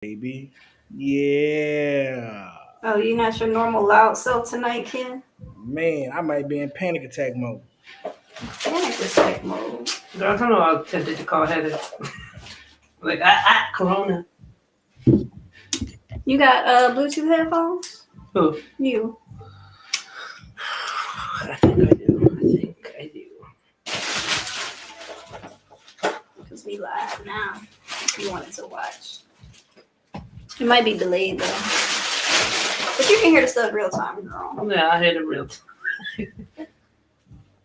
Baby. Yeah. Oh, you're not your normal loud self tonight, Ken? Man, I might be in panic attack mode. Panic attack mode. Girl, I don't know. I was tempted to call Heather. Like, Corona. You got Bluetooth headphones? Who? You. I think I do. Because we live now. If you wanted to watch. It might be delayed though. But you can hear the stuff real time, girl. Yeah, I hear it real time.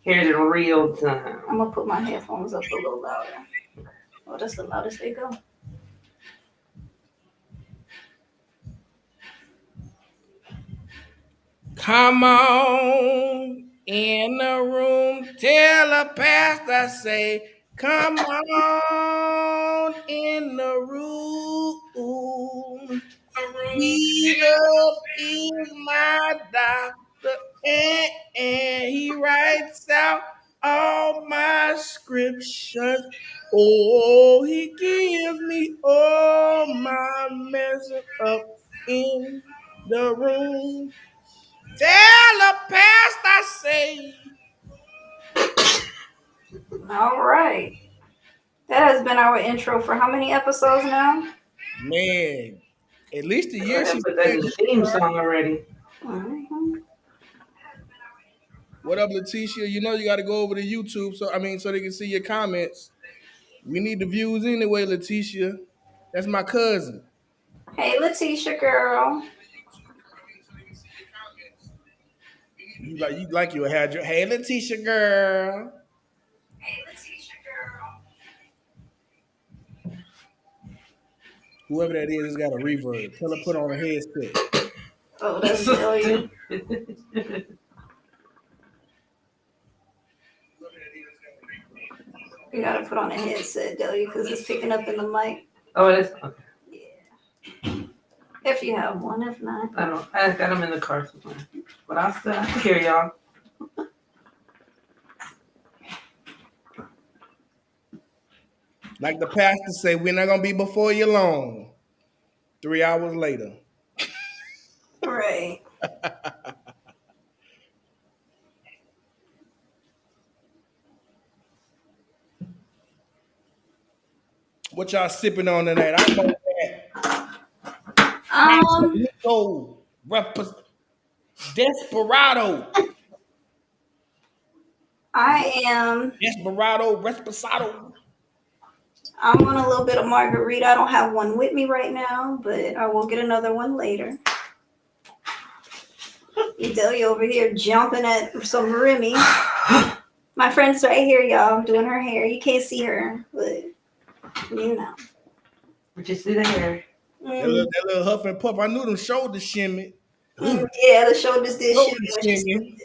Hear it in real time. I'm gonna put my headphones up a little louder. Oh, that's the loudest they go. Come on in the room. Tell the pastor, say, come on in the room. Jesus is my doctor, and he writes out all my scriptures. Oh, he gives me all my measure up in the room. Tell the pastor, say. All right. That has been our intro for how many episodes now? Man, at least a year I she's put that in the theme song already. Mm-hmm. What up, Leticia? You know you got to go over to YouTube, so they can see your comments. We need the views anyway, Leticia. That's my cousin. Hey, Letitia girl. You had your hey, Leticia girl. Whoever that is has got a reverb. Tell her put on a headset. Oh, that's Delia. You gotta put on a headset, Delia, because it's picking up in the mic. Oh, it is? Okay. Yeah. If you have one, if not. I got them in the car somewhere. But I can hear y'all. Like the pastor say, we're not gonna be before you long. 3 hours later. Right. What y'all sipping on tonight? I know Um, that. Desperado. I am. Desperado, Resposado. I'm on a little bit of margarita. I don't have one with me right now, but I will get another one later. Delia over here jumping at some Remy. My friend's right here, y'all, doing her hair. You can't see her, but you know. But you see the hair. That little huff and puff. I knew them shoulders shimmy. Yeah, the shoulders did shimmy.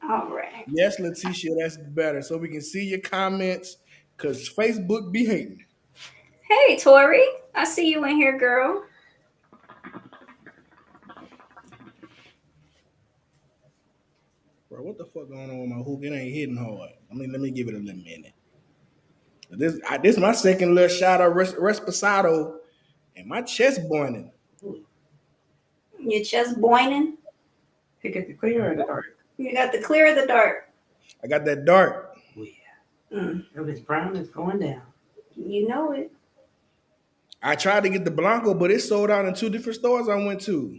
All right. Yes, Leticia, that's better. So we can see your comments, because Facebook be hating. Hey, Tori. I see you in here, girl. Bro, what the fuck going on with my hook? It ain't hitting hard. Let me give it a little minute. This is my second little shot of Resposado, and my chest boiling. Your chest boiling? You get the clear or the dark? You got the clear or the dark? I got that dark. Oh, yeah. If it's brown, it's going down. You know it. I tried to get the Blanco, but it sold out in 2 different stores I went to.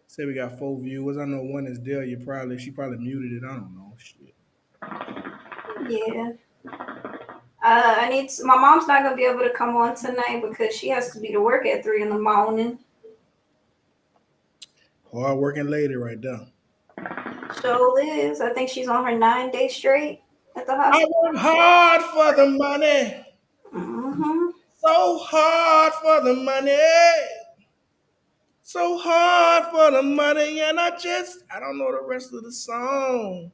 Say we got 4 viewers. I know one is Delia. She probably muted it. I don't know. Shit. Yeah. My mom's not gonna be able to come on tonight because she has to be to work at 3 in the morning. Hard working lady right there. So is. I think she's on her 9 days straight at the hospital. I work hard for the money. Mm-hmm. So hard for the money. So hard for the money. And I don't know the rest of the song.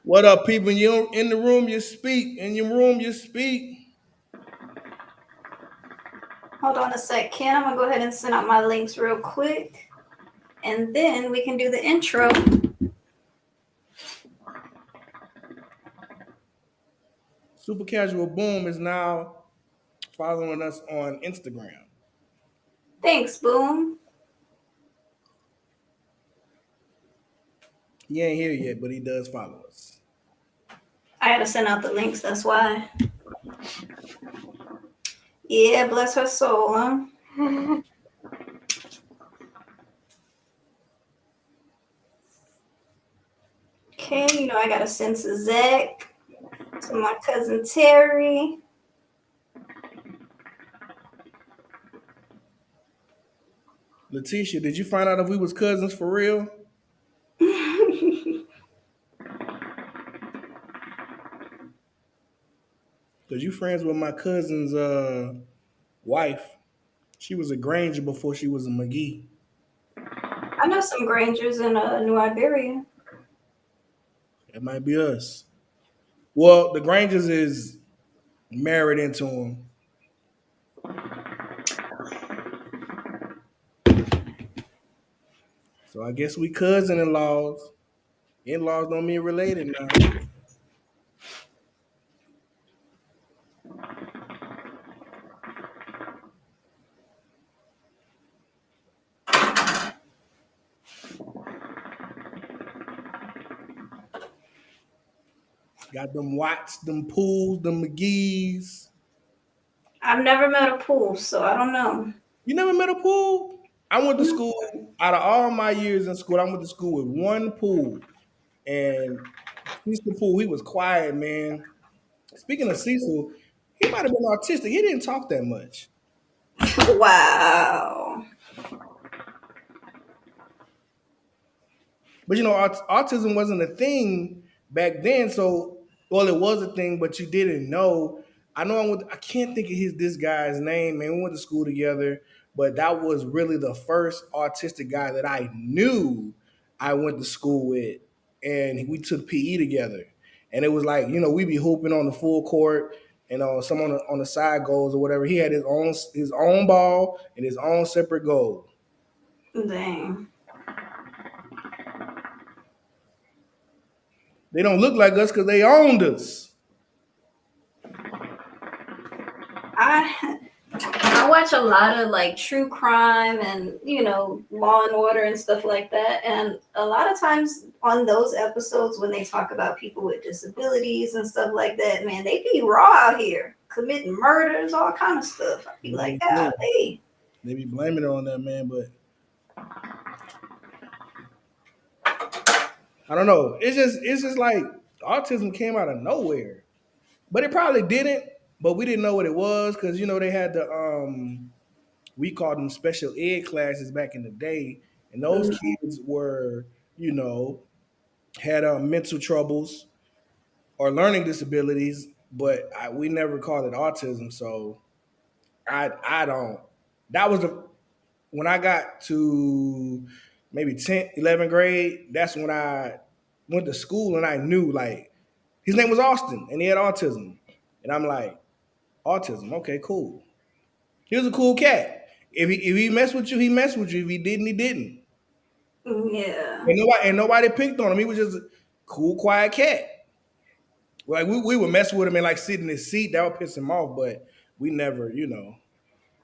What up, people? You in the room, you speak. In your room, you speak. Hold on a sec, Ken. I'm gonna go ahead and send out my links real quick, and then we can do the intro. Super Casual Boom is now following us on Instagram. Thanks, Boom. He ain't here yet, but he does follow us. I gotta send out the links. That's why. Yeah, bless her soul, huh? Okay, you know I gotta send to Zach, to my cousin Terry. Letitia, did you find out if we was cousins for real? Cause you friends with my cousin's wife. She was a Granger before she was a McGee. I know some Grangers in New Iberia. That might be us. Well, the Grangers is married into him. So I guess we cousin-in-laws. In-laws don't mean related now. Got them Watts, them Pools, them McGee's. I've never met a pool, so I don't know. You never met a pool? I went to school, out of all my years in school, I went to school with one pool. And Cecil Pool, he was quiet, man. Speaking of Cecil, he might have been autistic. He didn't talk that much. Wow. But you know, autism wasn't a thing back then. So, well, it was a thing, but you didn't know. I know I can't think of this guy's name, man. We went to school together, but that was really the first autistic guy that I knew I went to school with, and we took PE together. And it was like, you know, we be hooping on the full court, and some on the side goals or whatever. He had his own ball and his own separate goal. Dang. They don't look like us because they owned us. I watch a lot of like true crime and Law and Order and stuff like that, and a lot of times on those episodes when they talk about people with disabilities and stuff like that, man, they be raw out here committing murders, all kind of stuff. I be like, golly. They be blaming it on that, man, but I don't know. It's just like autism came out of nowhere, but it probably didn't. But we didn't know what it was because they had the we called them special ed classes back in the day, and those kids were had mental troubles or learning disabilities, but we never called it autism. So I don't. That was when I got to maybe 10th, 11th grade. That's when I went to school and I knew like his name was Austin and he had autism, and I'm like, autism, okay, cool. He was a cool cat. If he messed with you, he messed with you. If he didn't, he didn't. Yeah. And nobody picked on him. He was just a cool, quiet cat. Like we would mess with him and like sit in his seat. That would piss him off, but we never.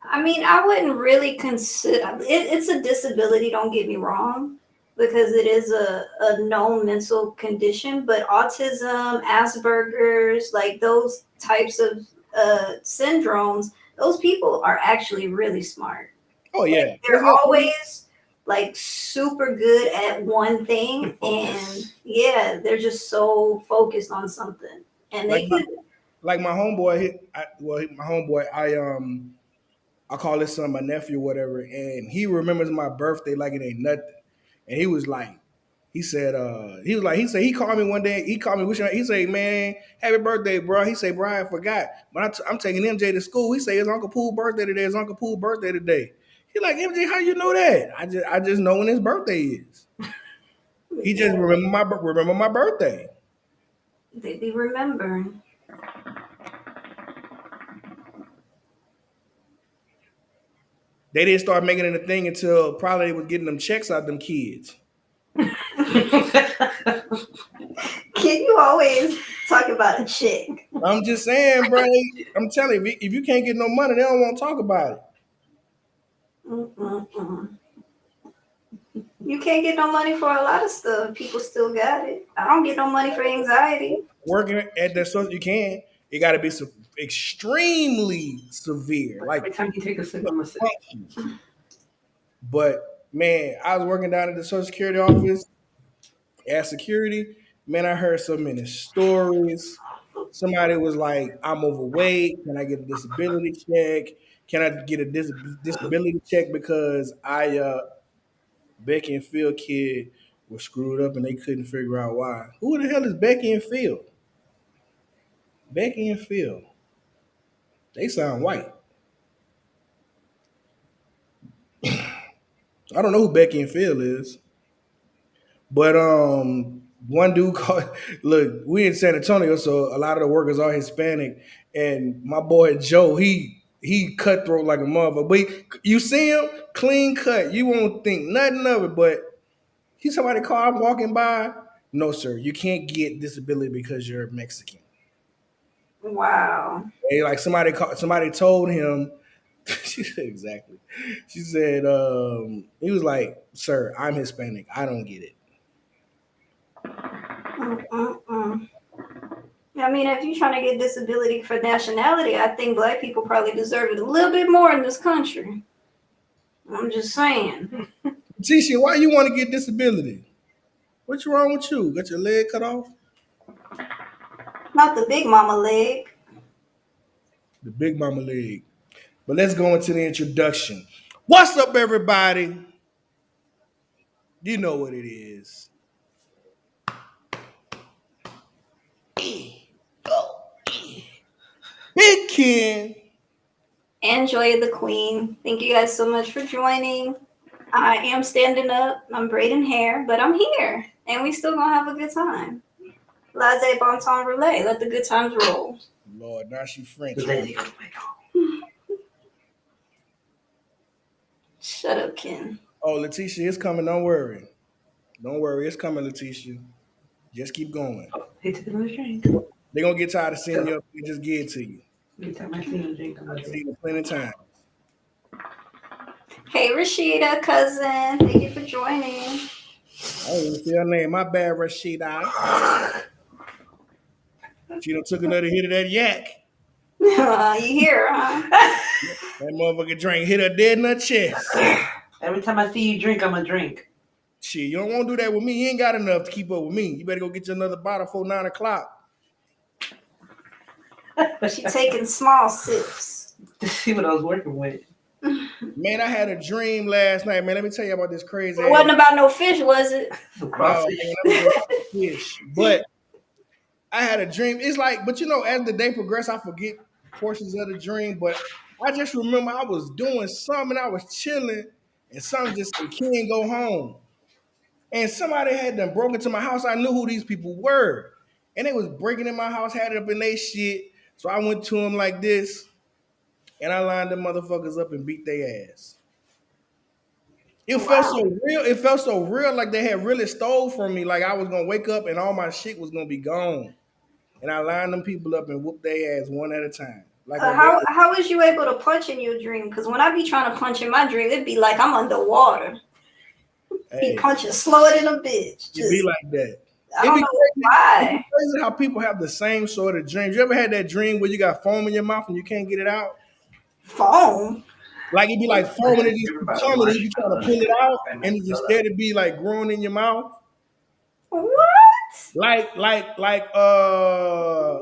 I mean, I wouldn't really consider it's a disability, don't get me wrong, because it is a known mental condition, but autism, Asperger's, like those types of syndromes, those people are actually really smart. Oh yeah. They're always like super good at one thing, and yeah, they're just so focused on something. And they can like my homeboy, my homeboy, I call his son my nephew or whatever, and he remembers my birthday like it ain't nothing. And he was like, he said he called me one day, he called me wishing, he said, man, happy birthday, bro. He said, bro, I forgot. But I'm taking MJ to school. He said, it's Uncle Pooh's birthday today. It's Uncle Pooh's birthday today. He like, MJ, how you know that? I just know when his birthday is. He just remember my birthday. They be remembering. They didn't start making it a thing until probably they was getting them checks out them kids. Kid, you always talk about a chick. I'm just saying, bro. I'm telling you, if you can't get no money, they don't want to talk about it. Mm-mm-mm. You can't get no money for a lot of stuff. People still got it. I don't get no money for anxiety. Working at that stuff you can. It got to be extremely severe. Like Every time you take a sip, I'm a sip. But man, I was working down at the Social Security office as security. Man, I heard so many stories. Somebody was like, "I'm overweight. Can I get a disability check? Can I get a disability check because Becky and Phil kid was screwed up and they couldn't figure out why. Who the hell is Becky and Phil? Becky and Phil. They sound white. I don't know who Becky and Phil is. But one dude called look, we in San Antonio, so a lot of the workers are Hispanic. And my boy Joe, he cutthroat like a mother. But you see him, clean cut. You won't think nothing of it, but he's somebody car I'm walking by. No, sir, you can't get disability because you're Mexican. Wow. And like somebody told him, she said exactly. She said, he was like, sir, I'm Hispanic. I don't get it. Mm-mm-mm. I mean, if you're trying to get disability for nationality, I think black people probably deserve it a little bit more in this country. I'm just saying. Tisha, why you want to get disability? What's wrong with you? Got your leg cut off? Not the big mama leg. The big mama leg. But let's go into the introduction. What's up, everybody? You know what it is. Big Ken. And Joy the Queen. Thank you guys so much for joining. I am standing up. I'm braiding hair, but I'm here. And we still gonna have a good time. Laissez bon temps relay. Let the good times roll. Lord, now she French. Shut up, Ken. Oh, Letitia, it's coming. Don't worry. Don't worry. It's coming, Letitia. Just keep going. He took another drink. They're going to get tired of seeing you up and just get it to you. Every time I see him drink, I'm I've like, seen it plenty of times. Hey, Rashida, cousin. Thank you for joining. I don't even see her name. My bad, Rashida. She done took another hit of that yak. You hear, huh? That motherfucker drink hit her dead in her chest. every time I see you drink, I'm a drink. Shit, you don't want to do that with me. You ain't got enough to keep up with me. You better go get you another bottle before 9 o'clock. She taking small sips. To see what I was working with. Man, I had a dream last night, man. Let me tell you about this crazy. It wasn't about no fish, was it? Some No, crawfish. man, that was about fish. But I had a dream. It's like, but you know, as the day progressed, I forget portions of the dream. But I just remember I was doing something, I was chilling, and something just said, "Ken, go home." And somebody had done broke into my house. I knew who these people were. And they was breaking in my house, had it up in their shit. So I went to them like this, and I lined them motherfuckers up and beat their ass. It felt so real. It felt so real, like they had really stole from me. Like I was gonna wake up and all my shit was gonna be gone. And I lined them people up and whooped their ass one at a time. Like how was you able to punch in your dream? Because when I be trying to punch in my dream, it'd be like I'm underwater. hey, Be punching slower than a bitch. it be like that. I don't know why. It's crazy how people have the same sort of dreams. You ever had that dream where you got foam in your mouth and you can't get it out? Foam? Like it'd be like foam and it just be coming and you be trying to pull it out and it just instead of be like growing in your mouth. What? Like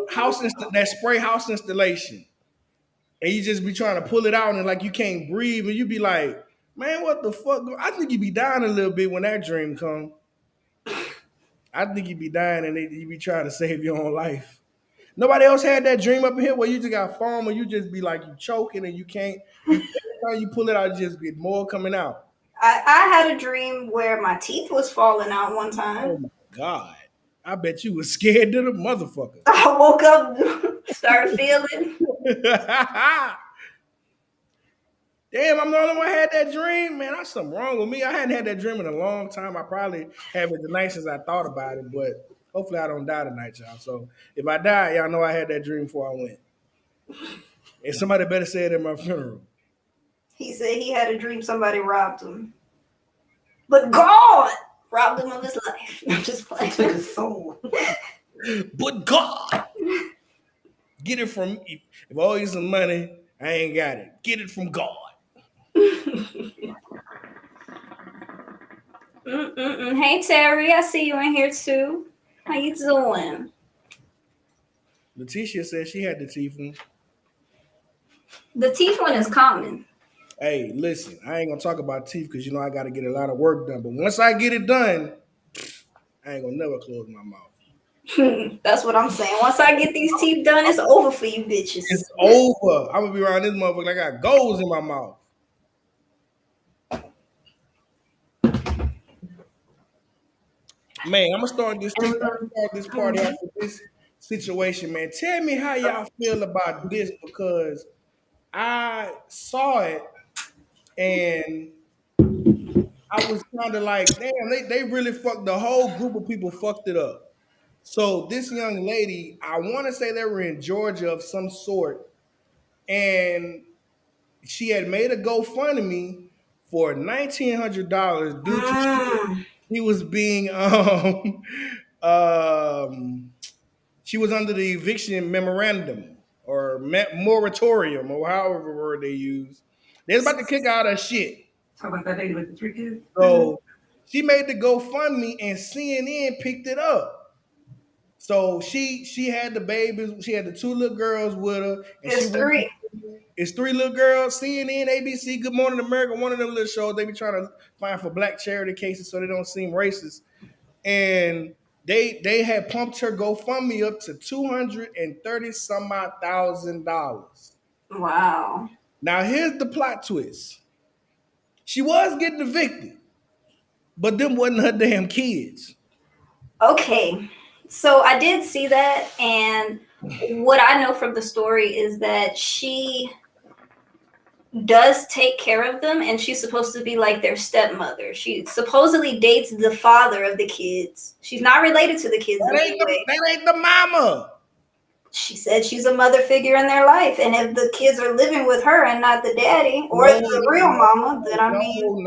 house that spray house installation. And you just be trying to pull it out and like you can't breathe and you be like, man, what the fuck? I think you be dying a little bit when that dream come. I think you be dying and you be trying to save your own life. Nobody else had that dream up in here where you just got foam and you just be like you choking and you can't. Every time you pull it out, you just get more coming out. I had a dream where my teeth was falling out one time. Oh my God. I bet you was scared to the motherfucker. I woke up, started feeling. Damn, I'm the only one had that dream, man. That's something wrong with me. I hadn't had that dream in a long time. I probably have it tonight since I thought about it, but hopefully I don't die tonight, y'all. So if I die, y'all know I had that dream before I went. And somebody better say it at my funeral. He said he had a dream somebody robbed him. But God robbed him of his life. I'm just playing. Took his soul. But God, get it from. If I owe you some money, I ain't got it. Get it from God. Hey Terry, I see you in here too. How you doing? Letitia said she had the teeth one. The teeth one is common. Hey, listen, I ain't gonna talk about teeth because you know I got to get a lot of work done. But once I get it done, I ain't gonna never close my mouth. That's what I'm saying. Once I get these teeth done, it's over for you bitches. It's over. I'm gonna be around this motherfucker. I got goals in my mouth. Man, I'm gonna start this party after this situation, man. Tell me how y'all feel about this because I saw it and I was kind of like, damn, they really fucked the whole group of people fucked it up. So this young lady, I want to say they were in Georgia of some sort, and she had made a GoFundMe for $1,900 due to he was being um she was under the eviction memorandum or moratorium or however word they use. They was about to kick out her shit. Talk about that lady with the 3 kids. So she made the GoFundMe and CNN picked it up. So she had the babies. She had the 2 little girls with her. And It's 3. It's 3 little girls. CNN, ABC, Good Morning America. One of them little shows they be trying to find for black charity cases so they don't seem racist. And they had pumped her GoFundMe up to $230 some odd thousand. Wow. Now here's the plot twist. She was getting evicted, but them wasn't her damn kids. Okay. So I did see that, and what I know from the story is that she does take care of them, and she's supposed to be like their stepmother. She supposedly dates the father of the kids. She's not related to the kids in any way. That ain't the mama. She said she's a mother figure in their life, and if the kids are living with her and not the daddy or the real mama, then I mean,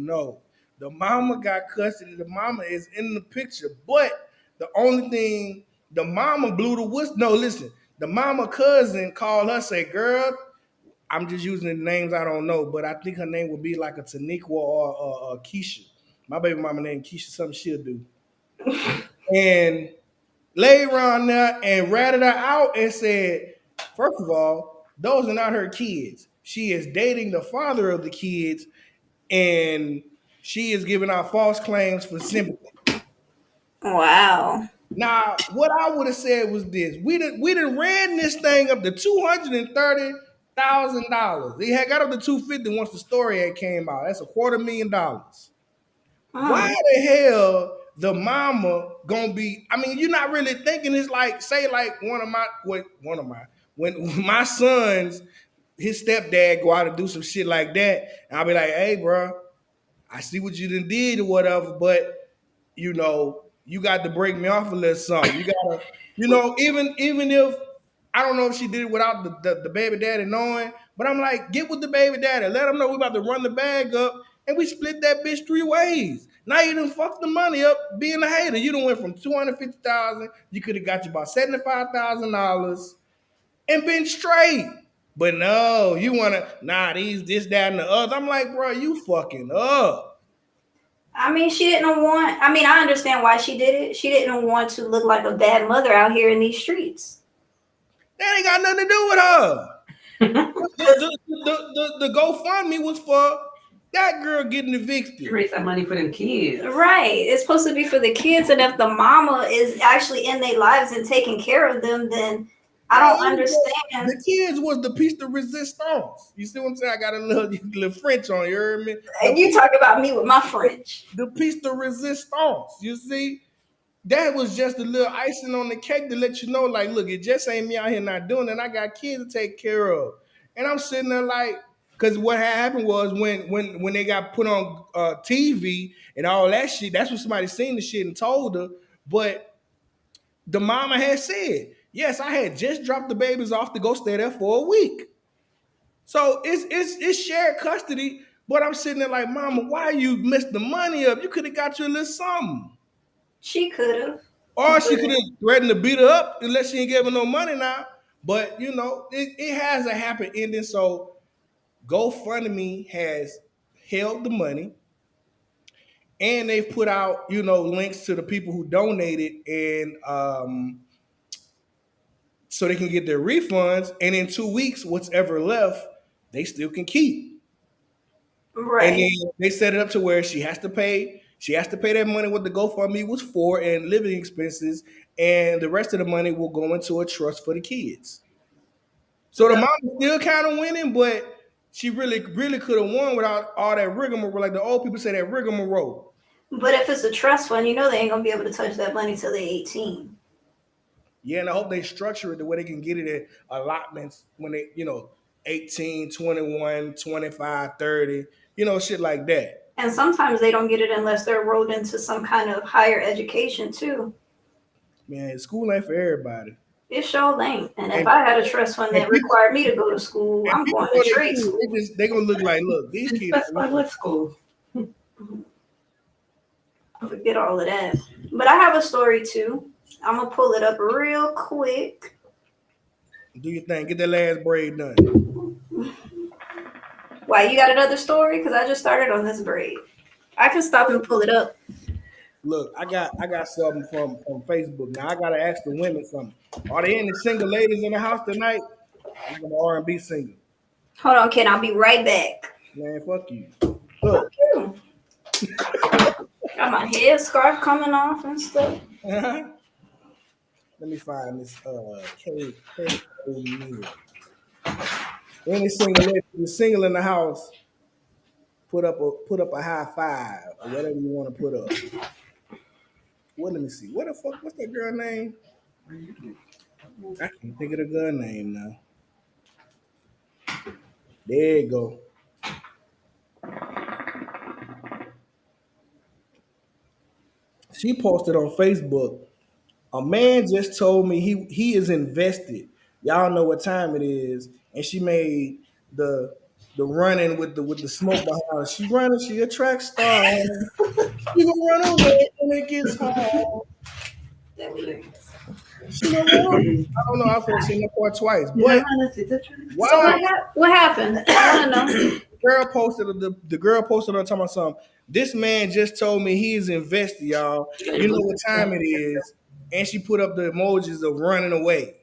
no. The mama got custody. The mama is in the picture, but the only thing the mama blew the whistle. No, listen, the mama cousin called her, say, "Girl, I'm just using the names I don't know, but I think her name would be like a Taniqua or Keisha. My baby mama named Keisha, something she'll do." And laid around there and ratted her out and said, first of all, those are not her kids. She is dating the father of the kids, and she is giving out false claims for sympathy. wow. Now, what I would have said was this: we done ran this thing up to $230,000. He had got up to $250 once the story had came out. That's $250,000. Why the hell the mama gonna be? I mean, you're not really thinking it's like, say, like when my sons, his stepdad go out and do some shit like that, and I'll be like, hey, bro, I see what you done did or whatever, but you know, you got to break me off a little something. You gotta, you know, even if I don't know if she did it without the baby daddy knowing, but I'm like, get with the baby daddy, let him know we about to run the bag up, and we split that bitch 3 ways. Now you done fucked the money up being a hater. You done went from $250,000, you could have got you about $75,000 and been straight. But no, you wanna this, that, and the other. I'm like, bro, you fucking up. I mean, she didn't want, I mean, I understand why she did it. She didn't want to look like a bad mother out here in these streets. That ain't got nothing to do with her. the GoFundMe was for that girl getting evicted. You raise that money for them kids. Right. It's supposed to be for the kids, and if the mama is actually in their lives and taking care of them, then I don't understand. The kids was the piece de resistance. You see what I'm saying? I got a little French on you, heard me? And you talk about me with my French. The piece de resistance. You see? That was just a little icing on the cake to let you know, like, look, it just ain't me out here not doing it. I got kids to take care of. And I'm sitting there like, because what had happened was when they got put on TV and all that shit, that's when somebody seen the shit and told her. But the mama had said, yes, I had just dropped the babies off to go stay there for a week. So it's shared custody. But I'm sitting there like, mama, why you messed the money up? You could have got you a little something. She could have. Or she could have threatened to beat her up unless she ain't giving no money now. But you know, it has a happy ending. So GoFundMe has held the money, and they've put out, you know, links to the people who donated, and so they can get their refunds. And in 2 weeks, what's ever left, they still can keep. Right. And then they set it up to where she has to pay. She has to pay that money what the GoFundMe was for and living expenses, and the rest of the money will go into a trust for the kids. So the mom is still kind of winning, but she really could have won without all that rigmarole. Like the old people say, that rigmarole. But if it's a trust fund, you know they ain't gonna be able to touch that money till they're 18. Yeah, and I hope they structure it the way they can get it at allotments when they, you know, 18, 21, 25, 30, you know, shit like that. And sometimes they don't get it unless they're enrolled into some kind of higher education too. Man, school ain't for everybody. It sure ain't. And if I had a trust fund that required me to go to school, I'm going to trade school. They're going to look like, look, these kids. Specify what school? Forget all of that. But I have a story too. I'm going to pull it up real quick. Do your thing. Get that last braid done. Why, you got another story? Because I just started on this braid. I can stop and pull it up. Look, I got something from Facebook. Now I gotta ask the women something. Are there any single ladies in the house tonight? I'm an R&B singer. Hold on, Ken. I'll be right back. Man, fuck you. Look. Fuck you. Got my headscarf coming off and stuff. Uh-huh. Let me find this K. Any single lady who's single in the house, put up a high five or whatever you want to put up. Well, let me see. What the fuck? What's that girl name? I can't think of the girl name now. There you go. She posted on Facebook, a man just told me he is invested. Y'all know what time it is. And she made the running with the smoke behind her. She running, she a track star. She gonna run away when it gets home. She gonna run away. I don't know, I've seen that part twice. But wow. So what happened? I want to know. The girl posted on talking about something. This man just told me he is invested, y'all. You know what time it is. And she put up the emojis of running away.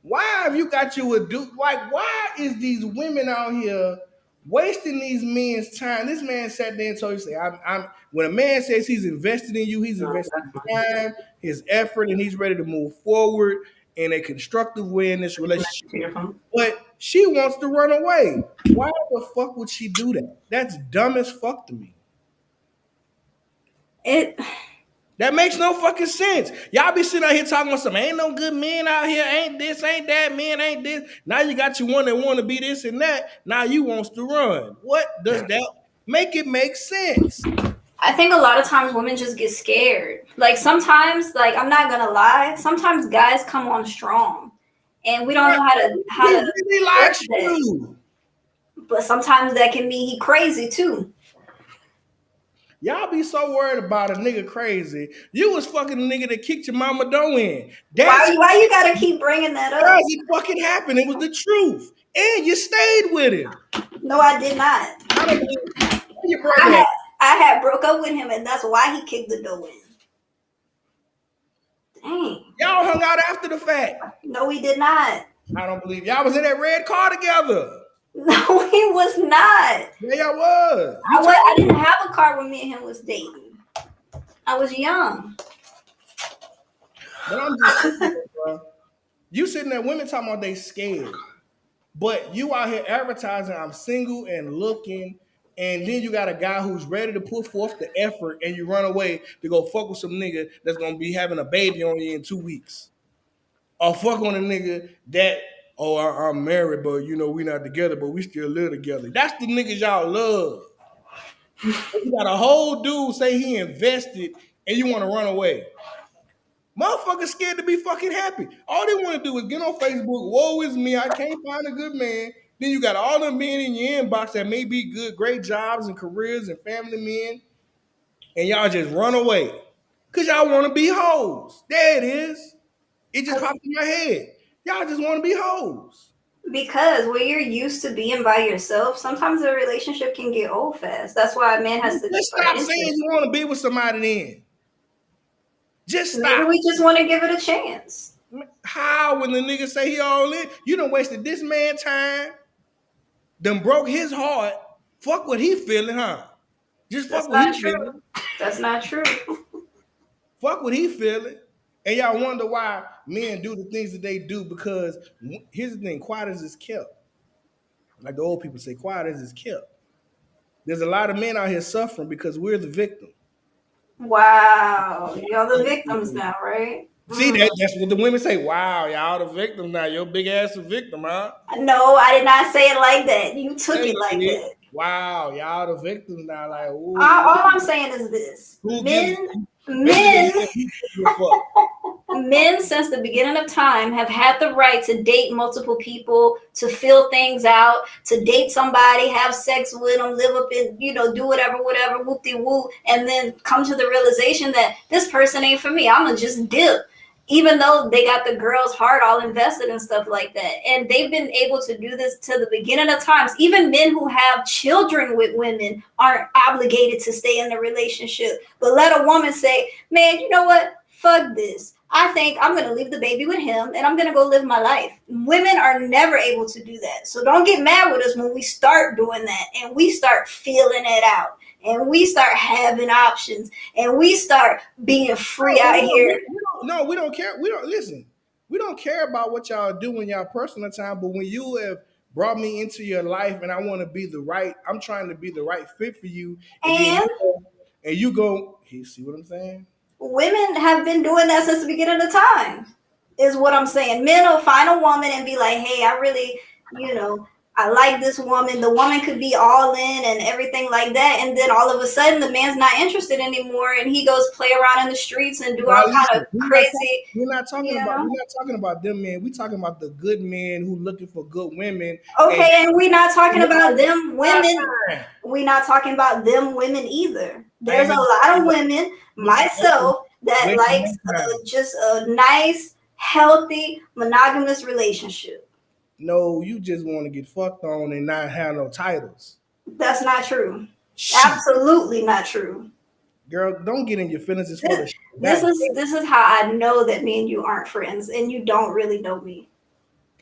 Why have you got you a dude? Like, why is these women out here wasting these men's time? This man sat there and told you, say, I'm when a man says he's invested in you, he's invested his time, his effort, and he's ready to move forward in a constructive way in this relationship. But she wants to run away. Why the fuck would she do that? That's dumb as fuck to me. That makes no fucking sense. Y'all be sitting out here talking about some ain't no good men out here, ain't this, ain't that, men ain't this. Now you got you one that want to be this and that. Now you wants to run. What does that make it make sense? I think a lot of times women just get scared. Like sometimes, like I'm not gonna lie, sometimes guys come on strong, and we don't know how to really likes you. But sometimes that can mean he crazy too. Y'all be so worried about a nigga crazy. You was fucking a nigga that kicked your mama dough in. Why you gotta keep bringing that up? Because it fucking happened. It was the truth. And you stayed with him. No, I did not. I had broke up with him, and that's why he kicked the dough in. Dang. Y'all hung out after the fact. No, we did not. I don't believe y'all was in that red car together. No, he was not. Yeah, y'all was. I didn't have a car when me and him was dating. I was young. But I'm just saying, bro. You sitting there, women talking about they scared. But you out here advertising, I'm single and looking, and then you got a guy who's ready to put forth the effort, and you run away to go fuck with some nigga that's gonna be having a baby on you in 2 weeks. Or fuck on a nigga that oh, I'm married, but we not together, but we still live together. That's the niggas y'all love. You got a whole dude say he invested and you want to run away. Motherfuckers scared to be fucking happy. All they want to do is get on Facebook, woe is me, I can't find a good man. Then you got all the men in your inbox that may be good, great jobs and careers and family men, and y'all just run away. Because y'all want to be hoes. There it is. It just popped in my head. Y'all just want to be hoes. Because when you're used to being by yourself, sometimes a relationship can get old fast. That's why a man has to Just stop saying you want to be with somebody then. Just stop. Maybe we just want to give it a chance. How when the nigga say he all in, you done wasted this man time, done broke his heart. Fuck what he feeling, huh? Just fuck what he feeling. That's not true. Fuck what he feeling. And y'all wonder why men do the things that they do, because here's the thing, quiet as is kept. Like the old people say, quiet as is kept. There's a lot of men out here suffering because we're the victim. Wow. Y'all the victims now, right? See, that's what the women say. Wow, y'all the victim now. Your big ass a victim, huh? No, I did not say it like that. You took it like that. Wow, y'all the victims now. Like, ooh, all I'm saying is this: men, since the beginning of time, have had the right to date multiple people, to feel things out, to date somebody, have sex with them, live up in, do whatever, whoop-de-whoop, and then come to the realization that this person ain't for me. I'm gonna just dip. Even though they got the girl's heart all invested and stuff like that. And they've been able to do this to the beginning of times. Even men who have children with women aren't obligated to stay in the relationship. But let a woman say, man, you know what? Fuck this. I think I'm going to leave the baby with him and I'm going to go live my life. Women are never able to do that. So don't get mad with us when we start doing that and we start feeling it out. And we start having options, and we start being free out here. We don't care. We don't care about what y'all do in y'all personal time. But when you have brought me into your life, and I want to be I'm trying to be the right fit for you. And you go. You see what I'm saying? Women have been doing that since the beginning of time. Is what I'm saying. Men will find a woman and be like, "Hey, I really, I like this woman." The woman could be all in and everything like that, and then all of a sudden the man's not interested anymore, and he goes play around in the streets and do all kind of crazy. We're not talking about them men. We're talking about the good men who looking for good women. Okay, and we're not talking about them women. We're not talking about them women either. There's a lot of women, myself, that likes just a nice, healthy, monogamous relationship. No, you just want to get fucked on and not have no titles. That's not true. Shit. Absolutely not true. Girl, don't get in your feelings. This is how I know that me and you aren't friends, and you don't really know me.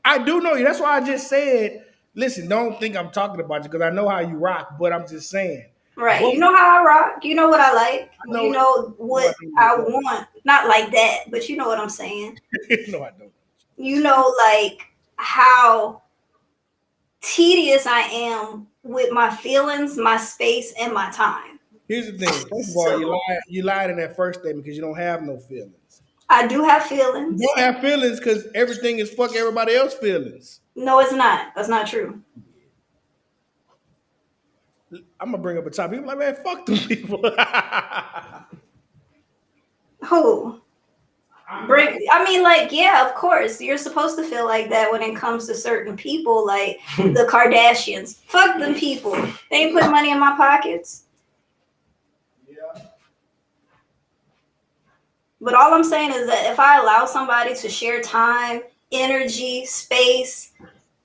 I do know you. That's why I just said, listen, don't think I'm talking about you because I know how you rock, but I'm just saying. Right. You know how I rock. You know what I like. You know what I want. Not like that, but you know what I'm saying. No, I don't. You know, like, how tedious I am with my feelings, my space, and my time. Here's the thing. First of all, you lied in that first statement because you don't have no feelings. I do have feelings. You don't have feelings because everything is fuck everybody else's feelings. No, it's not. That's not true. I'm gonna bring up a topic. People like, man, fuck them people. Who? Yeah, of course. You're supposed to feel like that when it comes to certain people, like the Kardashians. Fuck them people. They ain't putting money in my pockets. Yeah. But all I'm saying is that if I allow somebody to share time, energy, space,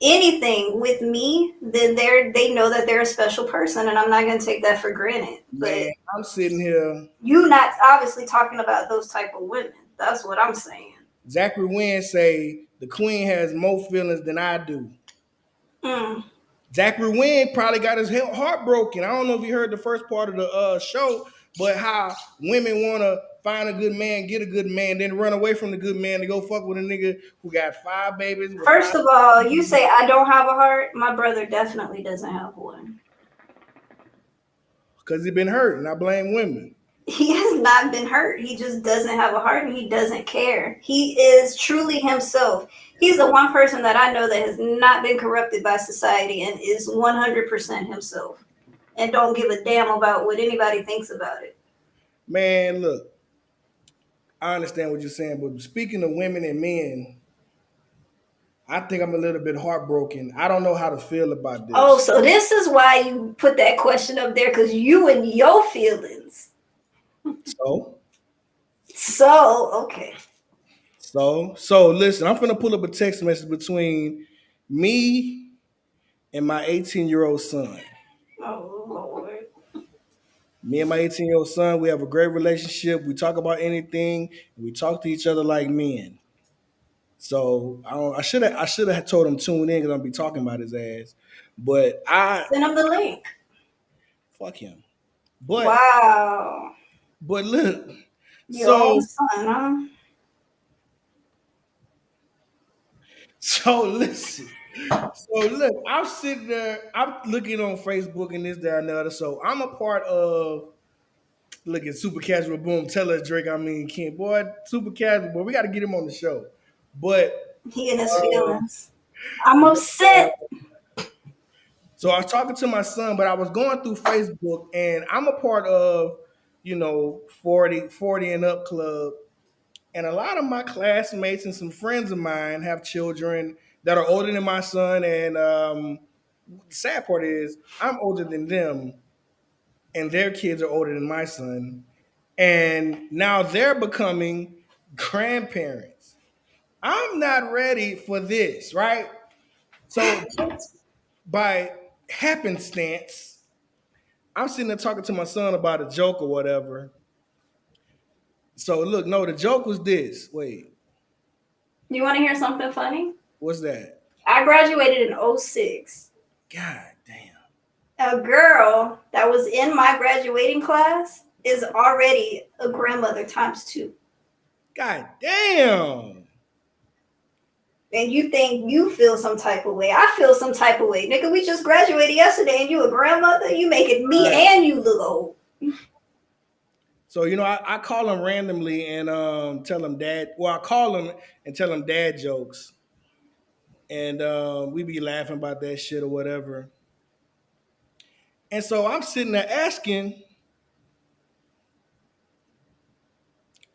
anything with me, then they know that they're a special person, and I'm not going to take that for granted. But man, I'm sitting here. You not obviously talking about those type of women. That's what I'm saying. Zachary Wynn say the queen has more feelings than I do. Zachary Wynn probably got his heart broken. I don't know if you heard the first part of the show, but how women want to find a good man, get a good man, then run away from the good man to go fuck with a nigga who got 5 babies. First of all, you say I don't have a heart. My brother definitely doesn't have one. Because he been hurt, and I blame women. He has not been hurt. He just doesn't have a heart and he doesn't care. He is truly himself. He's the one person that I know that has not been corrupted by society and is 100% himself and don't give a damn about what anybody thinks about it. Man, look, I understand what you're saying, but speaking of women and men, I think I'm a little bit heartbroken. I don't know how to feel about Oh, this. so this is why you put that question up there because you and your feelings. So, So, okay. so listen, I'm gonna pull up a text message between me and my 18-year-old son. Oh, Lord. Me and my 18-year-old son, we have a great relationship. We talk about anything, and we talk to each other like men. So I should have told him tune in because I'm gonna be talking about his ass. But I Send him the link. fuck him. But Wow. but look, Your own so son, huh? so listen. So look, I'm sitting there, I'm looking on Facebook and this, that, and the other. So I'm a part of look at Super Casual Boom. Tell us Drake, I mean Ken. Boy, Super Casual, boy, we gotta get him on the show. But He in his uh, feelings. I'm upset. so I was talking to my son, but I was going through Facebook and I'm a part of, 40 and up club. And a lot of my classmates and some friends of mine have children that are older than my son. And the sad part is I'm older than them and their kids are older than my son. And now they're becoming grandparents. I'm not ready for this, right? So just by happenstance, I'm sitting there talking to my son about a joke or whatever. So look, no, the joke was this. Wait, You want to hear something funny? what's that? I graduated in '06. God damn. A girl that was in my graduating class is already a grandmother times two. God damn. And you think you feel some type of way. I feel some type of way. Nigga, we just graduated yesterday and you a grandmother? You making me Right. and you look old. So I call him randomly and tell him dad. Well, I call him and tell him dad jokes, and we be laughing about that shit or whatever. And so I'm sitting there asking.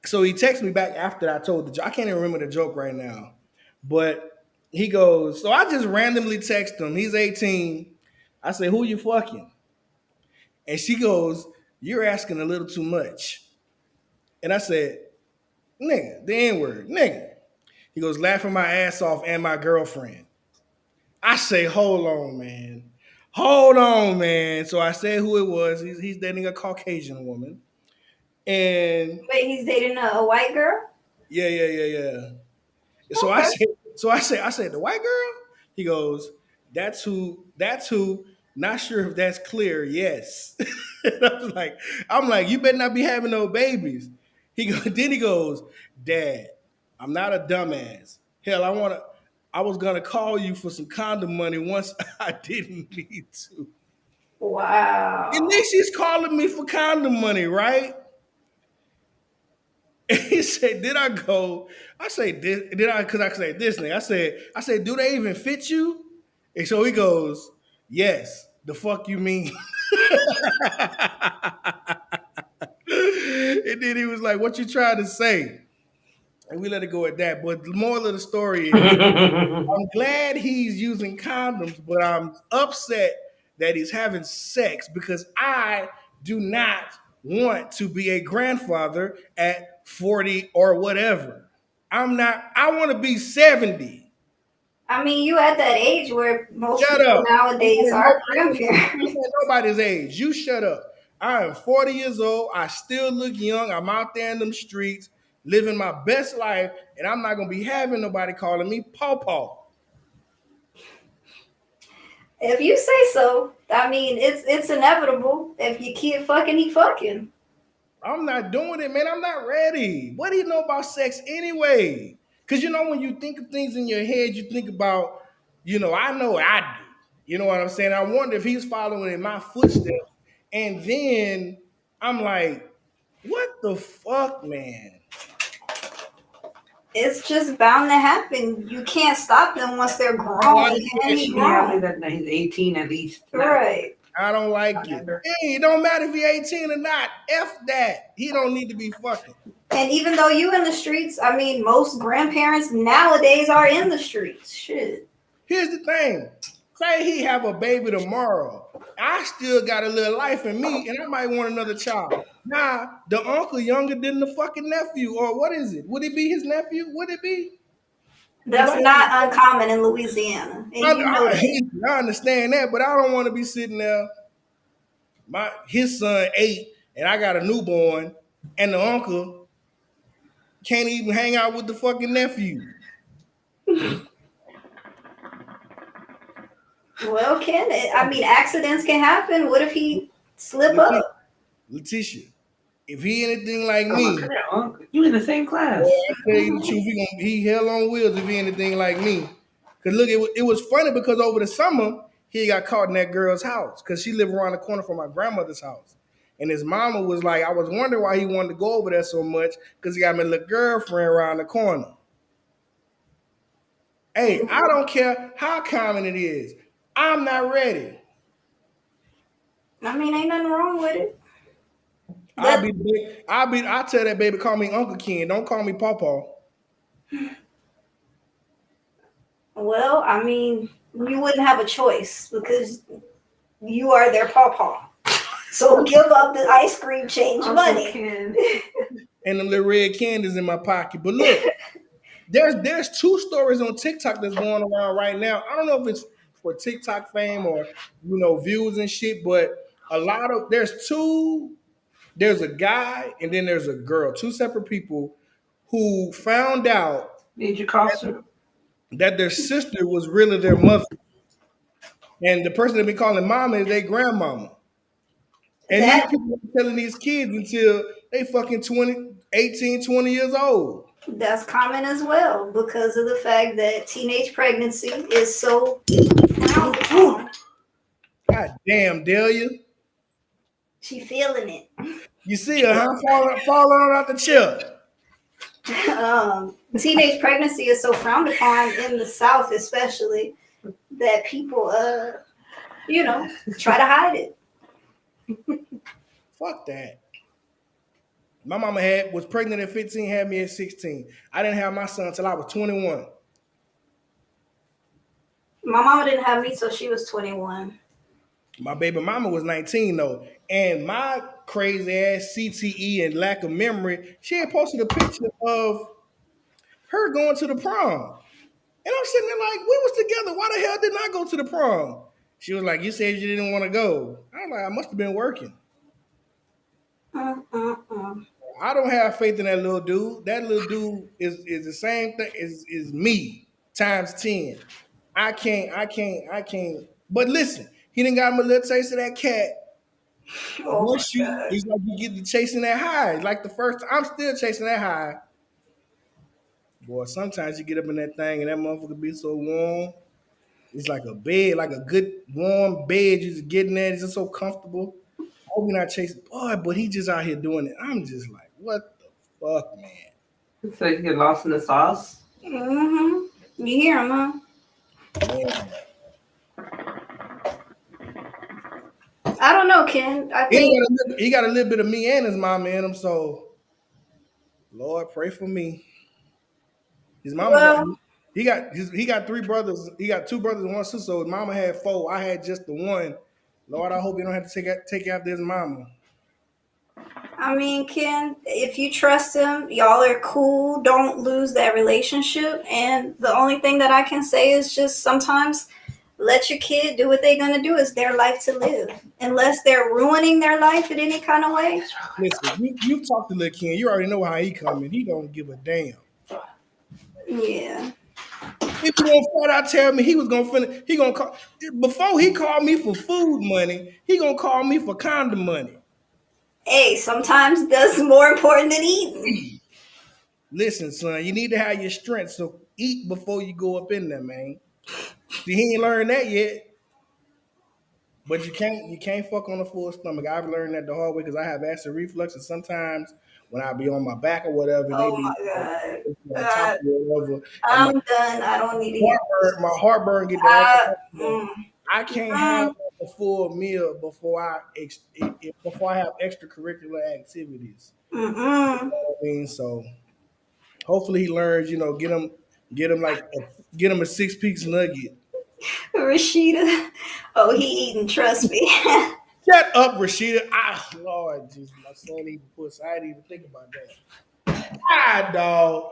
So he texts me back after I told the joke. I can't even remember the joke right now, but he goes. So I just randomly text him. He's 18. I say, "Who you fucking?" And she goes, "You're asking a little too much." And I said, "Nigga, the N word, nigga." He goes, "Laughing my ass off and my girlfriend." I say, "Hold on, man. Hold on, man." So I said who it was. He's dating a Caucasian woman. And Wait, he's dating a white girl? yeah. So I Okay. said, I said, the white girl? He goes, that's who. Not sure if that's clear. Yes. And I'm like, you better not be having no babies. Then he goes, Dad, I'm not a dumbass. Hell, I was gonna call you for some condom money once I didn't need to. And then Wow. she's calling me for condom money, right? And he said, "Did I go?" I say, "Did I?" Because I said this thing. I said, "Do they even fit you?" And so he goes, "Yes." The fuck you mean? And then he was like, "What you trying to say?" And we let it go at that. But the moral of the story is, I'm glad he's using condoms, but I'm upset that he's having sex because I do not want to be a grandfather at 40 or whatever. I'm not, I want to be 70. I mean, you at that age where most Shut people up. nowadays are grandparents. I'm saying nobody's age. You shut up. I am 40 years old. I still look young. I'm out there in them streets living my best life, and I'm not going to be having nobody calling me Paw Paw. If you say so, I mean, it's inevitable. If your kid fucking, he fucking. I'm not doing it, man. I'm not ready. What do you know about sex anyway? Because when you think of things in your head, you think about, I know I do. You know what I'm saying? I wonder if he's following in my footsteps. And then I'm like, What the fuck, man? It's just bound to happen. You can't stop them once they're grown. I And he's Yeah, grown. that he's 18 at least. Right. don't like it. Hey, it don't matter if he's 18 or not. F that. He don't need to be fucking. And even though you in the streets, I mean, most grandparents nowadays are in the streets. Shit. Here's the thing. Say he have a baby tomorrow. I still got a little life in me, and I might want another child. Nah, the uncle younger than the fucking nephew, or what is it? Would it be his nephew? Would it be? That's not uncommon in Louisiana. And you know that. I understand that, but I don't want to be sitting there. His son 8, and I got a newborn, and the uncle can't even hang out with the fucking nephew. Well, I mean, accidents can happen. What if he slip up? Letitia, if he anything like me, you in the same class. I tell you the truth, he hell on wheels if he anything like me. Cause look, it was funny because over the summer he got caught in that girl's house because she lived around the corner from my grandmother's house. And his mama was like, I was wondering why he wanted to go over there so much because he got my little girlfriend around the corner. Hey, I don't care how common it is. I'm not ready. I mean, ain't nothing wrong with it. I'll tell that baby, call me Uncle Ken. Don't call me Pawpaw. Well, I mean, you wouldn't have a choice because you are their pawpaw. So give up the ice cream change money. And them little red candies in my pocket. But look, there's 2 stories on TikTok that's going around right now. I don't know if it's for TikTok fame or views and shit, but there's a guy and then there's a girl, 2 separate people who found out that their sister was really their mother. And the person that be calling mama is their grandmama. And these people are telling these kids until they fucking 18, 20 years old. That's common as well because of the fact that teenage pregnancy is so frowned upon. God damn, Delia. She feeling it. You see her, huh? Falling out the chair. Teenage pregnancy is so frowned upon in the South, especially, that people, try to hide it. Fuck that. My mama was pregnant at 15, had me at 16. I didn't have my son until I was 21. My mama didn't have me till she was 21. My baby mama was 19 though. And my crazy ass CTE and lack of memory, she had posted a picture of her going to the prom. And I'm sitting there like, we was together. Why the hell didn't I go to the prom? She was like, you said you didn't want to go. I was like, I must have been working. I don't have faith in that little dude. That little dude is the same thing is me times 10. I can't. But listen, he didn't got him a little taste of that cat. It's like you get to chasing that high. Like the first, I'm still chasing that high. Boy, sometimes you get up in that thing and that motherfucker be so warm. It's like a bed, like a good warm bed. You just getting there. It's just so comfortable. I hope you're not chasing, boy, but he just out here doing it. I'm just like, what the fuck, man? So you get lost in the sauce? Mm-hmm. You hear him, huh? Man. I don't know, Ken. I think he got a little bit of me and his mama in him, so Lord, pray for me. His mama he got 3 brothers. He got 2 brothers and 1 sister. So his mama had 4. I had just the 1. Lord, I hope you don't have to take after his mama. I mean, Ken, if you trust him, y'all are cool. Don't lose that relationship. And the only thing that I can say is just sometimes let your kid do what they're going to do. It's their life to live. Unless they're ruining their life in any kind of way. Listen, you talk to little Ken. You already know how he coming. He don't give a damn. Yeah. If he gonna flat out tell me he was gonna finish, he gonna call before he called me for food money, he gonna call me for condom money. Hey, sometimes that's more important than eating. Listen, son, you need to have your strength, so eat before you go up in there, man. See, he ain't learned that yet. But you can't fuck on a full stomach. I've learned that the hard way because I have acid reflux, and sometimes when I be on my back or whatever, and they Oh be my on top God. of it or whatever, and I'm done. I don't need to hear this. my heartburn get the I, acid. mm, I can't have mm, a full meal before before I have extracurricular activities. mm. I mean, so hopefully he learns. Get him get him a 6 piece nugget. Rashida. Oh, he eating, trust me. Shut up, Rashida. Lord, Jesus, my son even puts. I didn't even think about that. Dog.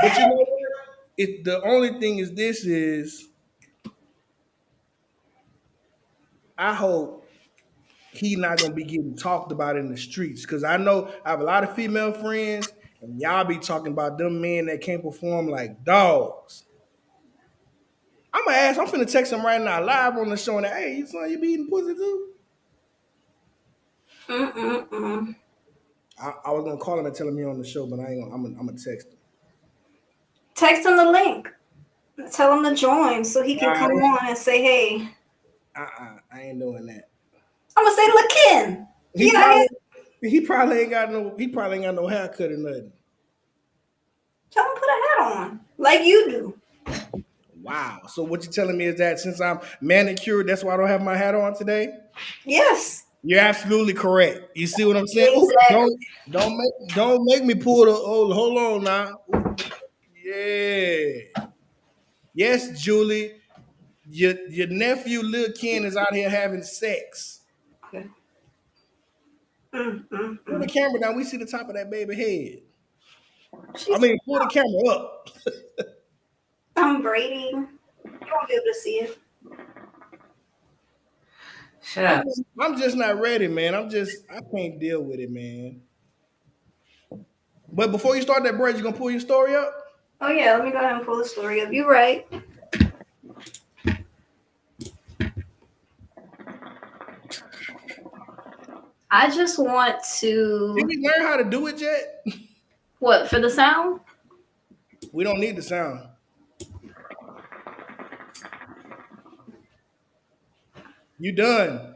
But you know what? The only thing is this is I hope he not gonna be getting talked about in the streets because I know I have a lot of female friends and y'all be talking about them men that can't perform like dogs. I'm finna text him right now live on the show and hey, you son, you be eating pussy too? Mm-mm-mm. I was gonna call him and tell him he on the show, but I ain't gonna. I'm gonna text him. Text him the link. Tell him to join so he can Nah, come on and say, hey. I ain't doing that. I'm gonna say, look, Ken. He You out here? probably ain't got no haircut or nothing. Tell him to put a hat on, like you do. Wow. So what you telling me is that since I'm manicured, that's why I don't have my hat on today? Yes, You're absolutely correct. You see what I'm saying? Ooh, exactly. don't make me pull the hold on now. Ooh, yeah. Yes, Julie. Your nephew Lil Ken is out here having sex. Okay. Pull the camera down. We see the top of that baby head. I She's mean, pull the camera up. I'm braiding. You won't be able to see it. Shut up. I'm just not ready, man. I can't deal with it, man. But before you start that braid, you gonna pull your story up? Oh yeah, let me go ahead and pull the story up. You're right. I just want Did to we learn how to do it yet? what for the sound? We don't need the sound. You done.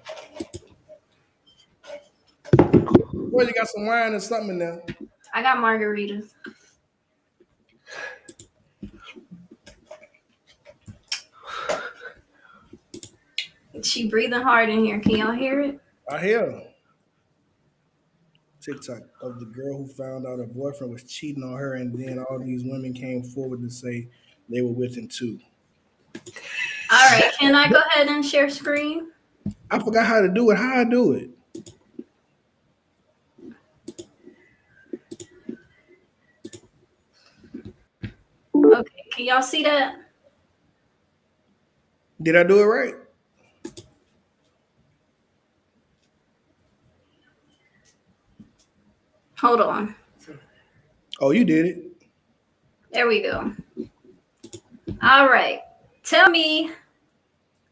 Boy, you got some wine or something in there. I got margaritas. She breathing hard in here. Can y'all hear it? I hear. TikTok of the girl who found out her boyfriend was cheating on her, and then all these women came forward to say they were with him too. All right. Can I go ahead and share screen? I forgot how to do it. How I do it? Okay. Can y'all see that? Did I do it right? Hold on. Oh, you did it. There we go. All right. Tell me.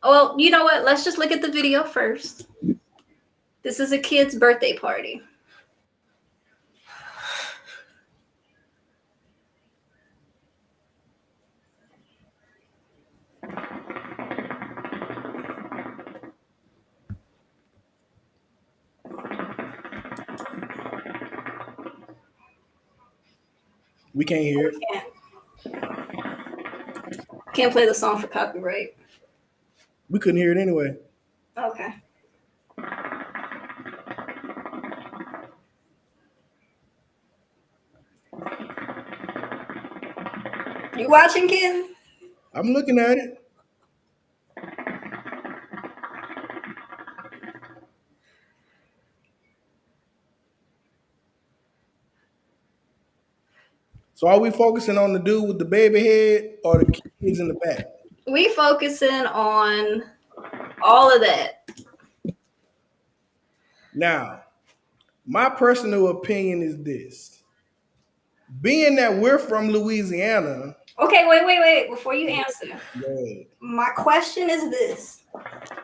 Well, you know what? Let's just look at the video first. This is a kid's birthday party. We can't hear it. Can't play the song for copyright. We couldn't hear it anyway. Okay. You watching, Ken? I'm looking at it. So are we focusing on the dude with the baby head or the kids in the back? We focusing on all of that. Now, my personal opinion is this. Being that we're from Louisiana. Okay, wait. Before you answer, Yeah. my question is this.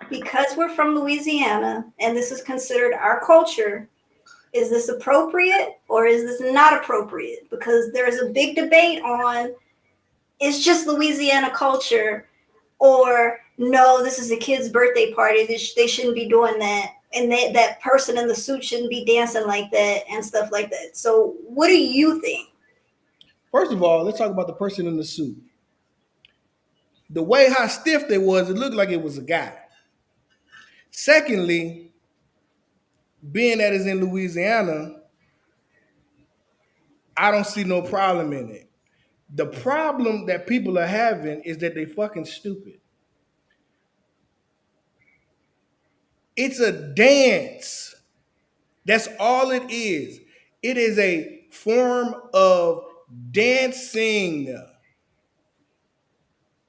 Because we're from Louisiana and this is considered our culture, is this appropriate or is this not appropriate? Because there is a big debate on it's just Louisiana culture or no, this is a kid's birthday party. They shouldn't be doing that. And that person in the suit shouldn't be dancing like that and stuff like that. So what do you think? First of all, let's talk about the person in the suit. The way how stiff they was, it looked like it was a guy. Secondly, being that it's in Louisiana, I don't see no problem in it. The problem that people are having is that they fucking stupid. It's a dance. That's all it is. It is a form of dancing.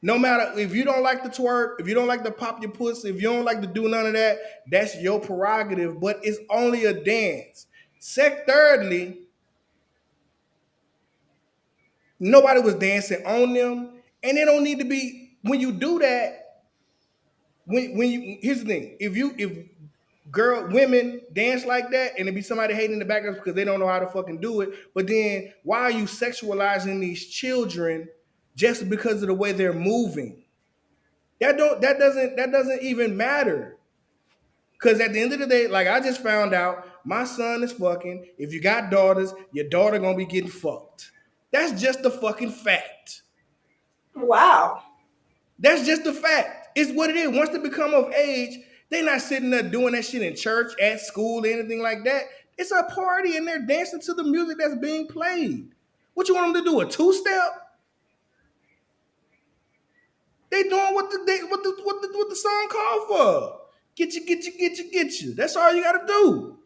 No matter if you don't like to twerk, if you don't like to pop your pussy, if you don't like to do none of that, that's your prerogative, but it's only a dance. Thirdly, nobody was dancing on them, and they don't need to be. When you do that, when you here's the thing: if women dance like that, and it be somebody hating in the background because they don't know how to fucking do it, but then why are you sexualizing these children just because of the way they're moving? That doesn't even matter. Because at the end of the day, like I just found out, my son is fucking. If you got daughters, your daughter gonna be getting fucked. That's just the fucking fact. Wow. That's just the fact. It's what it is. Once they become of age, they're not sitting there doing that shit in church, at school, anything like that. It's a party and they're dancing to the music that's being played. What you want them to do? A two-step? They doing what the song called for. Get you. That's all you gotta do.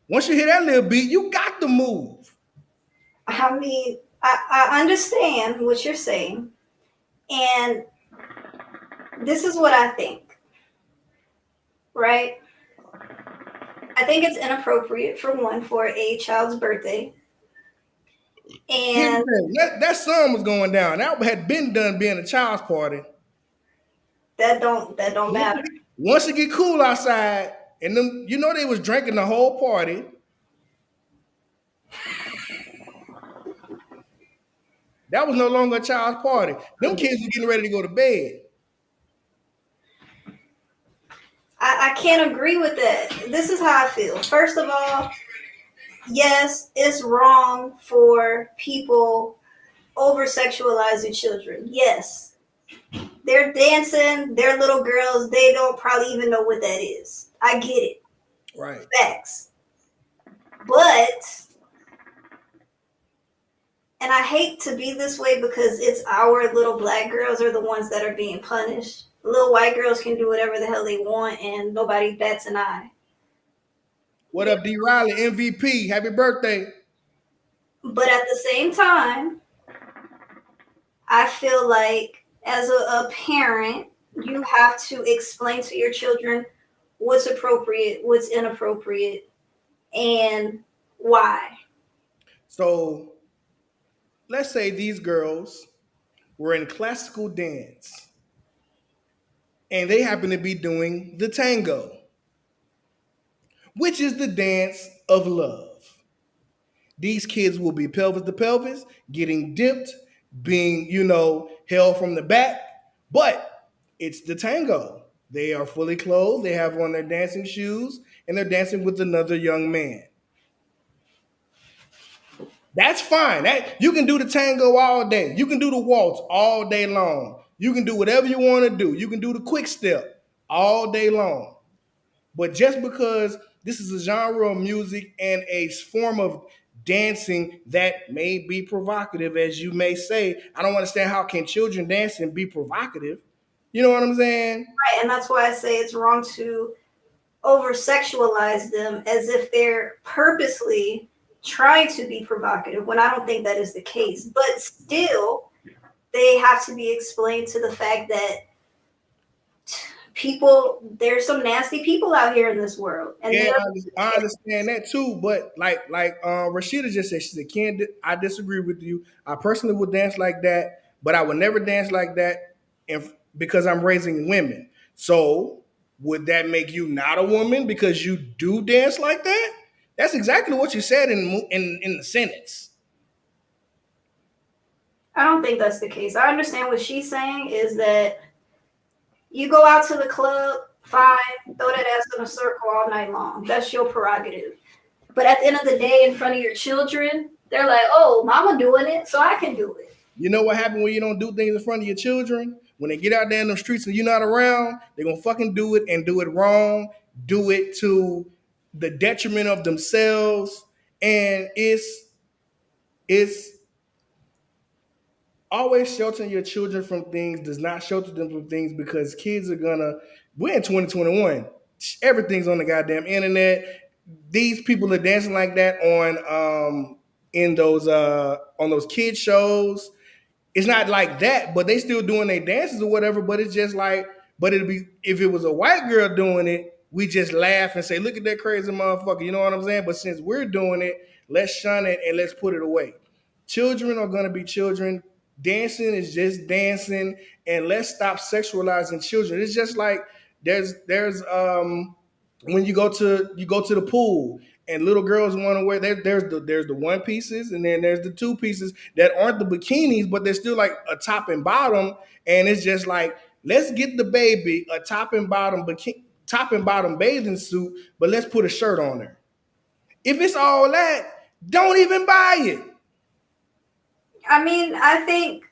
Once you hear that little beat, you got to move. I mean, I understand what you're saying. And this is what I think. Right? I think it's inappropriate for one for a child's birthday. And that song was going down. That had been done being a child's party. That don't matter. Once it get cool outside, and them, they was drinking the whole party. That was no longer a child's party. Them kids were getting ready to go to bed. I can't agree with that. This is how I feel. First of all, yes, it's wrong for people over sexualizing children. Yes. They're dancing, they're little girls, they don't probably even know what that is. I get it. Right. Facts. But, and I hate to be this way because it's our little black girls are the ones that are being punished. Little white girls can do whatever the hell they want and nobody bats an eye. What up, D. Riley, MVP? Happy birthday. But at the same time, I feel like as a parent, you have to explain to your children what's appropriate, what's inappropriate, and why. So let's say these girls were in classical dance and they happen to be doing the tango, which is the dance of love. These kids will be pelvis to pelvis, getting dipped, being, held from the back, but it's the tango. They are fully clothed, they have on their dancing shoes, and they're dancing with another young man. That's fine. You can do the tango all day. You can do the waltz all day long. You can do whatever you want to do. You can do the quick step all day long. But just because this is a genre of music and a form of dancing that may be provocative, as you may say, I don't understand how can children dancing be provocative. You know what I'm saying? Right, and that's why I say it's wrong to over-sexualize them as if they're purposely trying to be provocative when I don't think that is the case. But still, they have to be explained to the fact that there's some nasty people out here in this world. And yeah, I understand that too. But like Rashida just said, she said, "Ken, I disagree with you. I personally would dance like that, but I would never dance like that because I'm raising women. So would that make you not a woman because you do dance like that?" That's exactly what you said in the sentence. I don't think that's the case. I understand what she's saying is that You go out to the club, fine, throw that ass in a circle all night long. That's your prerogative. But at the end of the day, in front of your children, they're like, oh, mama doing it, so I can do it. You know what happens when you don't do things in front of your children? When they get out there in the streets and you're not around, they're gonna fucking do it and do it wrong, do it to the detriment of themselves. And it's always sheltering your children from things does not shelter them from things because kids are gonna, we're in 2021. Everything's on the goddamn internet. These people are dancing like that on in those on those kid shows. It's not like that, but they still doing their dances or whatever. But it's just like, but it'd be if it was a white girl doing it, we just laugh and say, "Look at that crazy motherfucker." You know what I'm saying? But since we're doing it, let's shun it and let's put it away. Children are gonna be children. Dancing is just dancing, and let's stop sexualizing children. It's just like there's when you go to the pool and little girls want to wear there's the one pieces and then there's the two pieces that aren't the bikinis but they're still like a top and bottom, and it's just like let's get the baby a top and bottom bathing suit, but let's put a shirt on her. If it's all that, don't even buy it. I mean, I think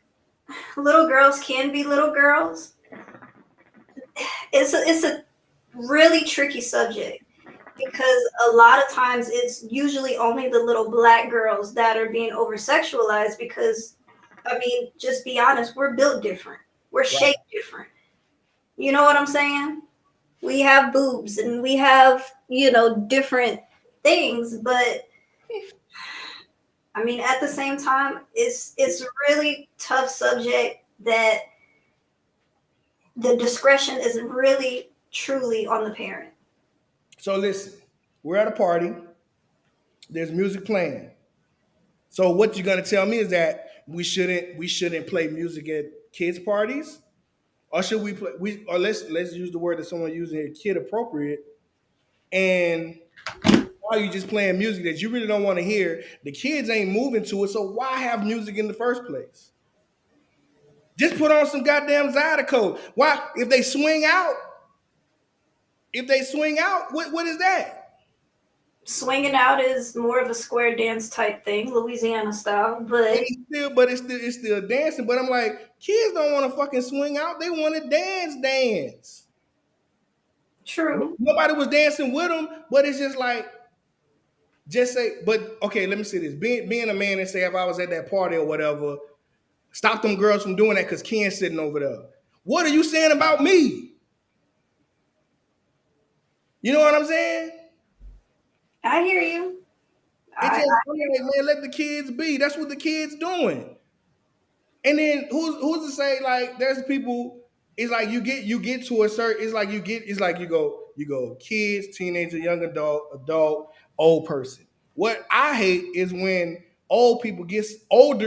little girls can be little girls. It's a really tricky subject because a lot of times it's usually only the little black girls that are being over sexualized because I mean, just be honest, we're built different. We're shaped different. You know what I'm saying? We have boobs and we have, different things, but I mean, at the same time, it's a really tough subject that the discretion is really truly on the parent. So listen, we're at a party. There's music playing. So what you're gonna tell me is that we shouldn't play music at kids parties, or should we play? Or let's use the word that someone using here, kid appropriate. And why are you just playing music that you really don't want to hear? The kids ain't moving to it, so why have music in the first place? Just put on some goddamn Zydeco. Why? If they swing out, what is that? Swinging out is more of a square dance type thing, Louisiana style, but But it's still dancing. But I'm like, kids don't want to fucking swing out. They want to dance. true. Nobody was dancing with them, but it's just like, just say, but okay, let me say this. Being a man and say if I was at that party or whatever, stop them girls from doing that because Ken's sitting over there. What are you saying about me? You know what I'm saying? I hear you. It's I, just like, man, let the kids be. That's what the kids doing. And then who's to say like there's people, it's like you get to a certain, it's like you go kids, teenager, young adult, old person. What I hate is when older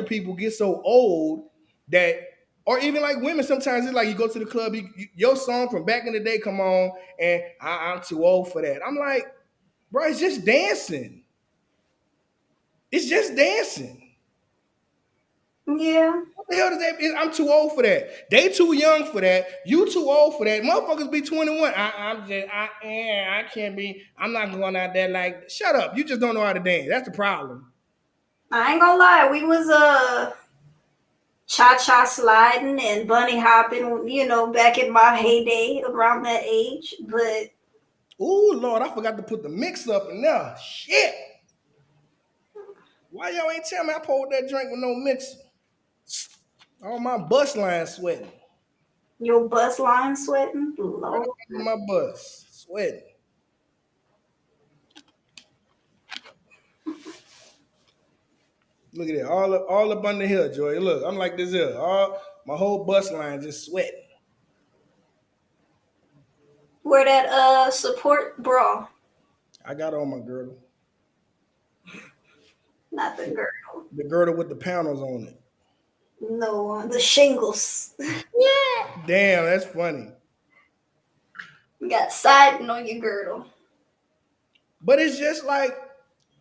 people get so old that, or even like women, sometimes it's like you go to the club, your song from back in the day come on, and I'm too old for that. I'm like, bro, it's just dancing. It's just dancing. yeah, What the hell does that? I'm too old for that. They too young for that. You too old for that. Motherfuckers be 21. I can't be. I'm not going out there like. Shut up. You just don't know how to dance. That's the problem. I ain't gonna lie. We was cha-cha sliding and bunny hopping, back in my heyday around that age. But Oh Lord, I forgot to put the mix up in there. Shit. Why y'all ain't tell me I poured that drink with no mixer? All my bus line sweating. your bus line sweating, Right Lord. up in my bus sweating. Look at that. All up under here, Joy. Look, I'm like this here. All my whole bus line just sweating. Wear that support bra, I got on my girdle. not the girdle. The girdle with the panels on it. No, the shingles. Yeah. Damn, that's funny. You got siding on your girdle. But it's just like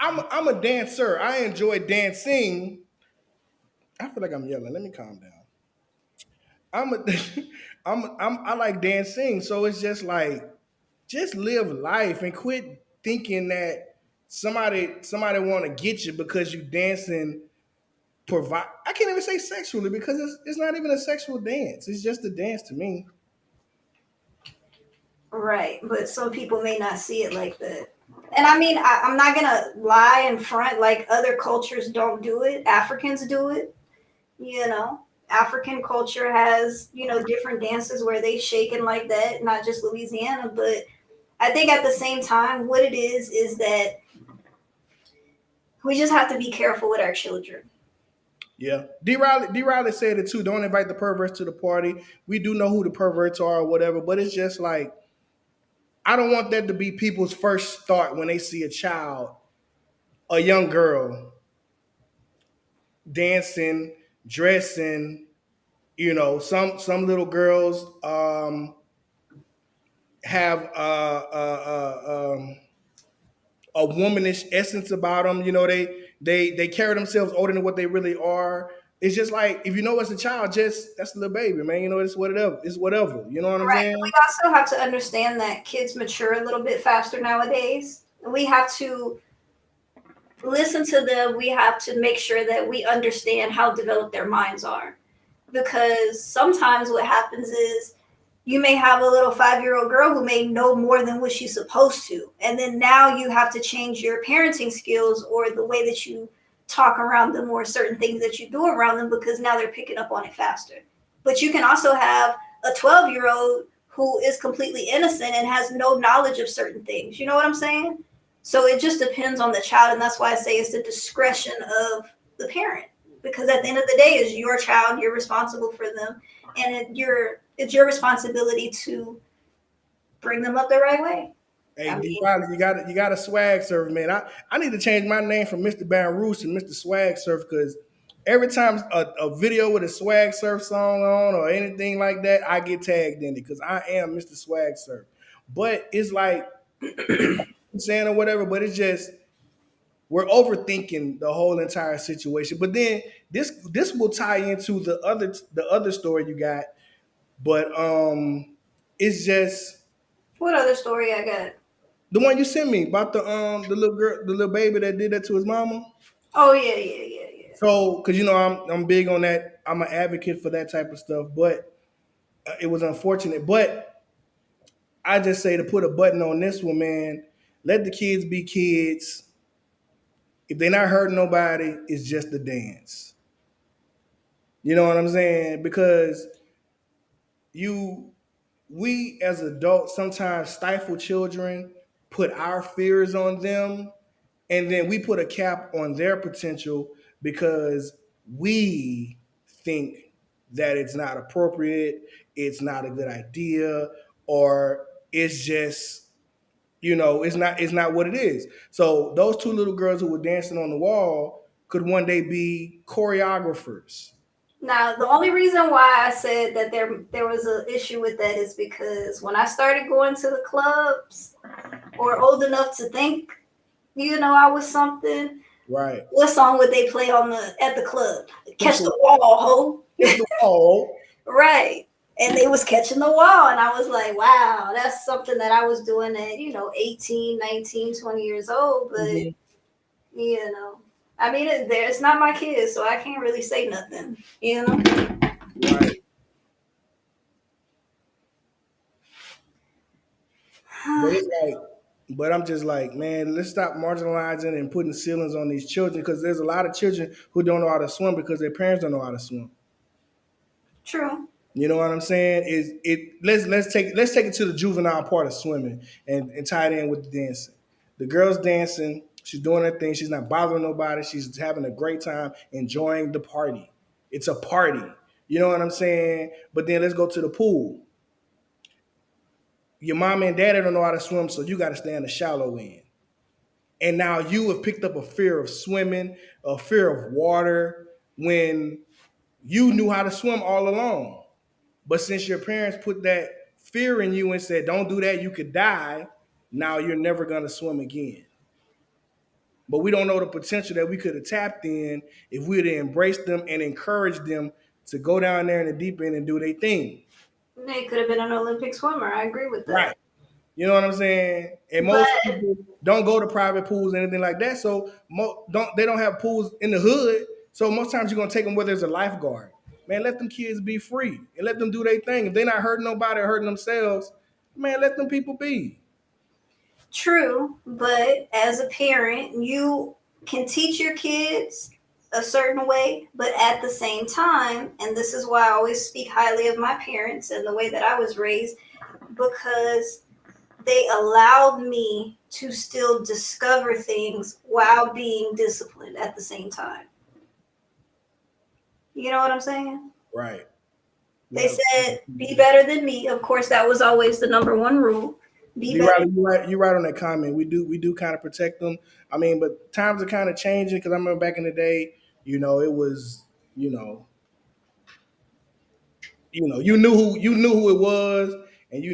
I'm a dancer. I enjoy dancing. I feel like I'm yelling. Let me calm down. I'm a, I like dancing, so it's just like just live life and quit thinking that somebody want to get you because you dancing. Provide. I can't even say sexually because it's not even a sexual dance. It's just a dance to me. Right, but some people may not see it like that. And I mean, I'm not gonna lie in front, like other cultures don't do it. Africans do it, you know. African culture has, different dances where they shaking like that, not just Louisiana, but I think at the same time, what it is that we just have to be careful with our children. Yeah. D. Riley said it too. Don't invite the perverts to the party. We do know who the perverts are or whatever, but it's just like I don't want that to be people's first thought when they see a child, a young girl dancing, dressing. Some little girls have a womanish essence about them. They carry themselves older than what they really are. It's just like if you know it's a child, just that's a little baby, man. It's whatever. It's whatever. You know what I'm Right. We saying? also have to understand that kids mature a little bit faster nowadays. We have to listen to them. We have to make sure that we understand how developed their minds are. Because sometimes what happens is you may have a little 5-year-old girl who may know more than what she's supposed to. And then now you have to change your parenting skills or the way that you talk around them or certain things that you do around them because now they're picking up on it faster. But you can also have a 12-year-old who is completely innocent and has no knowledge of certain things. You know what I'm saying? So it just depends on the child. And that's why I say it's the discretion of the parent. Because at the end of the day, it's your child, you're responsible for them, and it's your responsibility to bring them up the right way. Hey, I D. mean, Riley, you got a swag surfer, man. I need to change my name from Mr. Baton Rouge to Mr. Swag Surf because every time a video with a swag surf song on or anything like that, I get tagged in it because I am Mr. Swag Surf. But it's like I'm saying or whatever, but it's just we're overthinking the whole entire situation. But then this will tie into the other story you got, but it's just what other story I got? the one you sent me about the little girl, the little baby that did that to his mama. Oh yeah, yeah, yeah, yeah. So, because I'm big on that. I'm an advocate for that type of stuff. But it was unfortunate. But I just say to put a button on this one, man. Let the kids be kids. If they're not hurting nobody, it's just a dance. You know what I'm saying? Because you, we as adults sometimes stifle children, put our fears on them, and then we put a cap on their potential because we think that it's not appropriate, it's not a good idea, or it's just it's not what it is. So those two little girls who were dancing on the wall could one day be choreographers. Now, the only reason why I said that there was an issue with that is because when I started going to the clubs or old enough to think, I was something. Right. What song would they play at the club? Hit Catch the, the wall, ho. hit the wall. Right. And they was catching the wall. And I was like, wow, that's something that I was doing at, 18, 19, 20 years old. But, Mhm. I mean, it's not my kids, so I can't really say nothing. Right. But it's like, but I'm just like, man, let's stop marginalizing and putting ceilings on these children because there's a lot of children who don't know how to swim because their parents don't know how to swim. True. You know what I'm saying? Is it let's take it to the juvenile part of swimming and tie it in with the dancing. The girl's dancing, she's doing her thing, she's not bothering nobody, she's having a great time, enjoying the party. It's a party. You know what I'm saying? But then let's go to the pool. Your mom and daddy don't know how to swim, so you got to stay in the shallow end. And now you have picked up a fear of swimming, a fear of water, when you knew how to swim all along. But since your parents put that fear in you and said, don't do that, you could die, now you're never going to swim again. But we don't know the potential that we could have tapped in if we had embraced them and encouraged them to go down there in the deep end and do their thing. They could have been an Olympic swimmer. I agree with that. Right. You know what I'm saying? And But most people don't go to private pools or anything like that. So they don't have pools in the hood. So most times you're gonna take them where there's a lifeguard. Man, let them kids be free and let them do their thing. If they're not hurting nobody or hurting themselves, man, let them people be. true, but as a parent, you can teach your kids a certain way, but at the same time, and this is why I always speak highly of my parents and the way that I was raised, because they allowed me to still discover things while being disciplined at the same time. You know what I'm saying? Right. They said, be better than me. Of course, that was always the number one rule. You're right on that comment. We do kind of protect them. I mean, but times are kind of changing because I remember back in the day, it was, you knew who it was, and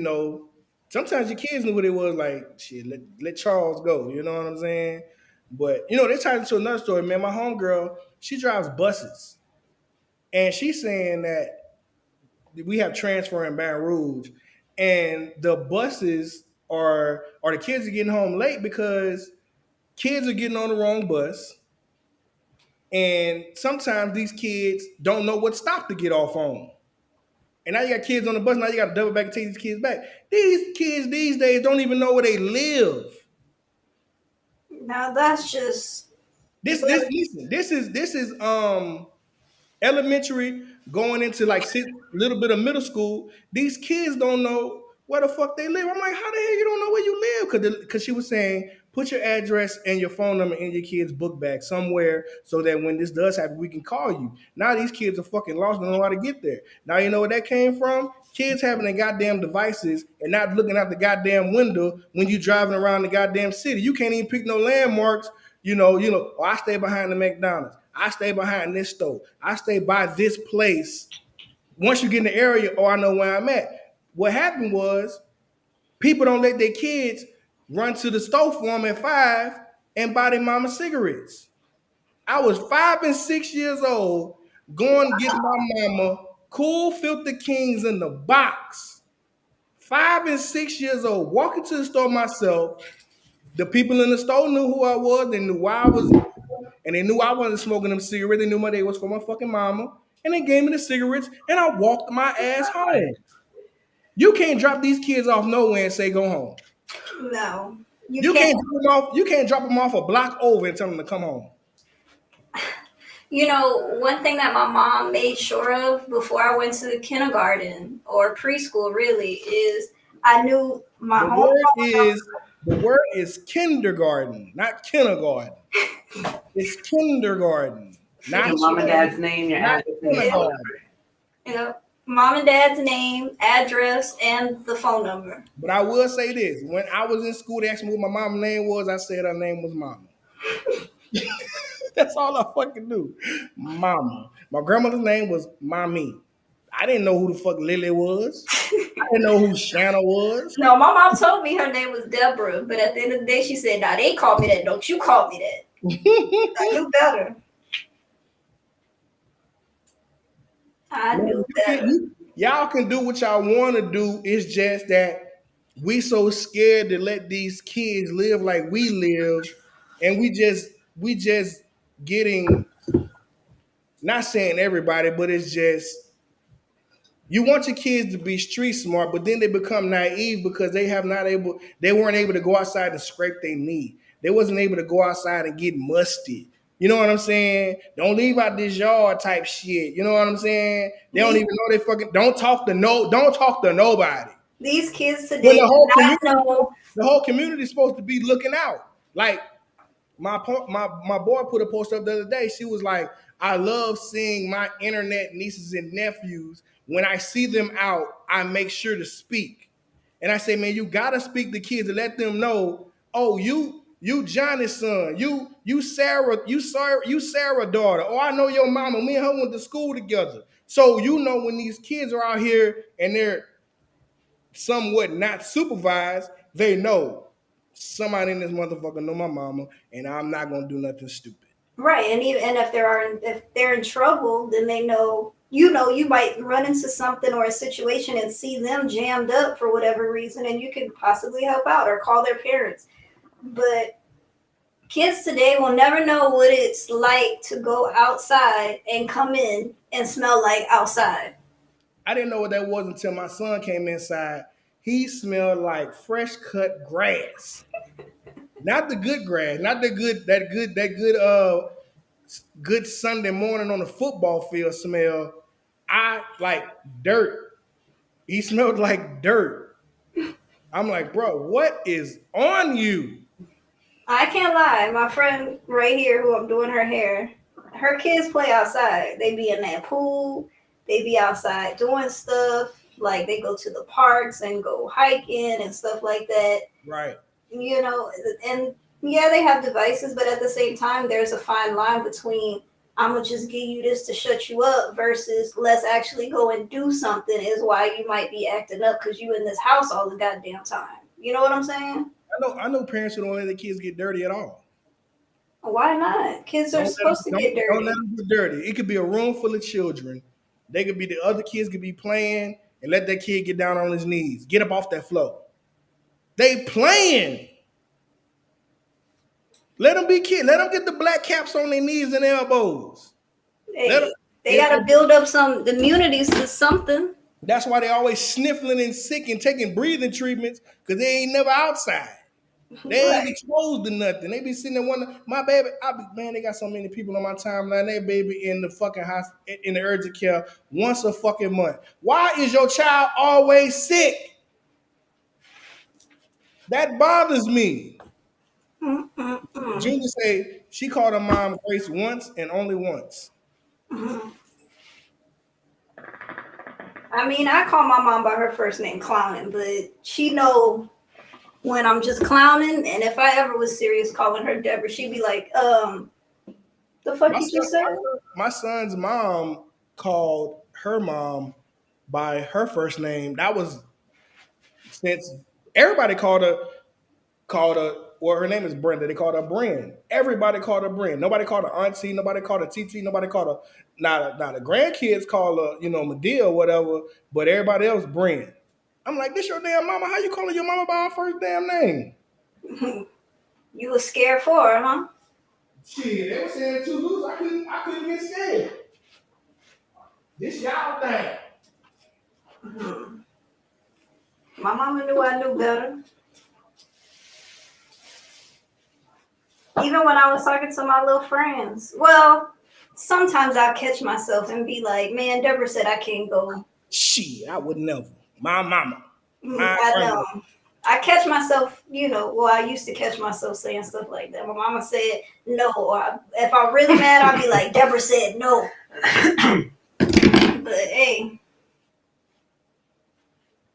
sometimes your kids knew what it was. Like, shit, let Charles go. You know what I'm saying? But this ties into another story, man. My homegirl, she drives buses, and she's saying that we have transfer in Baton Rouge, and the buses or the kids are getting home late because kids are getting on the wrong bus, and sometimes these kids don't know what stop to get off on. And now you got kids on the bus. Now you got to double back and take these kids back. These kids these days don't even know where they live. Now that's just This is elementary going into like a little bit of middle school. These kids don't know where the fuck they live. I'm like, how the hell you don't know where you live? Because she was saying, put your address and your phone number in your kid's book bag somewhere so that when this does happen, we can call you. Now these kids are fucking lost and don't know how to get there. Now you know where that came from? Kids having their goddamn devices and not looking out the goddamn window when you driving around the goddamn city. You can't even pick no landmarks. I stay behind the McDonald's. I stay behind this store. I stay by this place. Once you get in the area, I know where I'm at. What happened was people don't let their kids run to the store for them at 5 and buy their mama cigarettes. I was 5 and 6 years old going to get my mama Cool Filter Kings in the box. 5 and 6 years old, walking to the store myself. The people in the store knew who I was. They knew why I was there. And they knew I wasn't smoking them cigarettes. They knew my day was for my fucking mama. And they gave me the cigarettes, and I walked my ass home. You can't drop these kids off nowhere and say go home. no. You can't drop them off a block over and tell them to come home. One thing that my mom made sure of before I went to the kindergarten or preschool really is I knew my home. The word is kindergarten, not kindergarten. It's kindergarten. Not your mom and dad's name, your address, mom and dad's name, address, and the phone number. But I will say this: when I was in school, they asked me what my mom's name was. I said her name was Mama. That's all I fucking knew. Mama. My grandmother's name was Mommy. I didn't know who the fuck Lily was. I didn't know who Shanna was. No, my mom told me her name was Deborah, but at the end of the day, she said, "Nah, they call me that. Don't you call me that." I knew better. I knew better. Y'all can do what y'all want to do. It's just that we so scared to let these kids live like we live, and we just getting, not saying everybody, but it's just, you want your kids to be street smart, but then they become naive because they weren't able to go outside and scrape their knee. They wasn't able to go outside and get musty. You know what I'm saying? Don't leave out this yard type shit. You know what I'm saying? They don't even know they fucking don't talk to nobody. These kids today the whole community is supposed to be looking out. Like my boy put a post up the other day. She was like, I love seeing my internet nieces and nephews. When I see them out, I make sure to speak. And I say, man, you gotta speak to kids and let them know, oh, you Johnny's son, you Sarah daughter. Oh, I know your mama. Me and her went to school together. So when these kids are out here and they're somewhat not supervised, they know somebody in this motherfucker know my mama, and I'm not gonna do nothing stupid. Right, and if they're in trouble, then they know you know, you might run into something or a situation and see them jammed up for whatever reason, and you can possibly help out or call their parents. But kids today will never know what it's like to go outside and come in and smell like outside. I didn't know what that was until my son came inside. He smelled like fresh cut grass. Not the good grass, not the good Sunday morning on the football field smell. I like dirt. He smelled like dirt. I'm like, bro, what is on you? I can't lie. My friend right here, who I'm doing her hair, her kids play outside. They be in that pool. They be outside doing stuff. Like they go to the parks and go hiking and stuff like that. Right. You know, and yeah, they have devices, but at the same time, there's a fine line between I'm gonna just give you this to shut you up versus let's actually go and do something. Is why you might be acting up because you in this house all the goddamn time. You know what I'm saying? I know parents who don't let their kids get dirty at all. Why not? Kids are Don't let them, supposed to get don't let dirty. them get dirty. It could be a room full of children. They could be the other kids could be playing and let that kid get down on his knees. Get up off that floor. They playing. Let them be kids. Let them get the black caps on their knees and elbows. Let them, Hey, they got to build up some immunities to something. that's why they always sniffling and sick and taking breathing treatments because they ain't never outside. They ain't Right. exposed to nothing. They be sitting there wondering, my baby, man, they got so many people on my timeline. They baby in the fucking hospital, in the urgent care once a fucking month. Why is your child always sick? That bothers me. Mm-mm-mm. Junior say she called her mom Grace once and only once. Mhm. I mean, I call my mom by her first name, Clowning, but she know when I'm just clowning, and if I ever was serious calling her Deborah, she'd be like, the fuck My you son, just said? my son's mom called her mom by her first name. That was since everybody called her. Well, her name is Brenda. They called her Bren. Everybody called her Bren. Nobody called her Auntie. Nobody called her TT. Nobody called her. Now the grandkids call her, Medea or whatever. But everybody else Bren. I'm like, this your damn mama? How you calling your mama by her first damn name? You was scared for her, huh? Shit, they were saying it too loose. I couldn't get scared. This y'all thing. Mhm. My mama knew I knew better. Even when I was talking to my little friends. Well, sometimes I catch myself and be like, man, Deborah said I can't go. Shit, I would never. My mama. My I grandma. know. I catch myself, well, I used to catch myself saying stuff like that. My mama said no. Or if I'm really mad, I'll be like, Deborah said no. But hey,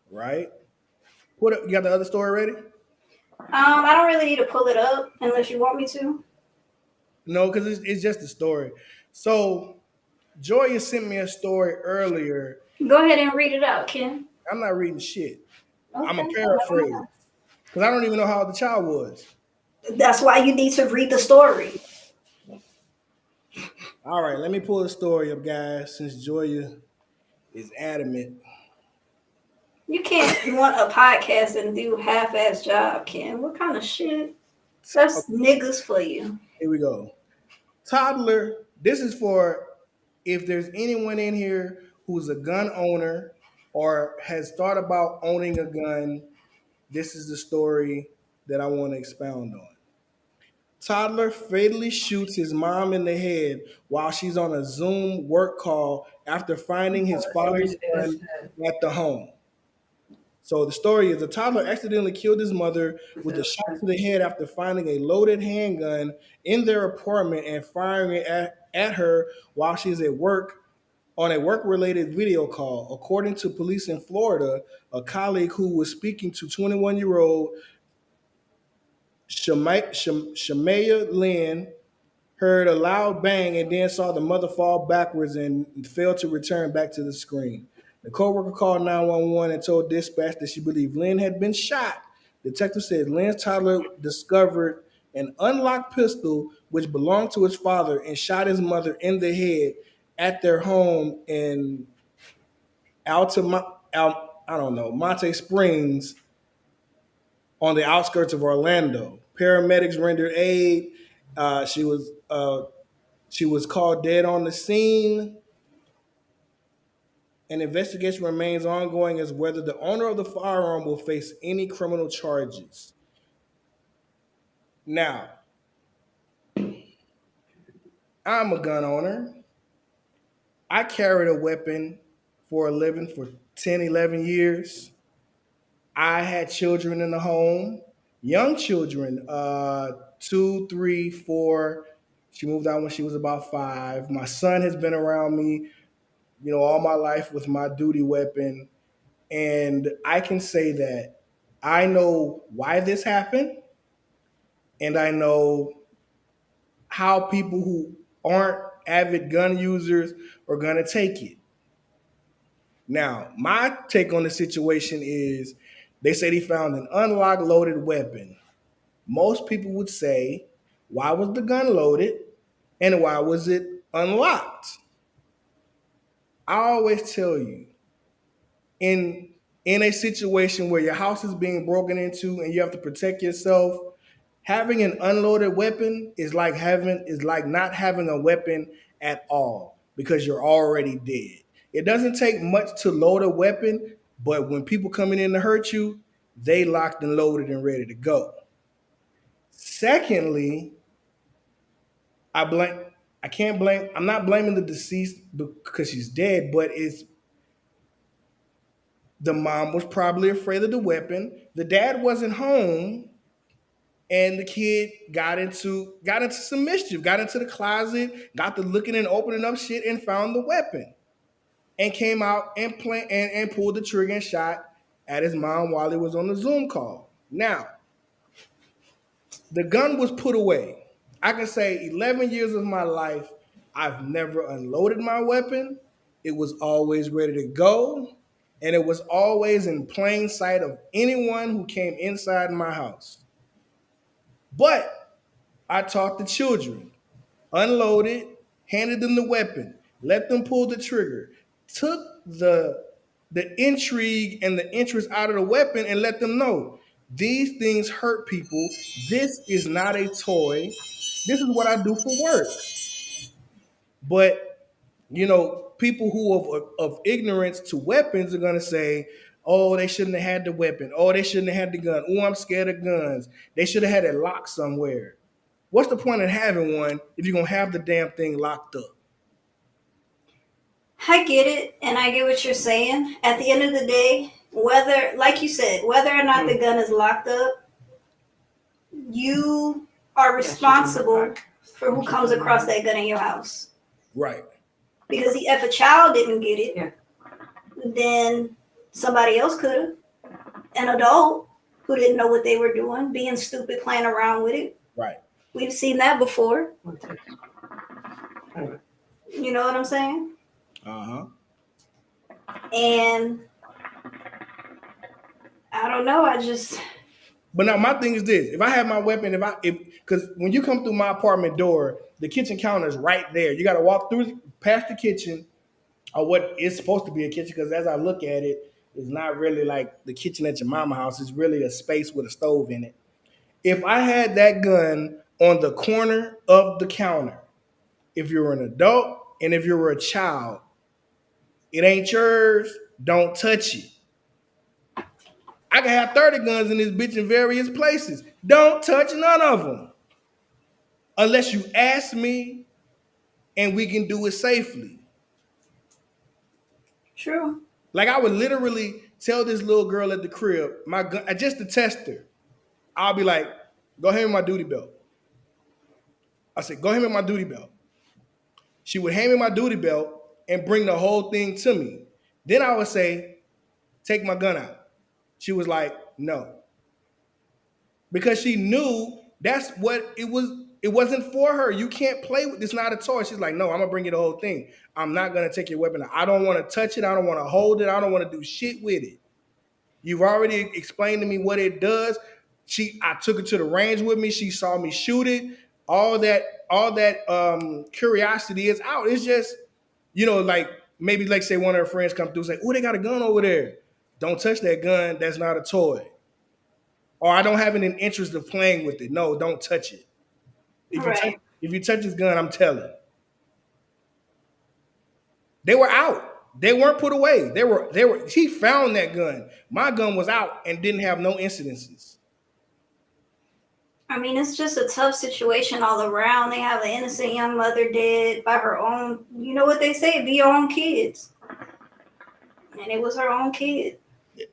Right? What up? You got the other story ready? I don't really need to pull it up unless you want me to. No, because it's just a story. So Joya sent me a story earlier. Go ahead and read it out, Ken. I'm not reading shit. I'm a Okay. paraphrase. Because I don't even know how old the child was. That's why you need to read the story. All right, let me pull the story up, guys, since Joya is adamant. You can't want a podcast and do half-ass job, Ken. What kind of shit? That's Okay, niggas for you. here we go. Toddler, this is for if there's anyone in here who's a gun owner or has thought about owning a gun, this is the story that I want to expound on. Toddler fatally shoots his mom in the head while she's on a Zoom work call after finding his father's gun at the home. So the story is a toddler accidentally killed his mother with a shot to the head after finding a loaded handgun in their apartment and firing it at her while she's at work on a work-related video call. According to police in Florida, a colleague who was speaking to 21-year-old Shamaya Lynn heard a loud bang and then saw the mother fall backwards and failed to return back to the screen. The coworker called 911 and told dispatch that she believed Lynn had been shot. Detective said Lynn's toddler discovered an unlocked pistol which belonged to his father and shot his mother in the head at their home in I don't know, Monte Springs on the outskirts of Orlando. Paramedics rendered aid. She was called dead on the scene. An investigation remains ongoing as whether the owner of the firearm will face any criminal charges. Now, I'm a gun owner. I carried a weapon for a living for 10, 11 years. I had children in the home, young children, 2, 3, 4. She moved out when she was about 5. My son has been around me, all my life with my duty weapon. And I can say that I know why this happened, and I know how people who aren't avid gun users are going to take it. Now, my take on the situation is they said he found an unlocked loaded weapon. Most people would say, why was the gun loaded and why was it unlocked? I always tell you, in a situation where your house is being broken into and you have to protect yourself, having an unloaded weapon is like not having a weapon at all because you're already dead. It doesn't take much to load a weapon, but when people coming in to hurt you, they locked and loaded and ready to go. Secondly, I'm not blaming the deceased because she's dead, but it's the mom was probably afraid of the weapon. The dad wasn't home, and the kid got into some mischief, got into the closet, got to looking and opening up shit, and found the weapon, and came out and pulled the trigger and shot at his mom while he was on the Zoom call. Now, the gun was put away. I can say 11 years of my life, I've never unloaded my weapon. It was always ready to go. And it was always in plain sight of anyone who came inside my house. But I taught the children, unloaded, handed them the weapon, let them pull the trigger, took the intrigue and the interest out of the weapon and let them know these things hurt people. This is not a toy. This is what I do for work. But people who of ignorance to weapons are going to say, oh, they shouldn't have had the weapon. Oh, they shouldn't have had the gun. Oh, I'm scared of guns. They should have had it locked somewhere. What's the point of having one if you're going to have the damn thing locked up? I get it, and I get what you're saying. At the end of the day, whether, like you said, whether or not the gun is locked up, you are responsible for who comes across that gun in your house. Right. Because if a child didn't get it, then somebody else could have. An adult who didn't know what they were doing, being stupid, playing around with it. Right. We've seen that before. You know what I'm saying? Uh-huh. And I don't know. But now my thing is this: if I have my weapon, because when you come through my apartment door, the kitchen counter is right there. You got to walk past the kitchen, or what is supposed to be a kitchen. Because as I look at it, it's not really like the kitchen at your mama's house. It's really a space with a stove in it. If I had that gun on the corner of the counter, if you're an adult and if you're a child, it ain't yours. Don't touch it. I can have 30 guns in this bitch in various places. Don't touch none of them. Unless you ask me and we can do it safely. True. Like I would literally tell this little girl at the crib, my gun, just to test her, I'll be like, go hand me my duty belt. I said, go hand me my duty belt. She would hand me my duty belt and bring the whole thing to me. Then I would say, take my gun out. She was like, no. Because she knew that's what it was. It wasn't for her. You can't play with this. Not a toy. She's like, no, I'm going to bring you the whole thing. I'm not going to take your weapon out. I don't want to touch it. I don't want to hold it. I don't want to do shit with it. You've already explained to me what it does. I took it to the range with me. She saw me shoot it. All that curiosity is out. It's just, You know, like maybe like say one of her friends come through and say, "Oh, they got a gun over there. Don't touch that gun. That's not a toy." Or I don't have any interest of playing with it. No, don't touch it. Right. If you touch his gun, I'm telling. They were out. They weren't put away. They were he found that gun. My gun was out and didn't have no incidences. I mean, it's just a tough situation all around. They have an innocent young mother dead by her own. You know what they say? Be your own kids. And it was her own kid.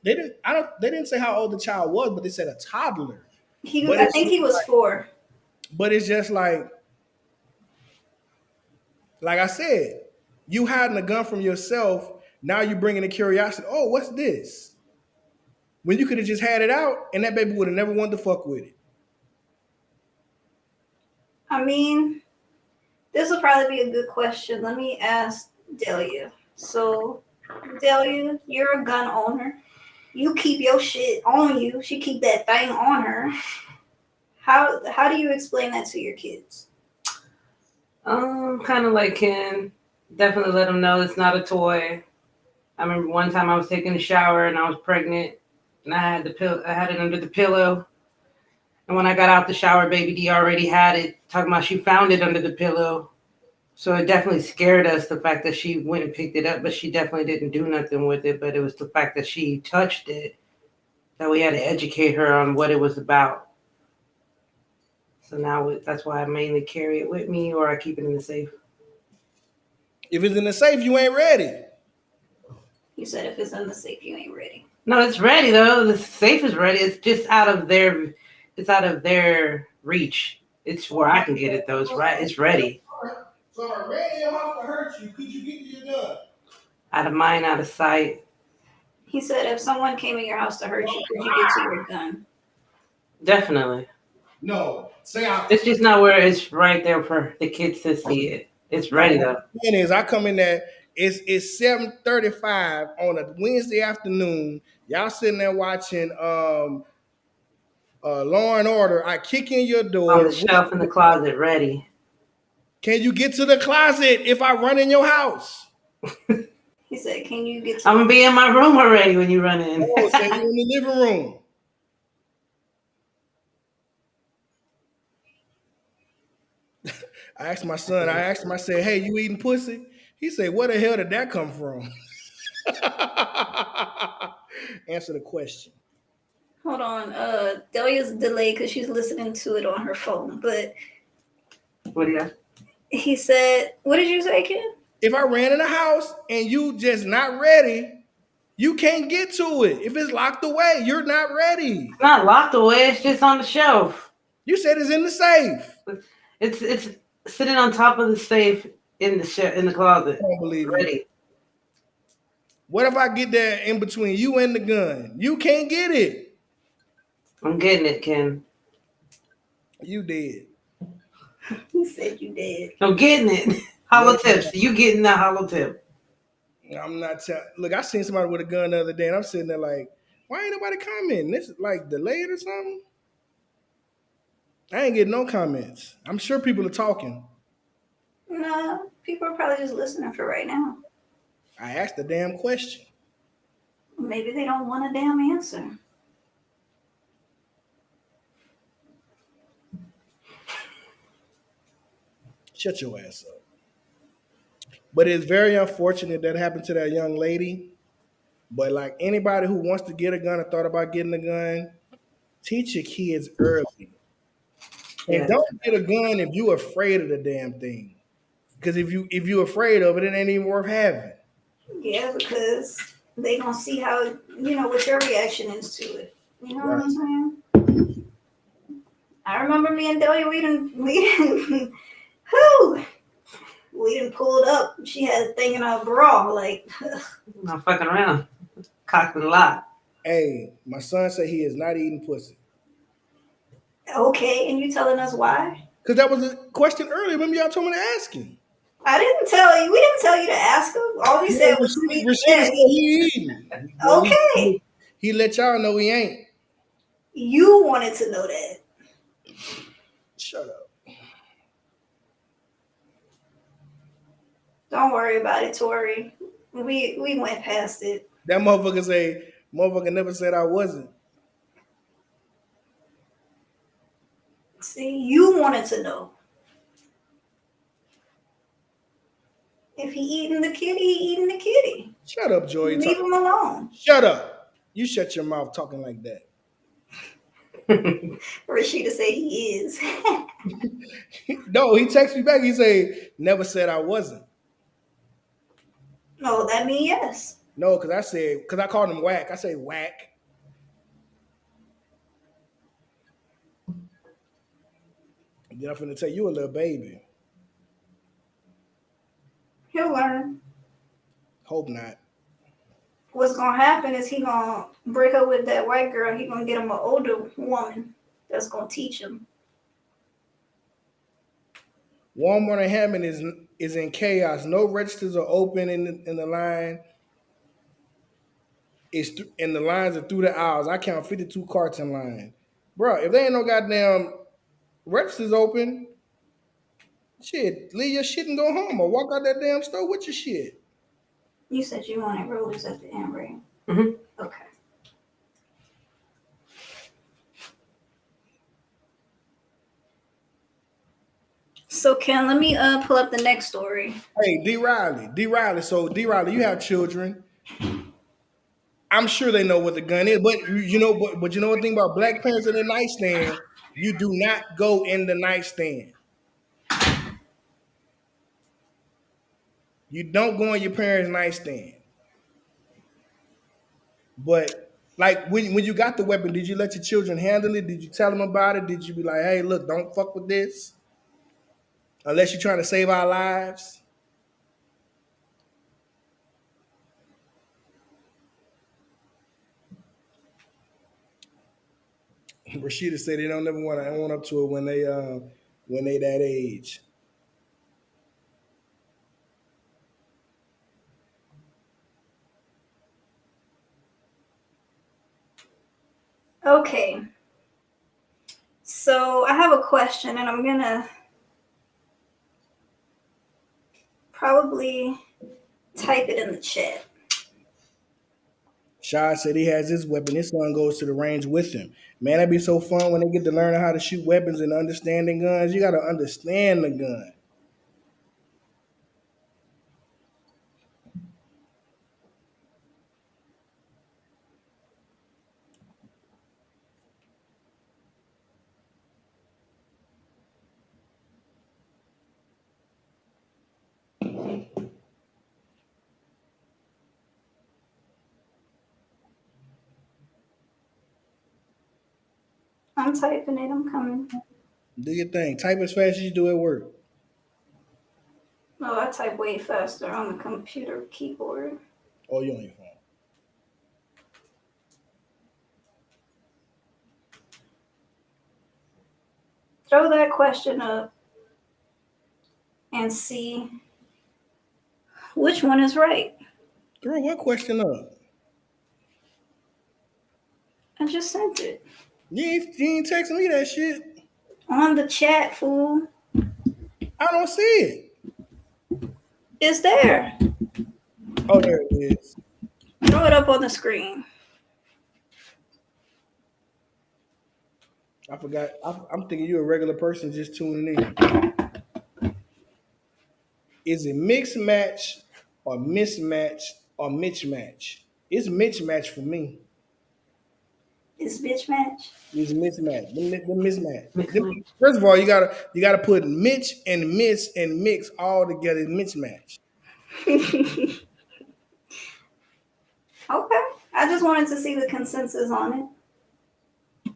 They didn't say how old the child was, but they said a toddler. But I think he was 4. But it's just like I said, you hiding a gun from yourself. Now you're bringing the curiosity. Oh, what's this? When you could have just had it out, and that baby would have never wanted to fuck with it. I mean, this will probably be a good question. Let me ask Delia. So, Delia, you're a gun owner. You keep your shit on you. She keep that thing on her. How do you explain that to your kids? Kind of like Ken. Definitely let them know it's not a toy. I remember one time I was taking a shower and I was pregnant, and I had it under the pillow. And when I got out the shower, baby D already had it. Talking about she found it under the pillow. So it definitely scared us, the fact that she went and picked it up, but she definitely didn't do nothing with it. But it was the fact that she touched it that we had to educate her on what it was about. So now that's why I mainly carry it with me, or I keep it in the safe. If it's in the safe, you ain't ready. You said if it's in the safe, you ain't ready. No, it's ready though. The safe is ready. It's just out of their reach. It's where I can get it though. It's ready. So if I ran in your house to hurt you, could you get to your gun? Out of mind, out of sight. He said if someone came in your house to hurt you, could you get to your gun? Definitely. No. It's just not where it's right there for the kids to see it. It's ready though. The thing is, I come in there. It's 7:35 on a Wednesday afternoon. Y'all sitting there watching Law and Order. I kick in your door. On the shelf in the closet, ready. Can you get to the closet if I run in your house? He said, "Can you get to?" I'm gonna be in my room already when you run in. Oh, so you're in the living room. I asked my son. I said, "Hey, you eating pussy?" He said, "Where the hell did that come from?" Answer the question. Hold on. Delia's delayed because she's listening to it on her phone. But What do you? he said, "What did you say, Ken?" If I ran in the house and you just not ready, you can't get to it. If it's locked away, you're not ready. It's not locked away. It's just on the shelf. You said it's in the safe. It's sitting on top of the safe in the closet. I don't believe ready. You. What if I get there in between you and the gun? You can't get it. I'm getting it, Ken. You did. He said you did. I'm getting it. Hollow tips. You getting that hollow tip? I'm not telling. Look, I seen somebody with a gun the other day, and I'm sitting there like, why ain't nobody commenting? This is like delayed or something. I ain't getting no comments. I'm sure people are talking. No, people are probably just listening for right now. I asked the damn question. Maybe they don't want a damn answer. Shut your ass up. But it's very unfortunate that happened to that young lady. But like anybody who wants to get a gun or thought about getting a gun, teach your kids early. And don't get a gun if you're afraid of the damn thing. Because if you're afraid of it, it ain't even worth having. Yeah, because they gonna see how what your reaction is to it. You know what I'm saying? I remember me and Delia, we didn't pull it up. She had a thing in her bra, like not fucking around. Cocked a lot. Hey, my son said he is not eating pussy. Okay, and you telling us why? Because that was a question earlier. Remember y'all told me to ask him. I didn't tell you. We didn't tell you to ask him. All we said was he eating. Okay. He let y'all know he ain't. You wanted to know that. Shut up. Don't worry about it, Tori. We went past it. That motherfucker say, motherfucker never said I wasn't. See, you wanted to know. If he eating the kitty, he eating the kitty. Shut up, Joy. Leave him alone. Shut up. You shut your mouth talking like that. Rashida say he is. No, he texts me back. He say, never said I wasn't. No, that mean yes. No, because I called him whack. I say whack. Then I'm finna tell you a little baby. He'll learn. Hope not. What's gonna happen is he gonna break up with that white girl. He gonna get him an older woman that's gonna teach him. Walmart and Hammond is in chaos. No registers are open in the line. And the lines are through the aisles. I count 52 carts in line. Bro, if there ain't no goddamn registers open, shit, leave your shit and go home or walk out that damn store with your shit. You said you wanted rollers at the end, right? Mm-hmm. Okay. So Ken, let me pull up the next story. Hey, D. Riley. So D. Riley, you have children. I'm sure they know what the gun is, but you know one thing about black parents in the nightstand, you do not go in the nightstand. You don't go in your parents' nightstand. But like when you got the weapon, did you let your children handle it? Did you tell them about it? Did you be like, hey, look, don't fuck with this? Unless you're trying to save our lives. Rashida said they don't never want to own up to it when they that age. Okay. So I have a question, and I'm gonna probably type it in the chat. Shah said he has his weapon. His son goes to the range with him. Man, that'd be so fun when they get to learn how to shoot weapons and understanding guns. You got to understand the gun. I'm typing it. I'm coming. Do your thing. Type as fast as you do at work. Oh, I type way faster on the computer keyboard. Oh, you on your phone. Throw that question up and see which one is right. Throw what question up? I just sent it. You ain't texting me that shit. On the chat, fool. I don't see it. It's there. Oh, there it is. Throw it up on the screen. I forgot. I'm thinking you're a regular person just tuning in. Is it mixed match or mismatch or mismatch? It's mismatch for me. It's bitch match. It's mismatch. The mismatch. Mismatch. First of all, you gotta put Mitch and miss and mix all together. Mismatch. Okay. I just wanted to see the consensus on it.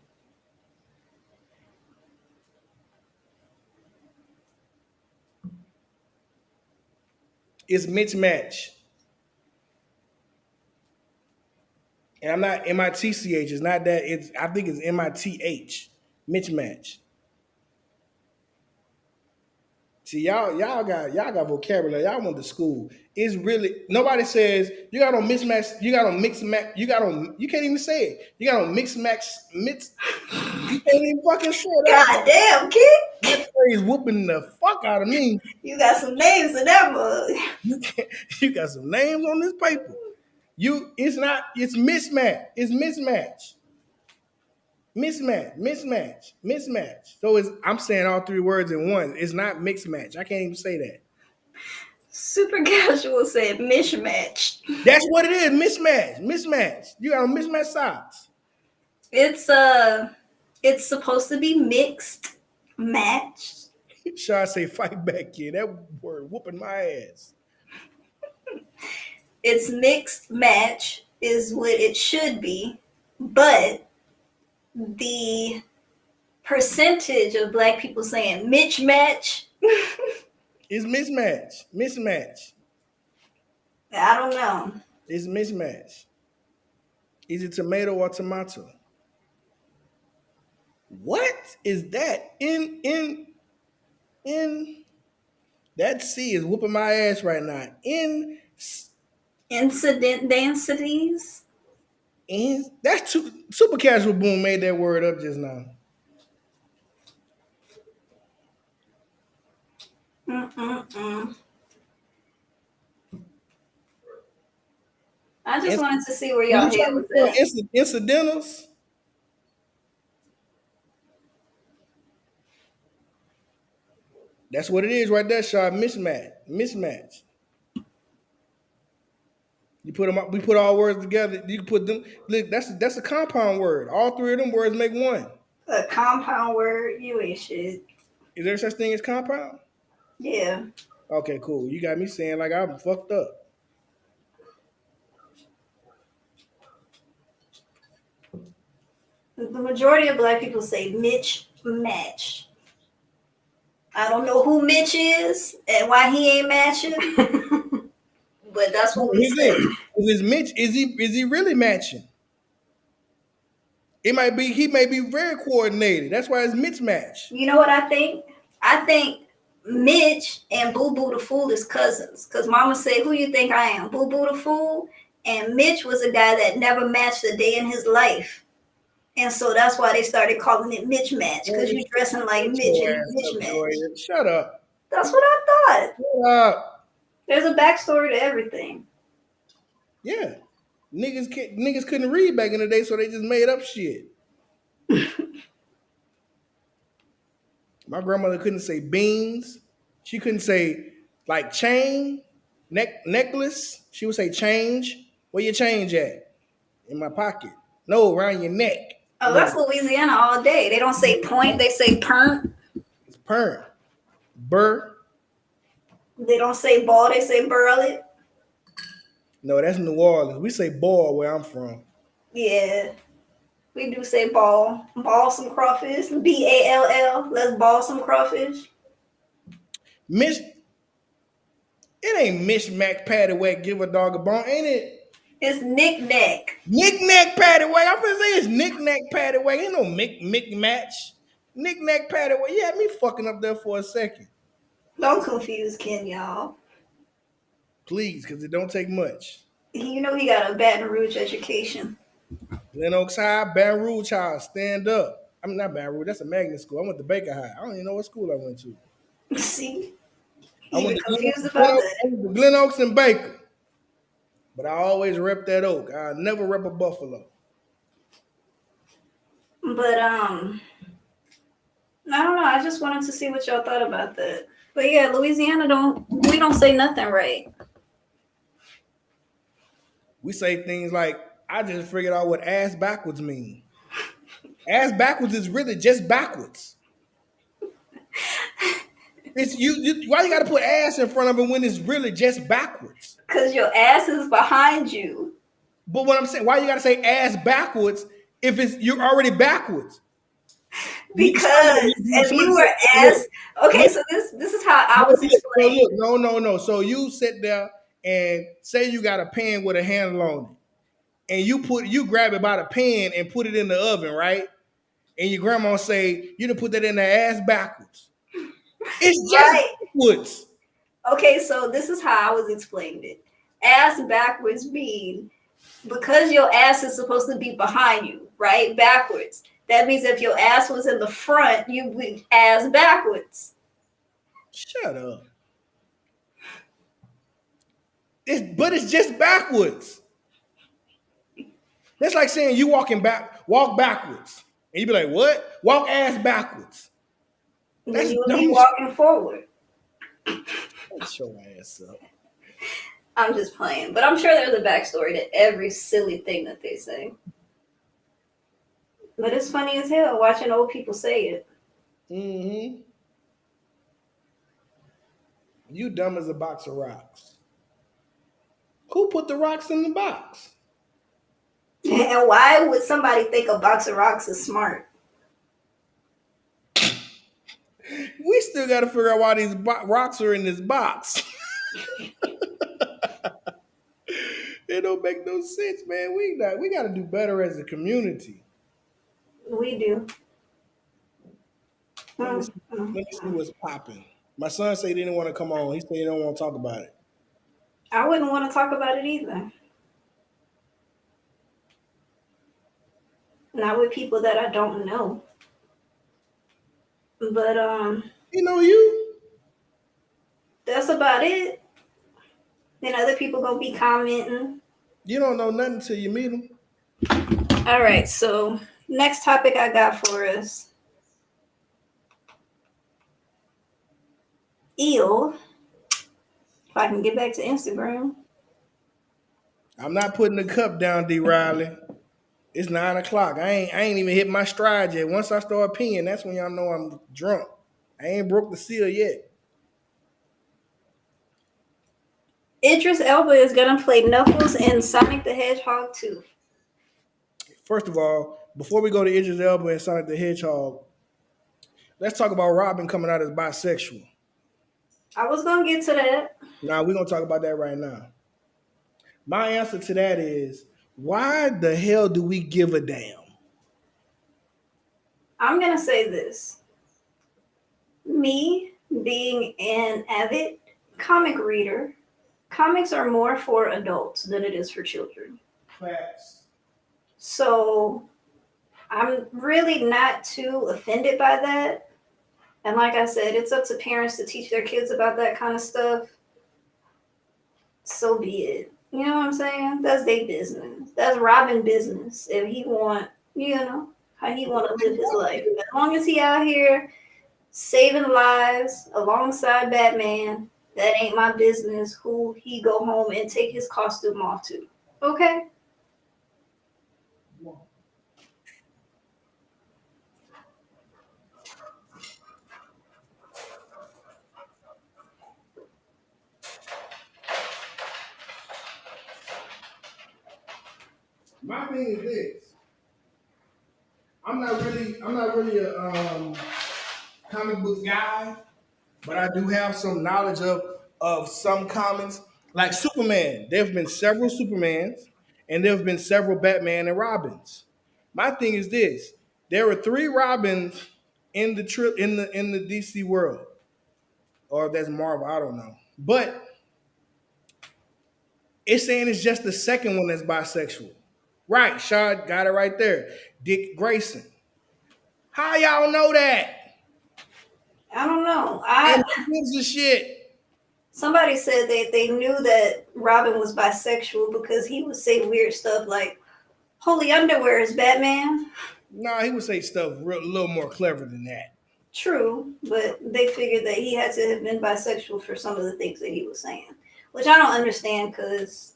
It's mismatch. And I'm not MITCH. It's not that. I think it's MITH. Mismatch. See, y'all got vocabulary. Y'all went to school. It's really nobody says you got on mismatch. You got on mix and match. You got on. You can't even say it. You got on mix mix. You can't even fucking say that. God damn, kid. That phrase whooping the fuck out of me. You got some names in that mug. You can't, you got some names on this paper. It's not. It's mismatch. It's mismatch. Mismatch. So I'm saying all three words in one. It's not mixed match. I can't even say that. Super casual said mismatch. That's what it is. Mismatch. You got on mismatched socks. It's supposed to be mixed match. Should I say fight back, kid? That word whooping my ass. It's mixed match is what it should be, but the percentage of black people saying Mitch match It's mismatch. I don't know. It's mismatch. Is it tomato or tomato? What is that? In that C is whooping my ass right now. Incident densities. That's too super casual. Boom made that word up just now. I just wanted to see where y'all head with that. Incidentals. That's what it is right there, Sharp. Mismatch. You put them. We put all words together. You can put them. Look, that's a compound word. All three of them words make one. A compound word, you ain't shit. Is there such thing as compound? Yeah. Okay, cool. You got me saying like I'm fucked up. The majority of black people say Mitch match. I don't know who Mitch is and why he ain't matching, but that's what we say. Is Mitch? Is he really matching? It might be. He may be very coordinated. That's why it's Mitch match. You know what I think? I think Mitch and Boo Boo the Fool is cousins. Because Mama said, who you think I am? Boo Boo the Fool? And Mitch was a guy that never matched a day in his life. And so that's why they started calling it Mitch Match. Because you're dressing like Mitch and Mitch Match. Shut up. That's what I thought. Shut up. There's a backstory to everything. Yeah. Niggas couldn't read back in the day, so they just made up shit. My grandmother couldn't say beans. She couldn't say like chain, necklace. She would say change. Where your change at? In my pocket. No, around your neck. Oh, that's Louisiana all day. They don't say point, they say perm. It's perm. Burr. They don't say ball, they say burlet. No, that's New Orleans. We say ball where I'm from. Yeah. We do say ball. Ball some crawfish. BALL. Let's ball some crawfish. It ain't mishmack patty whack, give a dog a bone, ain't it? It's knick-knack. Knick-knack patty whack. I'm gonna say it's knick-knack patty whack. Ain't no mick match. Knick-knack patty whack. You had me fucking up there for a second. Don't confuse Ken, y'all. Please, because it don't take much. You know he got a Baton Rouge education. Glen Oaks High, Baton Rouge High, stand up. I'm not Baton Rouge, that's a magnet school. I went to Baker High. I don't even know what school I went to. See? I went confused about that. Glen Oaks and Baker. But I always rep that oak. I never rep a buffalo. But I don't know. I just wanted to see what y'all thought about that. But yeah, Louisiana we don't say nothing right. We say things like, I just figured out what ass backwards mean. Ass backwards is really just backwards. It's why you gotta put ass in front of it when it's really just backwards? Because your ass is behind you. But what I'm saying, why you gotta say ass backwards if you're already backwards? Because if you were ass, okay, so this is how I was explaining. No. So you sit there and say you got a pan with a handle on it, and you grab it by the pan and put it in the oven, right? And your grandma say you done put that in the ass backwards. It's just Right. backwards. Okay, so this is how I was explained it. Ass backwards mean because your ass is supposed to be behind you, right? Backwards. That means if your ass was in the front, you would ass backwards. Shut up. But it's just backwards. That's like saying you walk backwards. And you be like, what? Walk ass backwards. Then That's you would dumb be as shit. walking forward. Shut your ass up. I'm just playing, but I'm sure there's a backstory to every silly thing that they say. But it's funny as hell watching old people say it. Mm-hmm. You dumb as a box of rocks. Who put the rocks in the box? And why would somebody think a box of rocks is smart? We still got to figure out why these rocks are in this box. It don't make no sense, man. We got to do better as a community. We do. Let me see what's popping. My son said he didn't want to come on. He said he don't want to talk about it. I wouldn't want to talk about it either. Not with people that I don't know. But You know you. that's about it. Then other people gonna be commenting. You don't know nothing till you meet them. All right, so next topic I got for us. Eel. If I can get back to Instagram. I'm not putting the cup down, D. Riley. It's 9 o'clock. I ain't even hit my stride yet. Once I start peeing, that's when y'all know I'm drunk. I ain't broke the seal yet. Idris Elba is gonna play Knuckles in Sonic the Hedgehog 2. First of all, before we go to Idris Elba and Sonic the Hedgehog, let's talk about Robin coming out as bisexual. I was gonna get to that. Now, we're going to talk about that right now. My answer to that is, why the hell do we give a damn? I'm gonna say this. Me being an avid comic reader, comics are more for adults than it is for children. Facts. So I'm really not too offended by that. And like I said, it's up to parents to teach their kids about that kind of stuff. So be it. You know what I'm saying? That's their business. That's Robin business. If he want, how he want to live his life. As long as he out here saving lives alongside Batman, that ain't my business who he go home and take his costume off to. Okay? My thing is this. I'm not really a comic book guy, but I do have some knowledge of some comics. Like Superman, there have been several Supermans, and there have been several Batman and Robins. My thing is this: there are 3 Robins in the DC world, or if that's Marvel, I don't know. But it's saying it's just the second one that's bisexual. Right, Shad got it right there. Dick Grayson. How y'all know that? I don't know. And who gives a shit? Somebody said they knew that Robin was bisexual because he would say weird stuff like, "Holy underwear is Batman." Nah, he would say stuff a little more clever than that. True, but they figured that he had to have been bisexual for some of the things that he was saying, which I don't understand because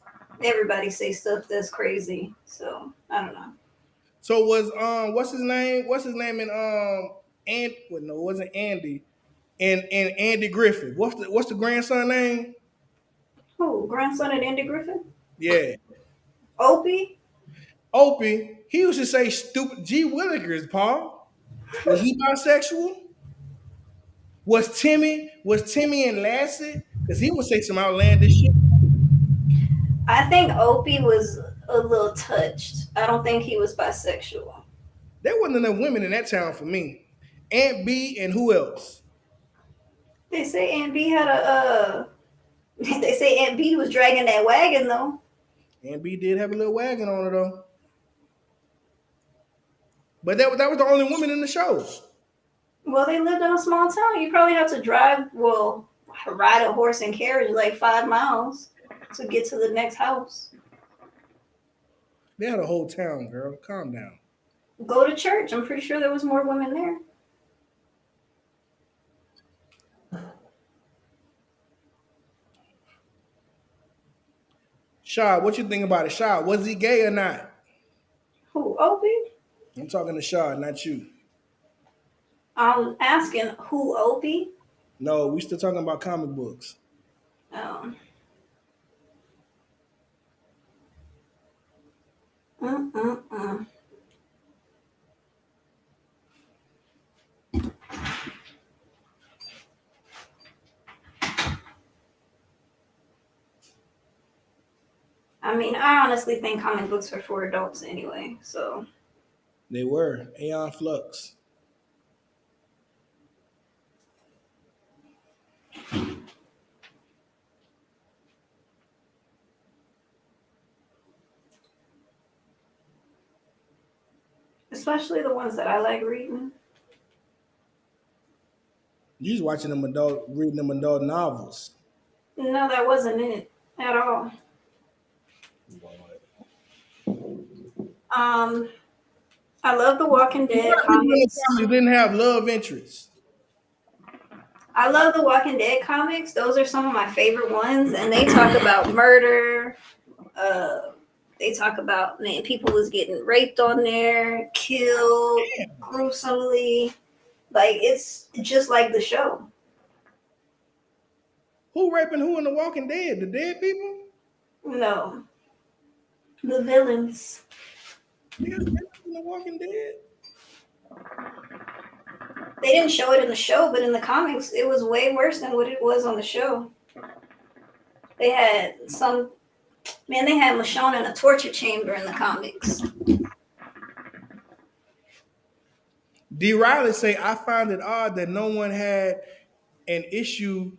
everybody say stuff that's crazy. So I don't know. So was what's his name? What's his name in no, it wasn't Andy. And Andy Griffith. What's the grandson name? Who, grandson of Andy Griffin? Yeah. Opie? Opie. He used to say stupid G Willikers, Paul. Was he bisexual? Was Timmy and Lassie? Because he would say some outlandish shit. I think Opie was a little touched. I don't think he was bisexual. There wasn't enough women in that town for me. Aunt B and who else? They say Aunt B had a. They say Aunt B was dragging that wagon though. And B did have a little wagon on her though. But that was the only woman in the show. Well, they lived in a small town. You probably have to drive, well, ride a horse and carriage like 5 miles to get to the next house. They had a whole town, girl. Calm down. Go to church. I'm pretty sure there was more women there. Shaw, what you think about it? Shaw, was he gay or not? Who, Opie? I'm talking to Shaw, not you. I'm asking who, Opie? No, we still talking about comic books. Oh. Mm-mm-mm. I mean, I honestly think comic books are for adults anyway, so. They were. Aeon Flux. Especially the ones that I like reading. You was watching them adult, reading them adult novels. No, that wasn't it at all. I love the Walking Dead comics. You didn't have love interests. I love the Walking Dead comics. Those are some of my favorite ones, and they talk about murder. They talk about, man, people was getting raped on there, killed gruesomely. Like, it's just like the show. Who raping who in The Walking Dead? The dead people? No, the villains. Niggas raping in The Walking Dead? They didn't show it in the show, but in the comics, it was way worse than what it was on the show. They had they had Michonne in a torture chamber in the comics. D. Riley say, I find it odd that no one had an issue.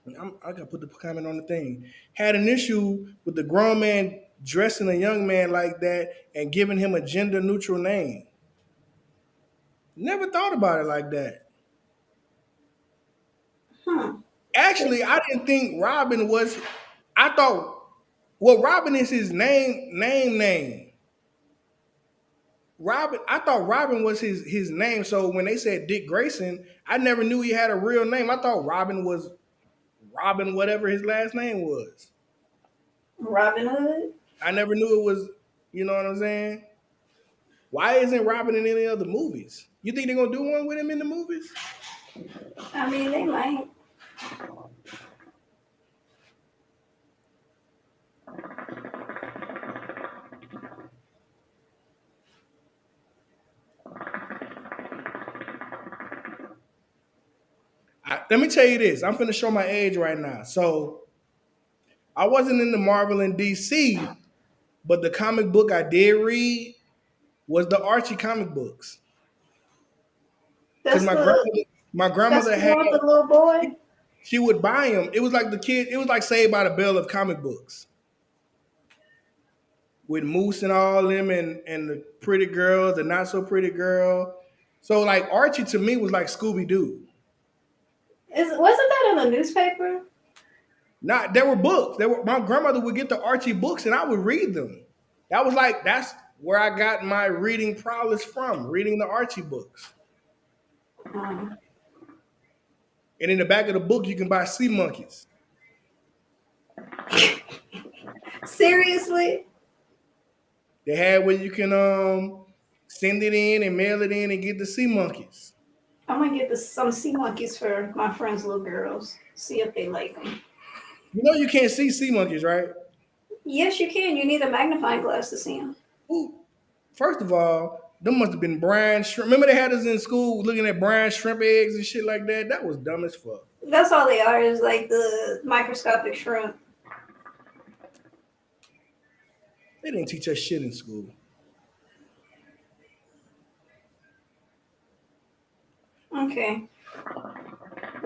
I gotta put the comment on the thing. Had an issue with the grown man dressing a young man like that and giving him a gender neutral name. Never thought about it like that. Actually, I didn't think Robin was. I thought, well, Robin is his name. Robin, I thought Robin was his name. So when they said Dick Grayson, I never knew he had a real name. I thought Robin was Robin, whatever his last name was. Robin Hood? I never knew it was, you know what I'm saying? Why isn't Robin in any other movies? You think they're gonna do one with him in the movies? I mean, they might. Let me tell you this. I'm finna show my age right now. So I wasn't into Marvel and DC, but the comic book I did read was the Archie comic books. Because my grandmother that's had the little boy. She would buy them. It was like the kid. It was like Saved by the Bell of comic books, with Moose and all them, and the pretty girl, the not so pretty girl. So like Archie to me was like Scooby Doo. Wasn't that in the newspaper? Not there were books. My grandmother would get the Archie books and I would read them. That's where I got my reading prowess from, reading the Archie books. And in the back of the book, you can buy sea monkeys. Seriously? They had where you can send it in and mail it in and get the sea monkeys. I'm gonna get some sea monkeys for my friends' little girls. See if they like them. You know you can't see sea monkeys, right? Yes, you can. You need a magnifying glass to see them. Ooh. First of all, them must have been brine shrimp. Remember they had us in school looking at brine shrimp eggs and shit like that? That was dumb as fuck. That's all they are, is like the microscopic shrimp. They didn't teach us shit in school. Okay.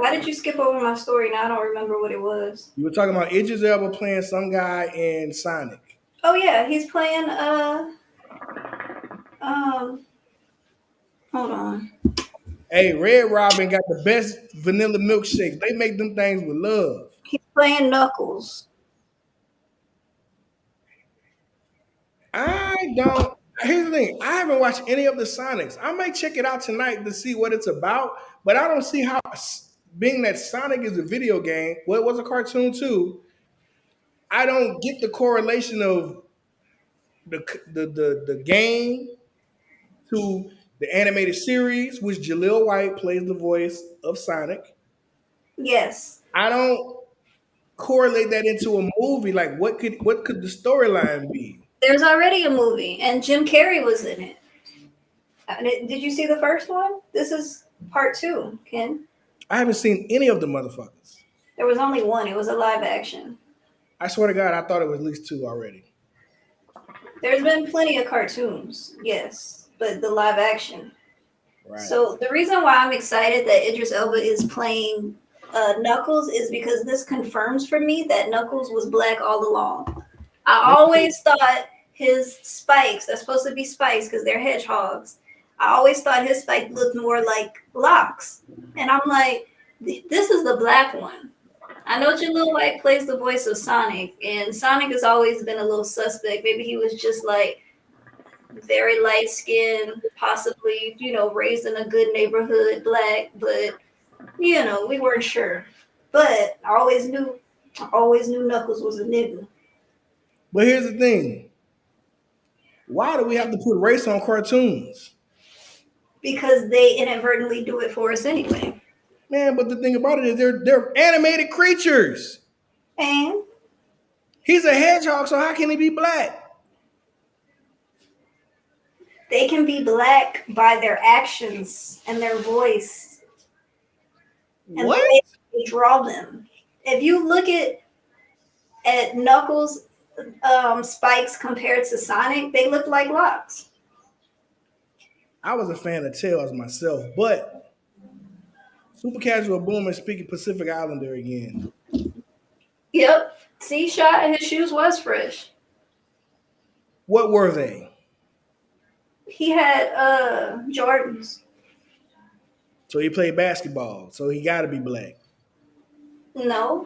Why did you skip over my story? Now I don't remember what it was. You were talking about Idris Elba playing some guy in Sonic. Oh yeah, he's playing hold on. Hey, Red Robin got the best vanilla milkshakes. They make them things with love. He's playing Knuckles. I don't. Here's the thing. I haven't watched any of the Sonics. I might check it out tonight to see what it's about, but I don't see how, being that Sonic is a video game, well, it was a cartoon too. I don't get the correlation of the game to the animated series, which Jaleel White plays the voice of Sonic. Yes. I don't correlate that into a movie. Like, what could the storyline be? There's already a movie, and Jim Carrey was in it. Did you see the first one? This is part 2, Ken. I haven't seen any of the motherfuckers. There was only one. It was a live action. I swear to God, I thought it was at least 2 already. There's been plenty of cartoons, yes, but the live action. Right. So the reason why I'm excited that Idris Elba is playing Knuckles is because this confirms for me that Knuckles was black all along. I always thought his spikes, they're supposed to be spikes because they're hedgehogs. I always thought his spike looked more like locks. And I'm like, this is the black one. I know Jaleel White plays the voice of Sonic, and Sonic has always been a little suspect. Maybe he was just like very light skinned, possibly, raised in a good neighborhood, black, but we weren't sure. But I always knew Knuckles was a nigga. But here's the thing. Why do we have to put race on cartoons? Because they inadvertently do it for us anyway. Man, but the thing about it is they're animated creatures. And He's a hedgehog, so how can he be black? they can be black by their actions and their voice. And What? the way they draw them. If you look at Knuckles' spikes compared to Sonic, they look like locks. I was a fan of Tails myself, but Super Casual Boomer speaking Pacific Islander again. Yep. See, shot and his shoes was fresh. What were they? He had Jordans. So he played basketball, so he got to be black. No,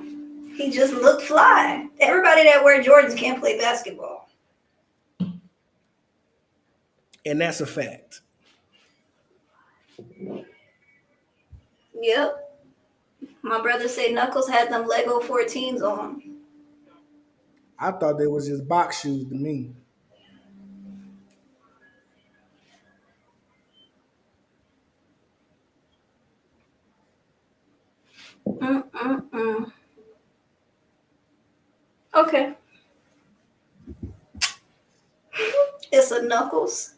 he just looked fly. Everybody that wear Jordans can't play basketball. And that's a fact. Yep. My brother said Knuckles had them Lego 14s on. I thought they was just box shoes to me. Okay. It's a Knuckles.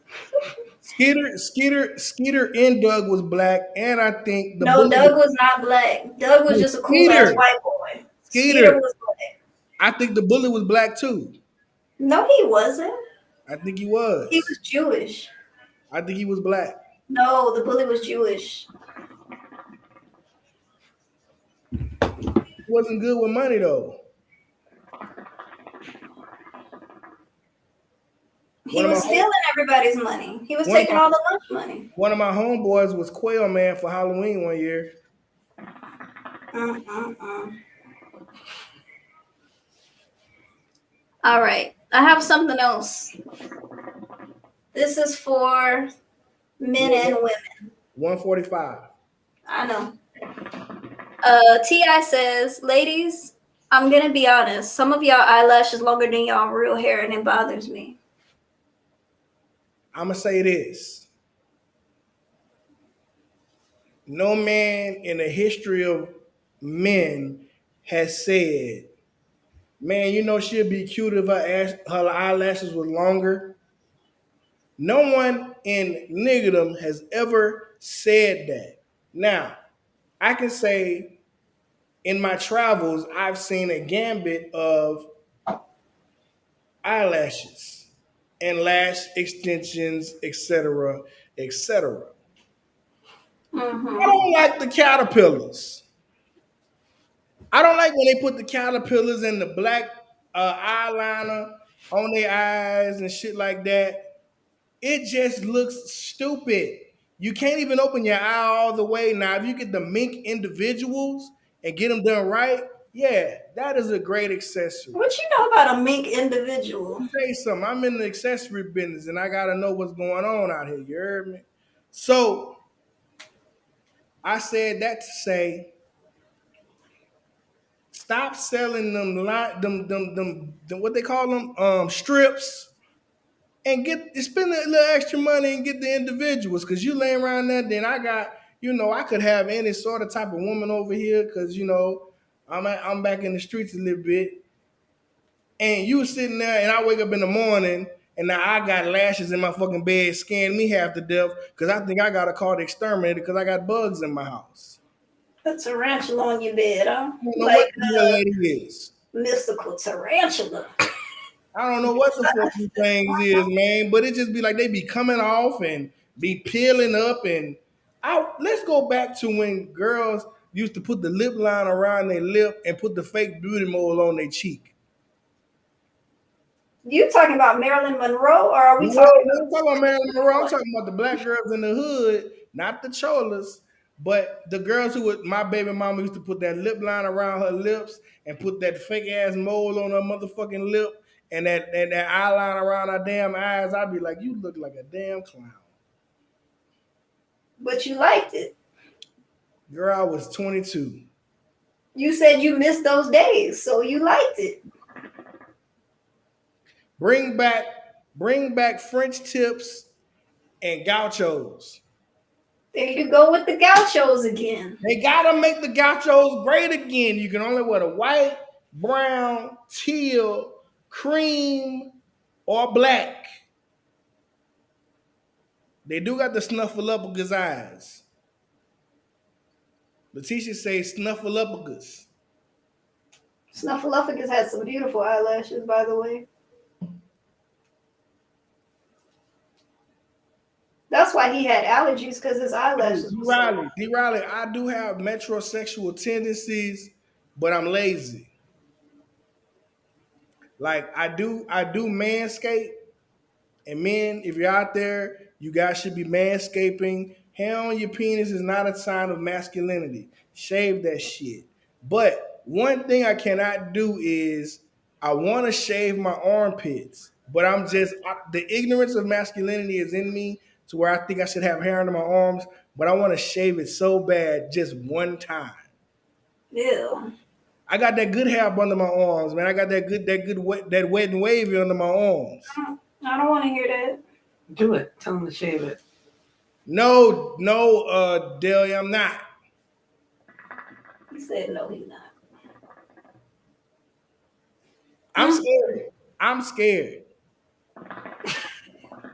Skeeter and Doug was black, and I think Doug was not black. Doug was just a cool ass white boy. Skeeter was black. I think the bully was black too. No, he wasn't. I think he was. He was Jewish. I think he was black. No, the bully was Jewish. He wasn't good with money though. He was stealing everybody's money. He was taking all the lunch money. One of my homeboys was Quail Man for Halloween one year. All right. I have something else. This is for men and women. 145. I know. T.I. says, ladies, I'm going to be honest. Some of y'all eyelashes longer than y'all real hair, and it bothers me. I'm going to say this. No man in the history of men has said, man, she'd be cute if her eyelashes was longer. No one in niggerdom has ever said that. Now, I can say in my travels, I've seen a gambit of eyelashes and lash extensions, etc., etc. I don't like the caterpillars. I don't like when they put the caterpillars and the black eyeliner on their eyes and shit like that. It just looks stupid. You can't even open your eye all the way. Now, if you get the mink individuals and get them done right, yeah, that is a great accessory. What you know about a mink individual? Let me tell you something. I'm in the accessory business and I gotta know what's going on out here. You heard me? So I said that to say, stop selling them what they call them strips and spend a little extra money and get the individuals because you laying around there. Then I got I could have any sort of type of woman over here because I'm back in the streets a little bit, and you sitting there and I wake up in the morning. And now I got lashes in my fucking bed, scaring me half to death because I think I got to call the exterminator because I got bugs in my house. A tarantula on your bed, huh? I don't know Like what the lady is. mystical tarantula. I don't know what the fuck these things is, man. But it just be like they be coming off and be peeling up. And let's go back to when girls used to put the lip line around their lip and put the fake beauty mold on their cheek. You talking about Marilyn Monroe, or are we No, talking I'm talking about Marilyn Monroe. I'm talking about the black girls in the hood, not the cholas, but the girls who would. My baby mama used to put that lip line around her lips and put that fake ass mold on her motherfucking lip and that eyeliner around her damn eyes. I'd be like, you look like a damn clown. but you liked it? Girl, I was 22. You said you missed those days, so you liked it. Bring back French tips and gauchos. There you go with the gauchos again. They gotta make the gauchos great again. You can only wear the white, brown, teal, cream, or black. They do got the snuffleupagus eyes. Letitia say snuffleupagus. Snuffleupagus has some beautiful eyelashes, by the way. That's why he had allergies, because his eyelashes. D. Riley, I do have metrosexual tendencies, but I'm lazy. Like I do manscape. And men, if you're out there, you guys should be manscaping. Hair on your penis is not a sign of masculinity. Shave that shit. But one thing I cannot do is I want to shave my armpits, but the ignorance of masculinity is in me to where I think I should have hair under my arms, but I want to shave it so bad just one time. Ew. I got that good hair up under my arms, man. I got that wet and wavy under my arms. I don't want to hear that. Do it. Tell him to shave it. No, Delia, I'm not. He said no, he's not. I'm scared.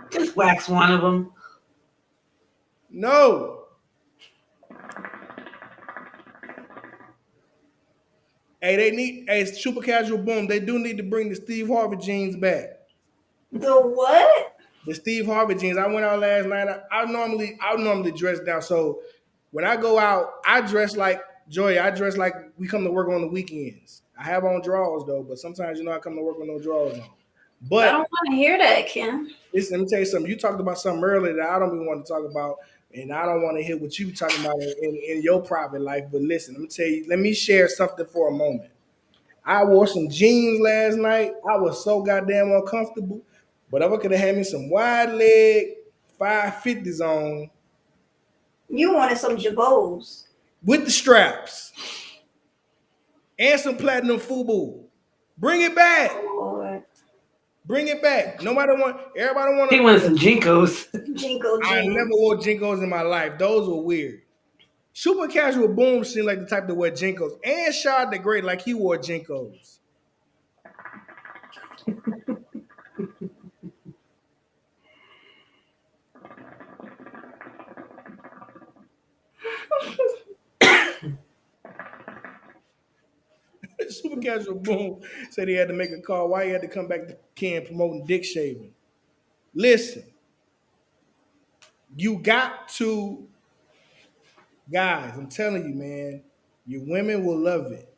Just wax one of them. No. Hey, Super Casual Boom. They do need to bring the Steve Harvey jeans back. The what? The Steve Harvey jeans. I went out last night. I normally dress down. So when I go out, I dress like Joy. I dress like we come to work on the weekends. I have on drawers though, but sometimes I come to work with no drawers on. But I don't want to hear that, Ken. Listen, let me tell you something. You talked about something earlier that I don't even want to talk about, and I don't want to hear what you talking about in your private life. But listen, let me share something for a moment. I wore some jeans last night. I was so goddamn uncomfortable. But if I could have had me some wide leg 550s on. You wanted some Jabos. With the straps. And some platinum FUBU. Bring it back. Lord. Bring it back. Everybody want He wanted some Jinkos. Jinko jeans. I never wore Jinkos in my life. Those were weird. Super Casual Boom seemed like the type to wear Jinkos. And Shad the Great like he wore Jinkos. Super Casual Boom said he had to make a call. Why he had to come back to Ken promoting dick shaving? Listen, you got to, guys, I'm telling you, man, your women will love it.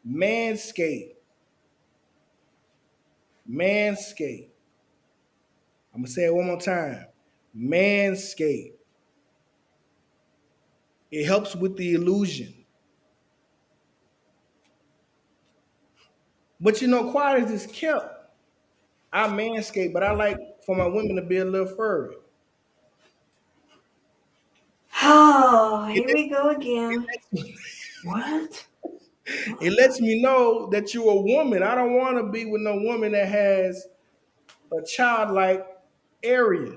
Manscaped. Manscaped. I'm gonna say it one more time. Manscaped. It helps with the illusion. But you know, quiet is kept. I manscape, but I like for my women to be a little furry. Oh, It, here we go again. lets, What? it lets me know that you're a woman. I don't want to be with no woman that has a childlike area.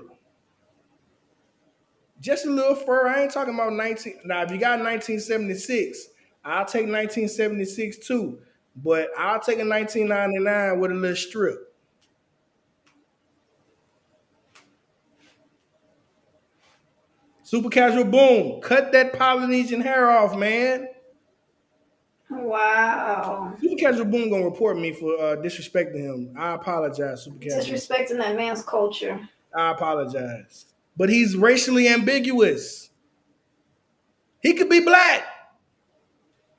Just a little fur. I ain't talking about 19. Now, if you got 1976, I'll take 1976 too. But I'll take a 1999 with a little strip. Super casual boom. Cut that Polynesian hair off, man. Wow. Super casual boom gonna report me for disrespecting him. I apologize, super casual. Disrespecting that man's culture. I apologize. But he's racially ambiguous. He could be black.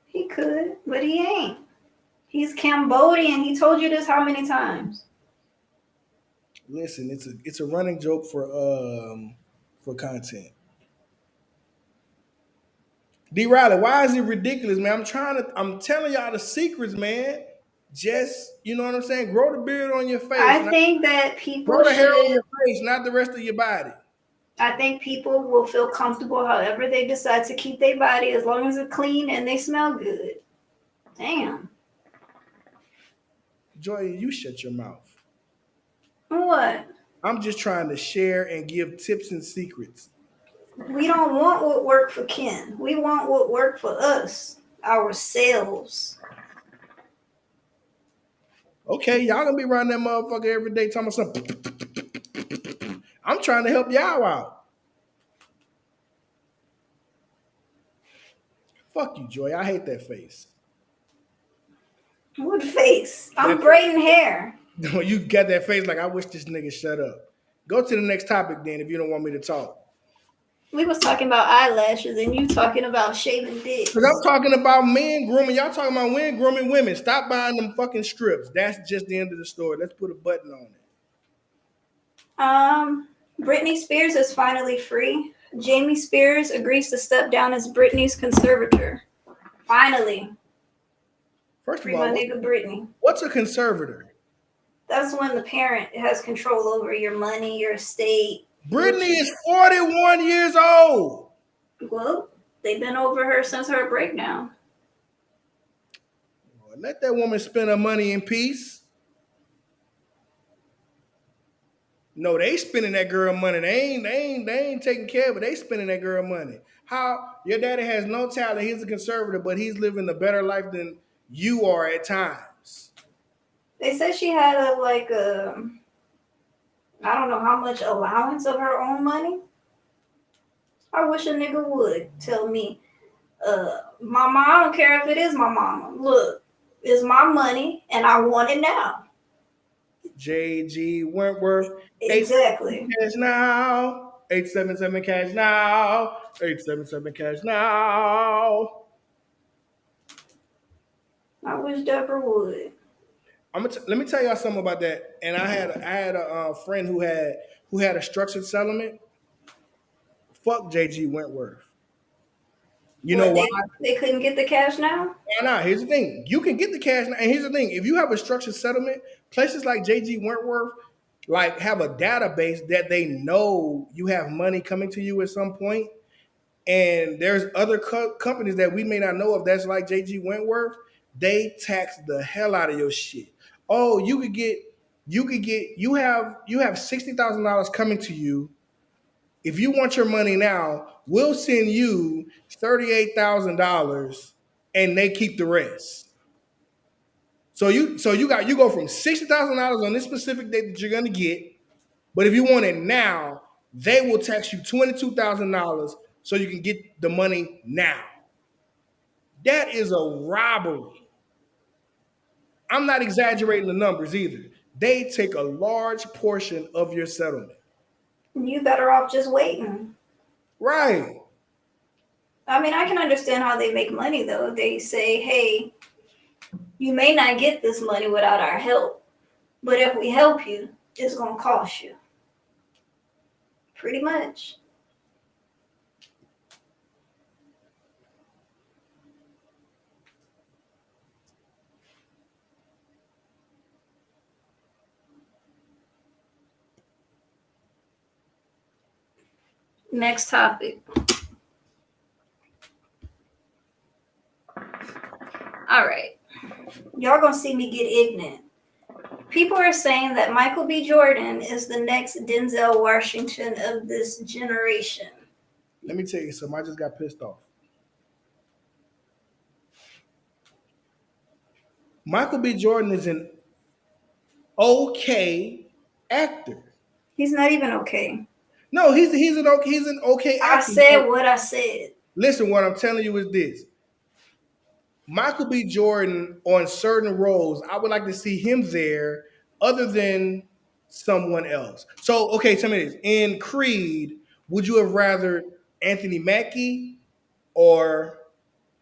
He could, but he ain't. He's Cambodian. He told you this how many times? Listen, it's a running joke for content. D Riley, why is it ridiculous, man? I'm telling y'all the secrets, man. Just, you know what I'm saying? Grow the beard on your face. I think that people grow the hair on should. your face, not the rest of your body. I think people will feel comfortable however they decide to keep their body as long as it's clean and they smell good. Damn. Joy, you shut your mouth. What? I'm just trying to share and give tips and secrets. We don't want what worked for Ken. We want what worked for us, ourselves. Okay, y'all gonna be around that motherfucker every day talking about something. I'm trying to help y'all out. Fuck you, Joy. I hate that face. What face? I'm braiding hair. You got that face like I wish this nigga shut up. Go to the next topic then if you don't want me to talk. We was talking about eyelashes and you talking about shaving dicks. Because I'm talking about men grooming. Y'all talking about men grooming women. Stop buying them fucking strips. That's just the end of the story. Let's put a button on it. Britney Spears is finally free. Jamie Spears agrees to step down as Britney's conservator. Finally. First of Free all, my nigga Britney. what's a conservator? That's when the parent has control over your money, your estate. Britney is 41 years old. Well, they've been over her since her breakdown. Let that woman spend her money in peace. No, they spending that girl money. They ain't taking care of it. They spending that girl money. How your daddy has no talent. He's a conservative, but he's living a better life than you are at times. They said she had I don't know how much allowance of her own money. I wish a nigga would tell me, mama, I don't care if it is my mama. Look, it's my money and I want it now. J.G. Wentworth. Exactly. Cash now. 877 cash now. 877 cash now. I wish Deborah would. Let me tell y'all something about that. And I had a friend who had a structured settlement. Fuck J.G. Wentworth. You know why? They couldn't get the cash now? Why not? Here's the thing. You can get the cash now. And here's the thing. If you have a structured settlement, places like J.G. Wentworth like have a database that they know you have money coming to you at some point. And there's other companies that we may not know of that's like J.G. Wentworth. They tax the hell out of your shit. Oh, you have $60,000 coming to you. If you want your money now, we'll send you $38,000 and they keep the rest. So you go from $60,000 on this specific date that you're gonna get, but if you want it now, they will tax you $22,000 so you can get the money now. That is a robbery. I'm not exaggerating the numbers either. They take a large portion of your settlement. You better off just waiting. Right. I mean, I can understand how they make money, though. They say, hey, You may not get this money without our help, but if we help you, it's going to cost you. Pretty much. Next topic. All right. Y'all gonna see me get ignorant. People are saying that Michael B. Jordan is the next Denzel Washington of this generation. Let me tell you something. I just got pissed off. Michael B. Jordan is an okay actor. He's not even okay. No, he's an okay actor. I said what I said. Listen, what I'm telling you is this. Michael B. Jordan on certain roles, I would like to see him there other than someone else. So, okay, tell me this. In Creed, would you have rather Anthony Mackie or...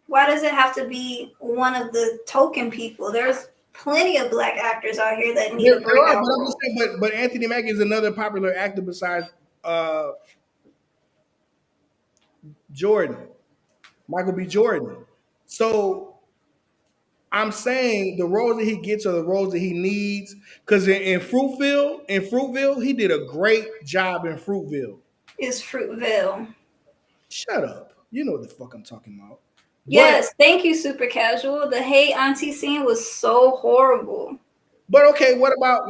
Why does it have to be one of the token people? There's plenty of black actors out here that need a breakout role. But Anthony Mackie is another popular actor besides Jordan, Michael B. Jordan. So I'm saying the roles that he gets are the roles that he needs. Because in Fruitville, he did a great job in Fruitville. It's Fruitville. Shut up. You know what the fuck I'm talking about. Yes, thank you, Super Casual. The Hey Auntie scene was so horrible. But okay, what about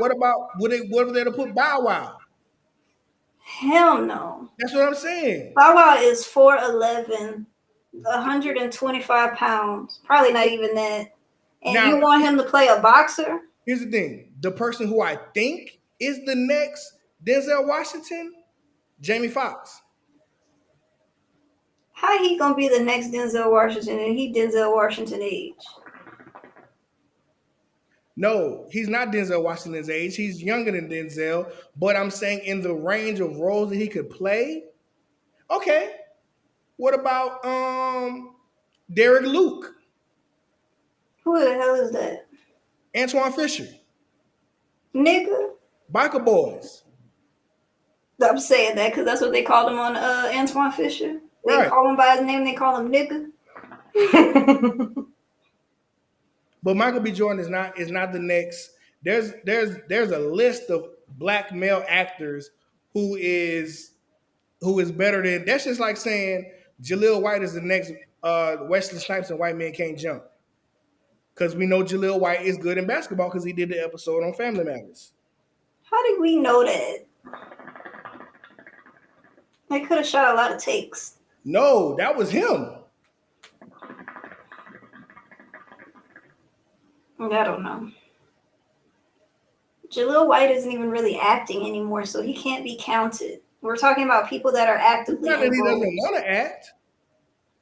would they to put Bow Wow? Hell no. That's what I'm saying. Bow Wow is 4'11", 125 pounds. Probably not even that. And now, you want him to play a boxer? Here's the thing. The person who I think is the next Denzel Washington, Jamie Foxx. How he gonna be the next Denzel Washington and he Denzel Washington age? No, he's not Denzel Washington's age. He's younger than Denzel. But I'm saying in the range of roles that he could play. Okay. What about Derek Luke? Who the hell is that? Antoine Fisher. Nigga. Biker Boys. I'm saying that because that's what they called him on Antoine Fisher. They Right. call him by his name. They call him nigga. But Michael B. Jordan is not the next. There's a list of black male actors who is better than. That's just like saying Jaleel White is the next Wesley Snipes and White Men Can't Jump. Because we know Jaleel White is good in basketball because he did the episode on Family Matters. How did we know that? They could have shot a lot of takes. No, that was him. I don't know. Jaleel White isn't even really acting anymore, so he can't be counted. We're talking about people that are actively Not that he involved. doesn't want to act.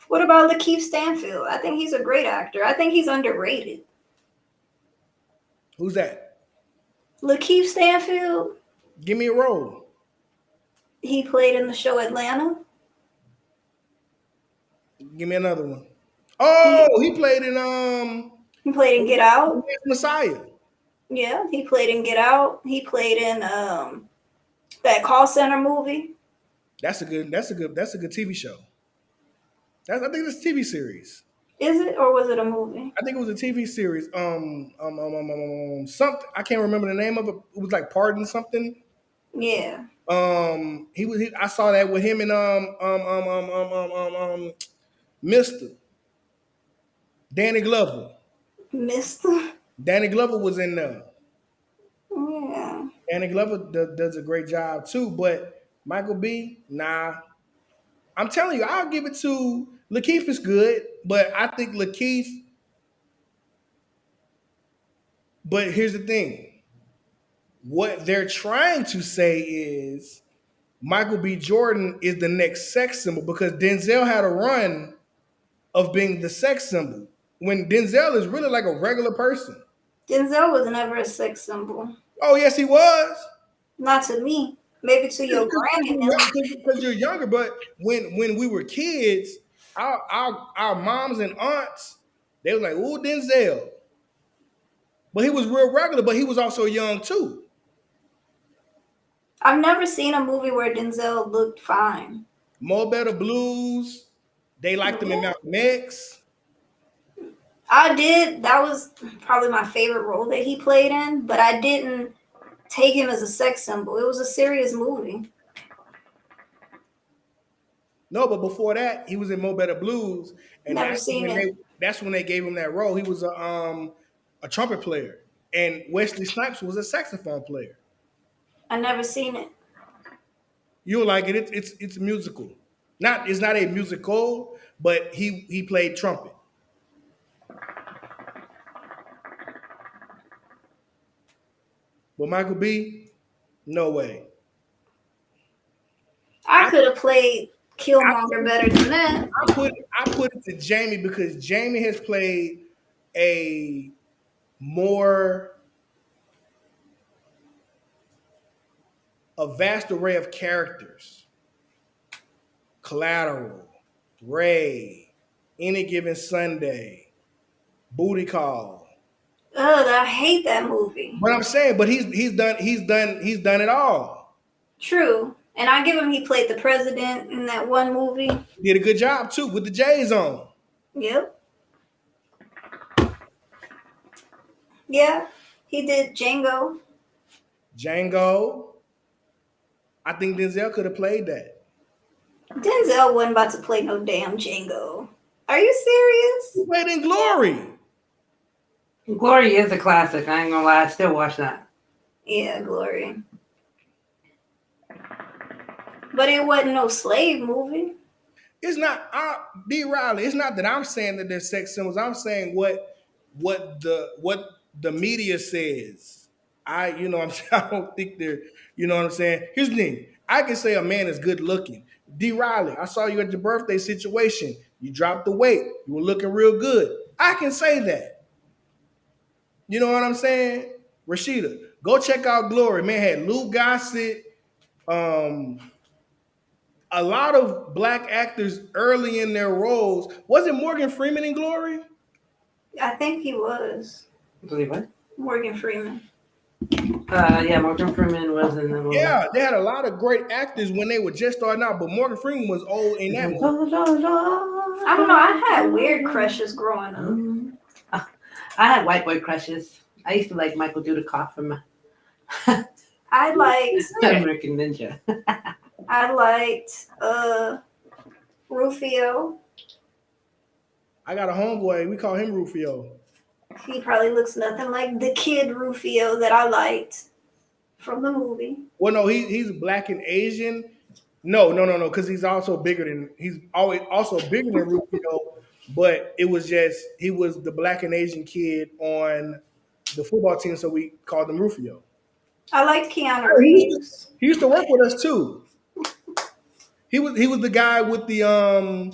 What about Lakeith Stanfield? I think he's a great actor. I think he's underrated. Who's that? Lakeith Stanfield. Give me a role. He played in the show Atlanta. Give me another one. Oh, he played in He played in Get Out. Messiah. Yeah, he played in Get Out. He played in that call center movie. That's a good TV show. I think it's a TV series. Is it or was it a movie? I think it was a TV series. Something I can't remember the name of it. It was like Pardon something. Yeah. I saw that with him and Mr. Danny Glover. Mr. Danny Glover was in there. Yeah. Danny Glover does a great job too, but Michael B, nah. I'm telling you, I'll give it to Lakeith is good, but I think Lakeith. But here's the thing. What they're trying to say is Michael B. Jordan is the next sex symbol because Denzel had a run of being the sex symbol when Denzel is really like a regular person. Denzel was never a sex symbol. Oh, yes, he was. Not to me. Maybe to your granny. Because you're younger, but when we were kids, our moms and aunts, they were like, "Ooh, Denzel." But he was real regular, but he was also young too. I've never seen a movie where Denzel looked fine. More Better Blues. They liked him in Malcolm X. I did. That was probably my favorite role that he played in, but I didn't take him as a sex symbol. It was a serious movie. No, but before that, he was in Mo Better Blues, and Never seen it. that's when they gave him that role. He was a trumpet player, and Wesley Snipes was a saxophone player. I never seen it. You'll like it. It's a musical. It's not a musical, but he played trumpet. But Michael B, no way. I could have played Killmonger better than that. I put it to Jamie because Jamie has played a vast array of characters. Collateral, Ray, Any Given Sunday, Booty Call. Ugh, I hate that movie. But I'm saying, but he's done it all. True. And I give him he played the president in that one movie. He did a good job too with the J's on. Yep. Yeah. He did Django. I think Denzel could have played that. Denzel wasn't about to play no damn Django. Are you serious? He played in Glory. Glory is a classic. I ain't gonna lie. I still watch that. Yeah, Glory. But it wasn't no slave movie. It's not D. Riley. It's not that I'm saying that they're sex symbols. I'm saying what the media says. I don't think they're. You know what I'm saying? Here's the thing. I can say a man is good looking. D. Riley, I saw you at your birthday situation. You dropped the weight. You were looking real good. I can say that. You know what I'm saying? Rashida, go check out Glory. Man, had Lou Gossett. A lot of black actors early in their roles. Wasn't Morgan Freeman in Glory? I think he was. Believe what? Morgan Freeman. Yeah, Morgan Freeman was in the movie. Yeah, they had a lot of great actors when they were just starting out, but Morgan Freeman was old in that movie. I don't know. I had weird crushes growing up. I had white boy crushes. I used to like Michael Dudikoff from I liked American Ninja. I liked Rufio. I got a homeboy. We call him Rufio. He probably looks nothing like the kid Rufio that I liked from the movie. Well, no, he's black and Asian. No, because he's also bigger than Rufio. But it was just he was the black and Asian kid on the football team, so we called him Rufio. I liked Keanu Reeves. He used to work with us too. He was the guy with the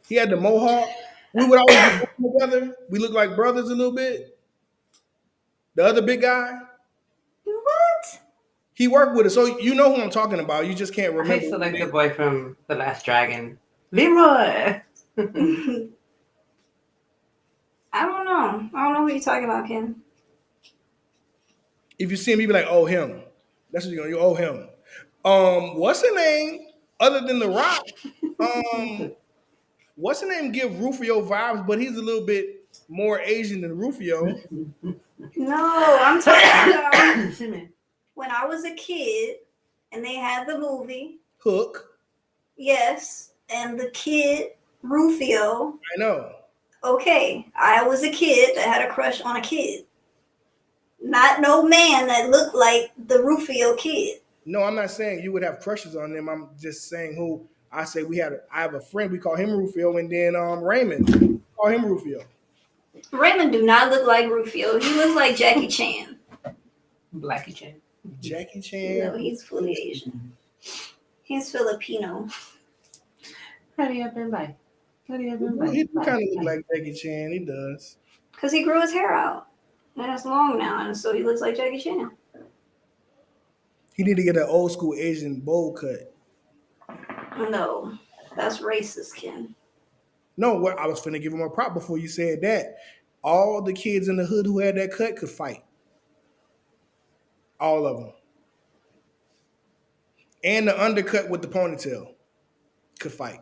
he had the mohawk. We would always work together. We looked like brothers a little bit. The other big guy. What? He worked with us, so you know who I'm talking about. You just can't remember. I used to like the boy from The Last Dragon, Leroy. I don't know. I don't know who you're talking about, Ken. If you see him, you be like, "Oh, him." That's what you owe him. What's her name? Other than The Rock, what's her name? Give Rufio vibes, but he's a little bit more Asian than Rufio. No, I'm talking about when I was a kid and they had the movie Hook. Yes, and the kid Rufio. I know. Okay, I was a kid that had a crush on a kid. Not no man that looked like the Rufio kid. No, I'm not saying you would have crushes on them. I'm just saying who I say I have a friend, we call him Rufio, and then Raymond, we call him Rufio. Raymond do not look like Rufio. He looks like Jackie Chan. Blackie Chan. Jackie Chan? No, he's fully Asian. He's Filipino. How do you have been by? He kind of look like Jackie Chan. He does. Because he grew his hair out. And it's long now, and so he looks like Jackie Chan. He need to get an old school Asian bowl cut. No, that's racist, Ken. No, I was finna give him a prop before you said that. all the kids in the hood who had that cut could fight. All of them. And the undercut with the ponytail could fight.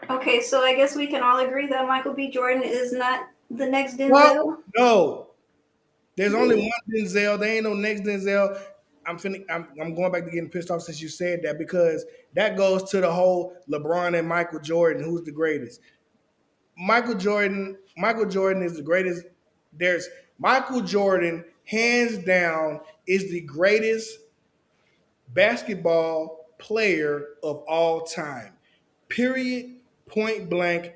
Okay, so I guess we can all agree that Michael B. Jordan is not the next Denzel. Well, no. There's only one Denzel. There ain't no next Denzel. I'm going back to getting pissed off since you said that, because that goes to the whole LeBron and Michael Jordan, who's the greatest. Michael Jordan is the greatest. There's Michael Jordan, hands down, is the greatest basketball player of all time. Period. Point blank.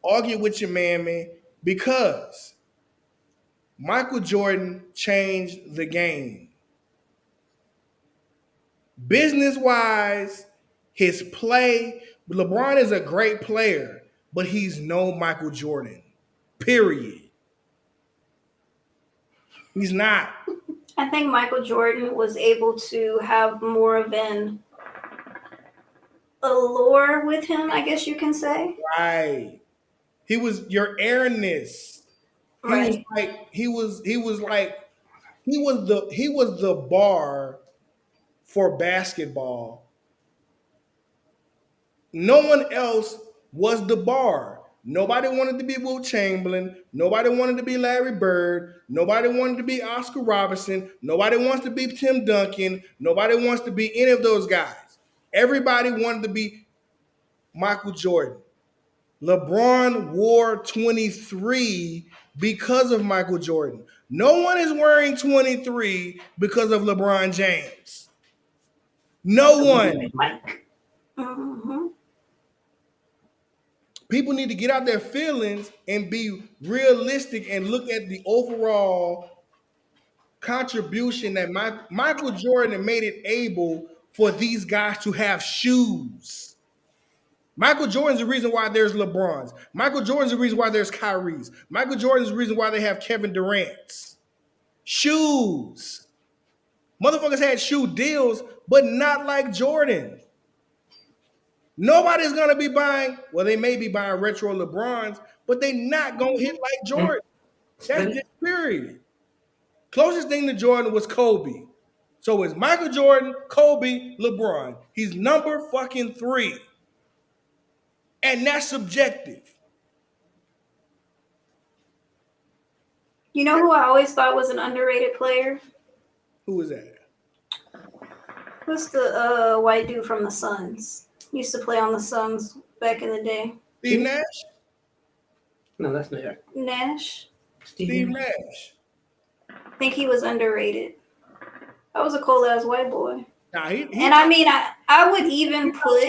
Argue with your mammy, because Michael Jordan changed the game. Business-wise, his play, LeBron is a great player, but he's no Michael Jordan. Period. He's not. I think Michael Jordan was able to have more of an allure with him, I guess you can say. Right. He was your airness. Right. He was the bar for basketball. No one else was the bar. Nobody wanted to be Wilt Chamberlain. Nobody wanted to be Larry Bird. Nobody wanted to be Oscar Robertson. Nobody wants to be Tim Duncan. Nobody wants to be any of those guys. Everybody wanted to be Michael Jordan. LeBron wore 23 because of Michael Jordan. No one is wearing 23 because of LeBron James. No one. Mike. Mm-hmm. People need to get out their feelings and be realistic and look at the overall contribution that Michael Jordan made it able for these guys to have shoes. Michael Jordan's the reason why there's LeBrons. Michael Jordan's the reason why there's Kyrie's. Michael Jordan's the reason why they have Kevin Durant's. Shoes. Motherfuckers had shoe deals, but not like Jordan. Nobody's going to be buying, well, they may be buying retro LeBrons, but they not going to hit like Jordan. That's just period. Closest thing to Jordan was Kobe. So it's Michael Jordan, Kobe, LeBron. He's number fucking 3. And that's subjective. You know who I always thought was an underrated player? Who is that? Who's the white dude from the Suns? Used to play on the Suns back in the day. Steve Nash? No, that's New York. Nash? Steve Nash. I think he was underrated. That was a cold-ass white boy. Nah, he And I mean, I would even put...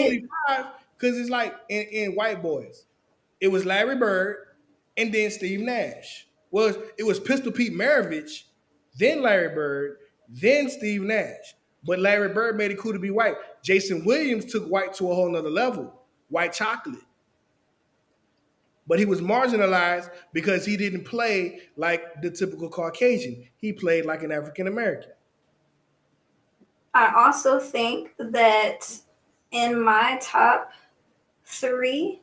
Because it's like in white boys, it was Larry Bird and then Steve Nash. Well, it was Pistol Pete Maravich, then Larry Bird, then Steve Nash. But Larry Bird made it cool to be white. Jason Williams took white to a whole nother level. White chocolate. But he was marginalized because he didn't play like the typical Caucasian. He played like an African American. I also think that in my top 3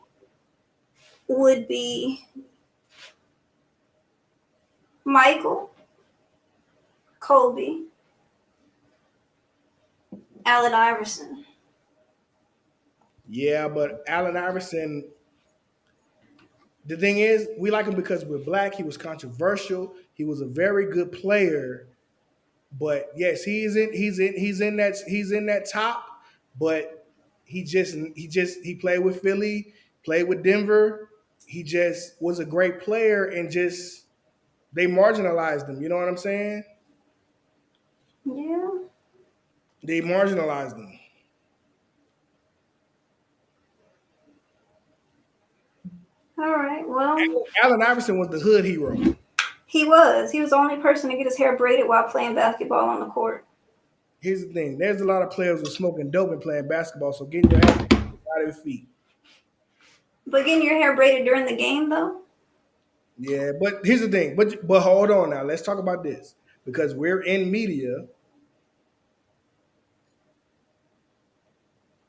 would be Michael, Kobe, Allen Iverson. Yeah, but Allen Iverson, the thing is, we like him because we're black. He was controversial. He was a very good player. But yes, he's in that top, but he played with Philly, played with Denver. He just was a great player, and just they marginalized him. You know what I'm saying? Yeah. They marginalized him. All right. Well, Allen Iverson was the hood hero. he was the only person to get his hair braided while playing basketball on the court. Here's the thing. There's a lot of players who are smoking dope and playing basketball, so getting your ass out of your feet. But getting your hair braided during the game, though? Yeah, but here's the thing. But hold on now. Let's talk about this. Because we're in media.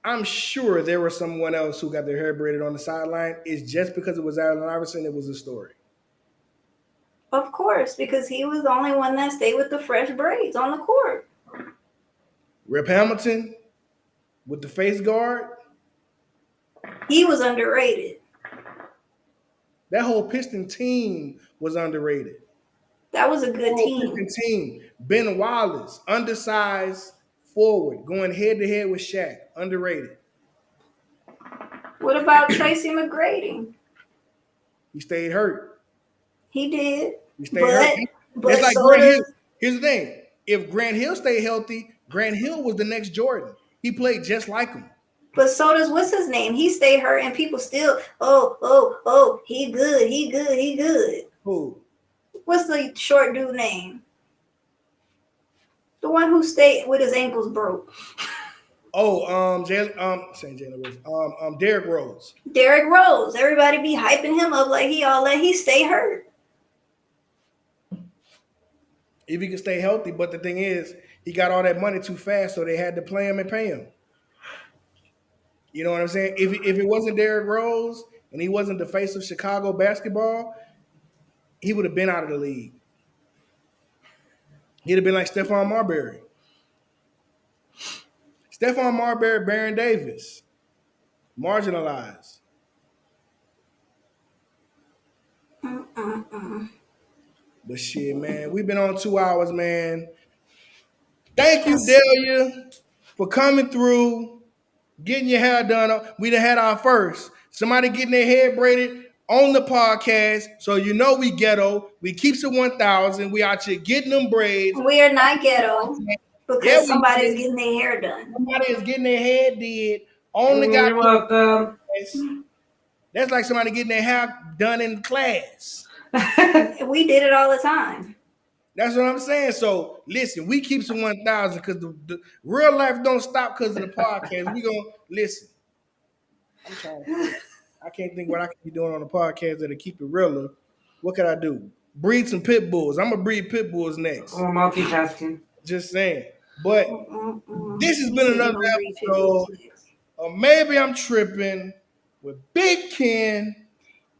I'm sure there was someone else who got their hair braided on the sideline. It's just because it was Allen Iverson, it was a story. Of course, because he was the only one that stayed with the fresh braids on the court. Rip Hamilton with the face guard. He was underrated. That whole Piston team was underrated. That was a good team. Ben Wallace, undersized forward, going head to head with Shaq, underrated. What about Tracy McGrady? He stayed hurt. He did. He stayed hurt. It's like Grant Hill. Here's the thing. If Grant Hill stayed healthy, Grant Hill was the next Jordan. He played just like him. But so does what's his name? He stayed hurt, and people still, he good. Who? What's the short dude name? The one who stayed with his ankles broke. Derrick Rose. Derrick Rose. Everybody be hyping him up like he stay hurt. If he could stay healthy, but the thing is, he got all that money too fast, so they had to play him and pay him. You know what I'm saying? If it wasn't Derrick Rose and he wasn't the face of Chicago basketball, he would have been out of the league. He'd have been like Stephon Marbury. Stephon Marbury, Baron Davis, marginalized. But shit, man, we've been on 2 hours, man. Thank you, Delia, for coming through, getting your hair done. We done had our first. Somebody getting their hair braided on the podcast, so you know we ghetto. We keeps it 1,000. We out here getting them braids. We are not ghetto because somebody's getting their hair done. Somebody is getting their hair did on the guy. You're welcome. That's like somebody getting their hair done in class. We did it all the time. That's what I'm saying. So listen, we keep some 1,000 because the real life don't stop because of the podcast. We gonna listen. I'm trying. I can't think what I could be doing on the podcast that'll keep it realer. What could I do? Breed some pit bulls. I'm gonna breed pit bulls next. Oh, multitasking. Just saying. But this has been another episode of Maybe I'm Trippin' with Big Ken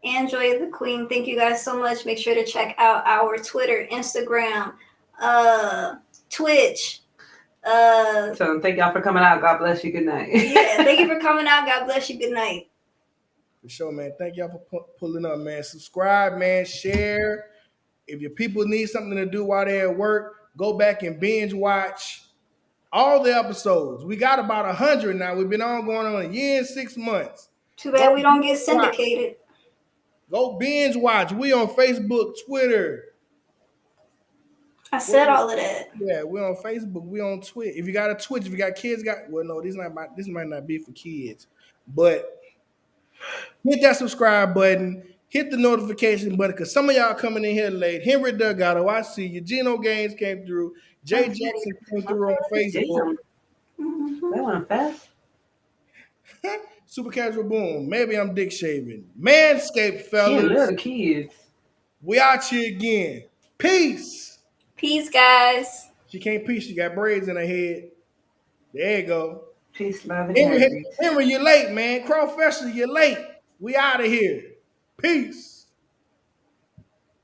and Joy the Queen. Thank you guys so much. Make sure to check out our Twitter, Instagram, Twitch. So thank y'all for coming out. God bless you. Good night. Yeah, thank you for coming out. God bless you. Good night. For sure, man. Thank y'all for pulling up, man. Subscribe, man. Share. If your people need something to do while they're at work, go back and binge watch all the episodes. We got about 100 now. We've been going on a year and 6 months. Too bad we don't get syndicated. Go binge watch. We on Facebook, Twitter. I said all of that. Yeah, we on Facebook. We on Twitch. If you got a Twitch, if you got kids, this might not be for kids, but hit that subscribe button. Hit the notification button because some of y'all coming in here late. Henry Delgado, I see you. Gino Gaines came through. Jay Jackson came through on Facebook. That went fast. Super Casual Boom. Maybe I'm dick shaving. Manscaped, fellas. Yeah, the kids. We out here again. Peace. Peace, guys. She can't peace. She got braids in her head. There you go. Peace, love, and Henry, you're late, man. Crawfester, you're late. We out of here. Peace.